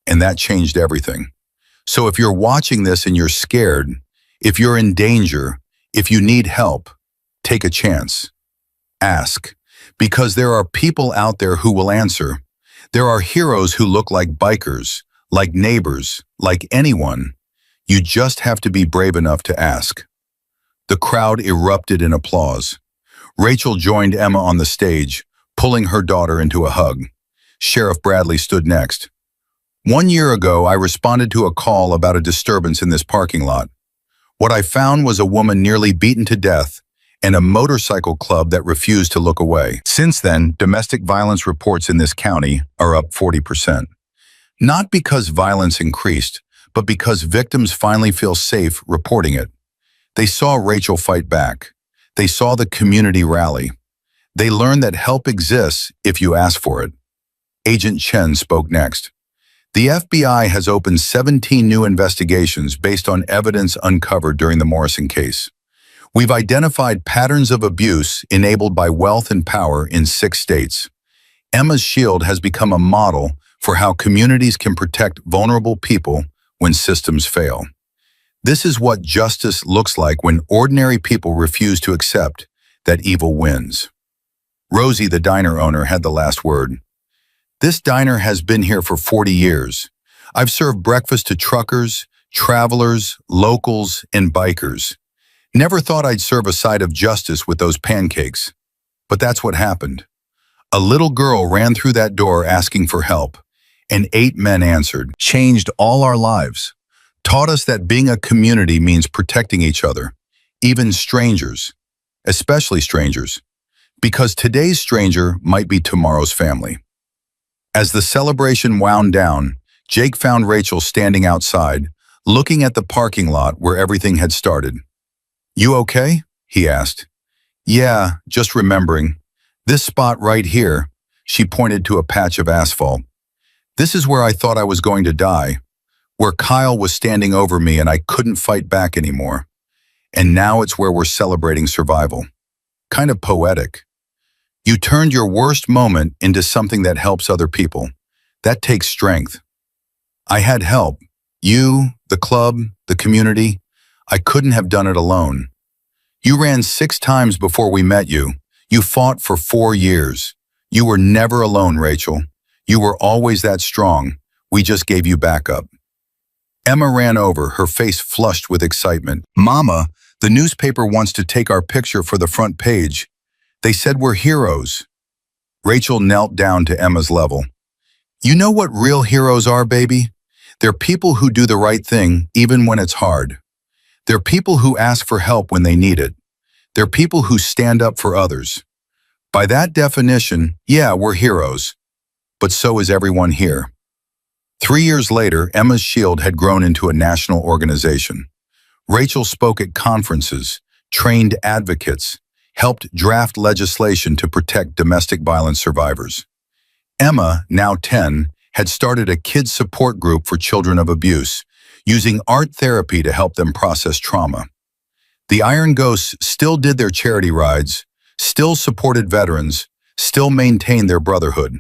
and that changed everything. So if you're watching this and you're scared, if you're in danger, if you need help, take a chance. Ask, because there are people out there who will answer. There are heroes who look like bikers, like neighbors, like anyone. You just have to be brave enough to ask. The crowd erupted in applause. Rachel joined Emma on the stage, pulling her daughter into a hug. Sheriff Bradley stood next. 1 year ago, I responded to a call about a disturbance in this parking lot. What I found was a woman nearly beaten to death and a motorcycle club that refused to look away. Since then, domestic violence reports in this county are up 40%. Not because violence increased, but because victims finally feel safe reporting it. They saw Rachel fight back. They saw the community rally. They learned that help exists if you ask for it. Agent Chen spoke next. The FBI has opened 17 new investigations based on evidence uncovered during the Morrison case. We've identified patterns of abuse enabled by wealth and power in 6 states. Emma's Shield has become a model for how communities can protect vulnerable people when systems fail. This is what justice looks like when ordinary people refuse to accept that evil wins. Rosie, the diner owner, had the last word. This diner has been here for 40 years. I've served breakfast to truckers, travelers, locals, and bikers. Never thought I'd serve a side of justice with those pancakes. But that's what happened. A little girl ran through that door asking for help, and 8 men answered. Changed all our lives. Taught us that being a community means protecting each other, even strangers, especially strangers, because today's stranger might be tomorrow's family. As the celebration wound down, Jake found Rachel standing outside, looking at the parking lot where everything had started. "You okay?" he asked. "Yeah, just remembering. This spot right here," she pointed to a patch of asphalt. "This is where I thought I was going to die, where Kyle was standing over me and I couldn't fight back anymore. And now it's where we're celebrating survival." Kind of poetic. You turned your worst moment into something that helps other people. That takes strength. I had help. You, the club, the community. I couldn't have done it alone. You ran 6 times before we met you. You fought for 4 years. You were never alone, Rachel. You were always that strong. We just gave you backup. Emma ran over, her face flushed with excitement. "Mama, the newspaper wants to take our picture for the front page. They said we're heroes." Rachel knelt down to Emma's level. "You know what real heroes are, baby? They're people who do the right thing even when it's hard. They're people who ask for help when they need it. They're people who stand up for others. By that definition, yeah, we're heroes. But so is everyone here." 3 years later, Emma's Shield had grown into a national organization. Rachel spoke at conferences, trained advocates, helped draft legislation to protect domestic violence survivors. Emma, now 10, had started a kids support group for children of abuse, using art therapy to help them process trauma. The Iron Ghosts still did their charity rides, still supported veterans, still maintained their brotherhood.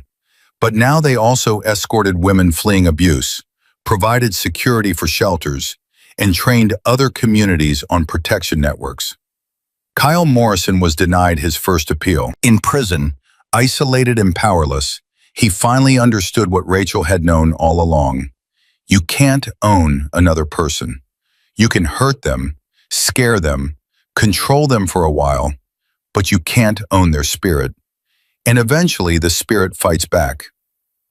But now they also escorted women fleeing abuse, provided security for shelters, and trained other communities on protection networks. Kyle Morrison was denied his first appeal. In prison, isolated and powerless, he finally understood what Rachel had known all along. You can't own another person. You can hurt them, scare them, control them for a while, but you can't own their spirit. And eventually the spirit fights back.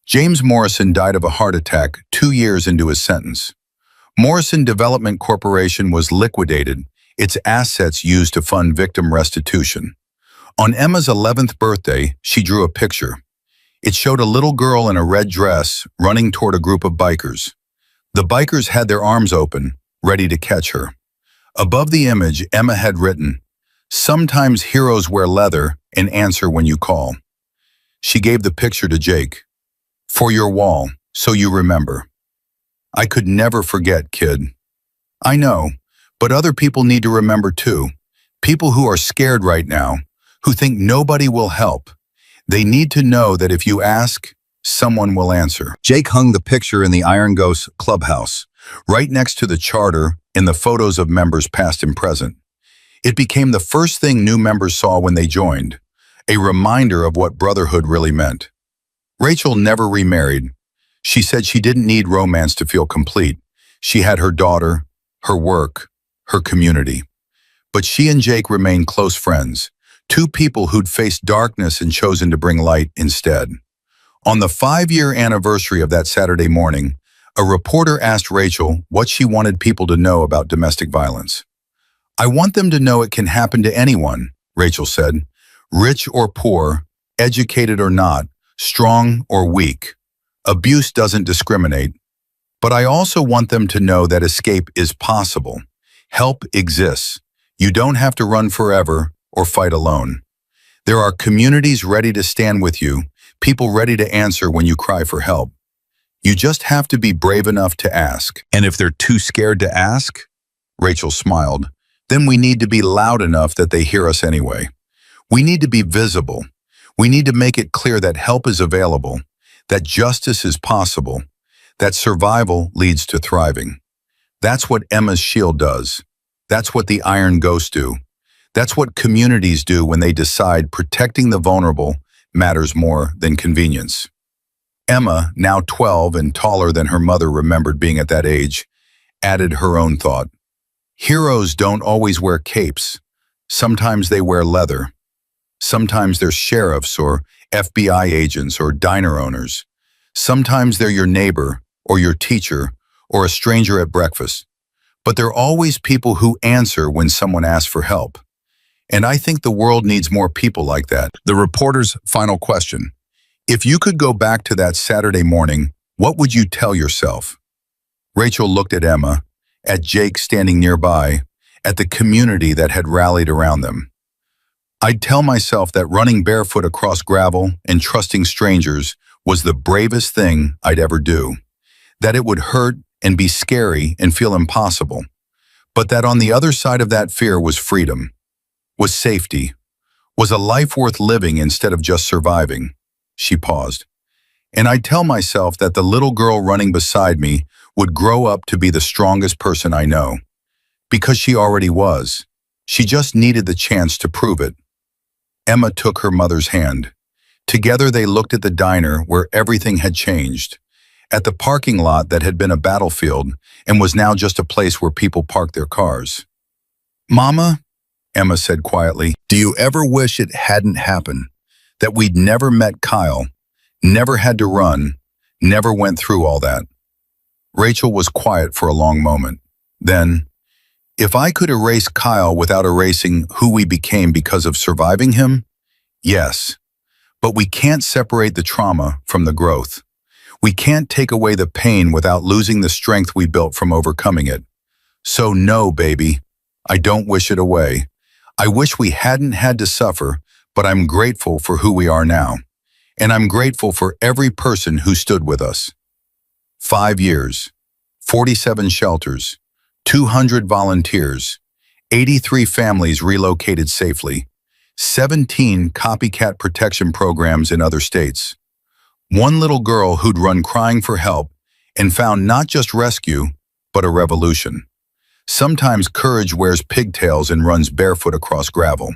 James Morrison died of a heart attack 2 years into his sentence. Morrison Development Corporation was liquidated, its assets used to fund victim restitution. On Emma's 11th birthday, she drew a picture. It showed a little girl in a red dress running toward a group of bikers. The bikers had their arms open, ready to catch her. Above the image, Emma had written, "Sometimes heroes wear leather and answer when you call." She gave the picture to Jake. "For your wall, so you remember." "I could never forget, kid." "I know, but other people need to remember too. People who are scared right now, who think nobody will help. They need to know that if you ask, someone will answer." Jake hung the picture in the Iron Ghost clubhouse, right next to the charter and the photos of members past and present. It became the first thing new members saw when they joined, a reminder of what brotherhood really meant. Rachel never remarried. She said she didn't need romance to feel complete. She had her daughter, her work, her community. But she and Jake remained close friends, 2 people who'd faced darkness and chosen to bring light instead. On the 5-year anniversary of that Saturday morning, a reporter asked Rachel what she wanted people to know about domestic violence. "I want them to know it can happen to anyone," Rachel said, "rich or poor, educated or not, strong or weak. Abuse doesn't discriminate. But I also want them to know that escape is possible. Help exists. You don't have to run forever or fight alone. There are communities ready to stand with you, people ready to answer when you cry for help. You just have to be brave enough to ask." "And if they're too scared to ask," Rachel smiled, "then we need to be loud enough that they hear us anyway. We need to be visible. We need to make it clear that help is available, that justice is possible, that survival leads to thriving. That's what Emma's shield does. That's what the Iron Ghosts do. That's what communities do when they decide protecting the vulnerable matters more than convenience. Emma, now 12 and taller than her mother remembered being at that age, added her own thought. Heroes don't always wear capes. Sometimes they wear leather. Sometimes they're sheriffs or FBI agents or diner owners. Sometimes they're your neighbor or your teacher or a stranger at breakfast. But they're always people who answer when someone asks for help. And I think the world needs more people like that. The reporter's final question. If you could go back to that Saturday morning, what would you tell yourself? Rachel looked at Emma, at Jake standing nearby, at the community that had rallied around them. I'd tell myself that running barefoot across gravel and trusting strangers was the bravest thing I'd ever do. That it would hurt and be scary and feel impossible. But that on the other side of that fear was freedom, was safety, was a life worth living instead of just surviving. She paused. And I'd tell myself that the little girl running beside me would grow up to be the strongest person I know. Because she already was. She just needed the chance to prove it. Emma took her mother's hand. Together they looked at the diner where everything had changed, at the parking lot that had been a battlefield and was now just a place where people parked their cars. Mama, Emma said quietly, do you ever wish it hadn't happened? That we'd never met Kyle, never had to run, never went through all that? Rachel was quiet for a long moment. Then, if I could erase Kyle without erasing who we became because of surviving him, yes. But we can't separate the trauma from the growth. We can't take away the pain without losing the strength we built from overcoming it. So no, baby, I don't wish it away. I wish we hadn't had to suffer, but I'm grateful for who we are now. And I'm grateful for every person who stood with us. 5 years, 47 shelters, 200 volunteers, 83 families relocated safely, 17 copycat protection programs in other states. One little girl who'd run crying for help and found not just rescue, but a revolution. Sometimes courage wears pigtails and runs barefoot across gravel.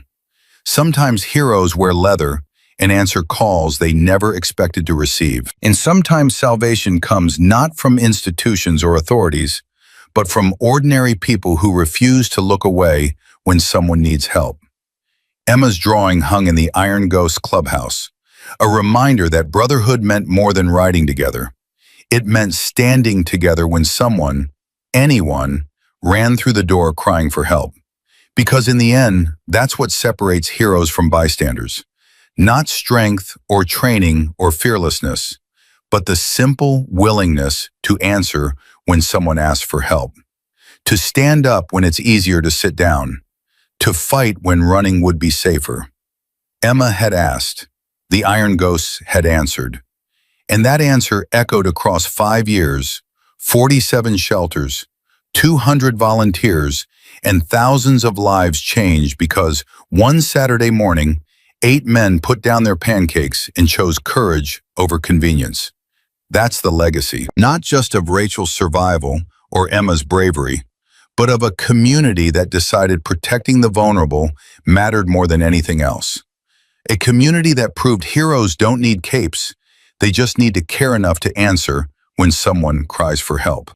Sometimes heroes wear leather and answer calls they never expected to receive. And sometimes salvation comes not from institutions or authorities, but from ordinary people who refuse to look away when someone needs help. Emma's drawing hung in the Iron Ghost clubhouse, a reminder that brotherhood meant more than riding together. It meant standing together when someone, anyone, ran through the door crying for help. Because in the end, that's what separates heroes from bystanders. Not strength or training or fearlessness, but the simple willingness to answer when someone asks for help. To stand up when it's easier to sit down. To fight when running would be safer. Emma had asked. The Iron Ghosts had answered. And that answer echoed across 5 years, 47 shelters, 200 volunteers, and thousands of lives changed because one Saturday morning, 8 men put down their pancakes and chose courage over convenience. That's the legacy, not just of Rachel's survival or Emma's bravery, but of a community that decided protecting the vulnerable mattered more than anything else. A community that proved heroes don't need capes, they just need to care enough to answer when someone cries for help.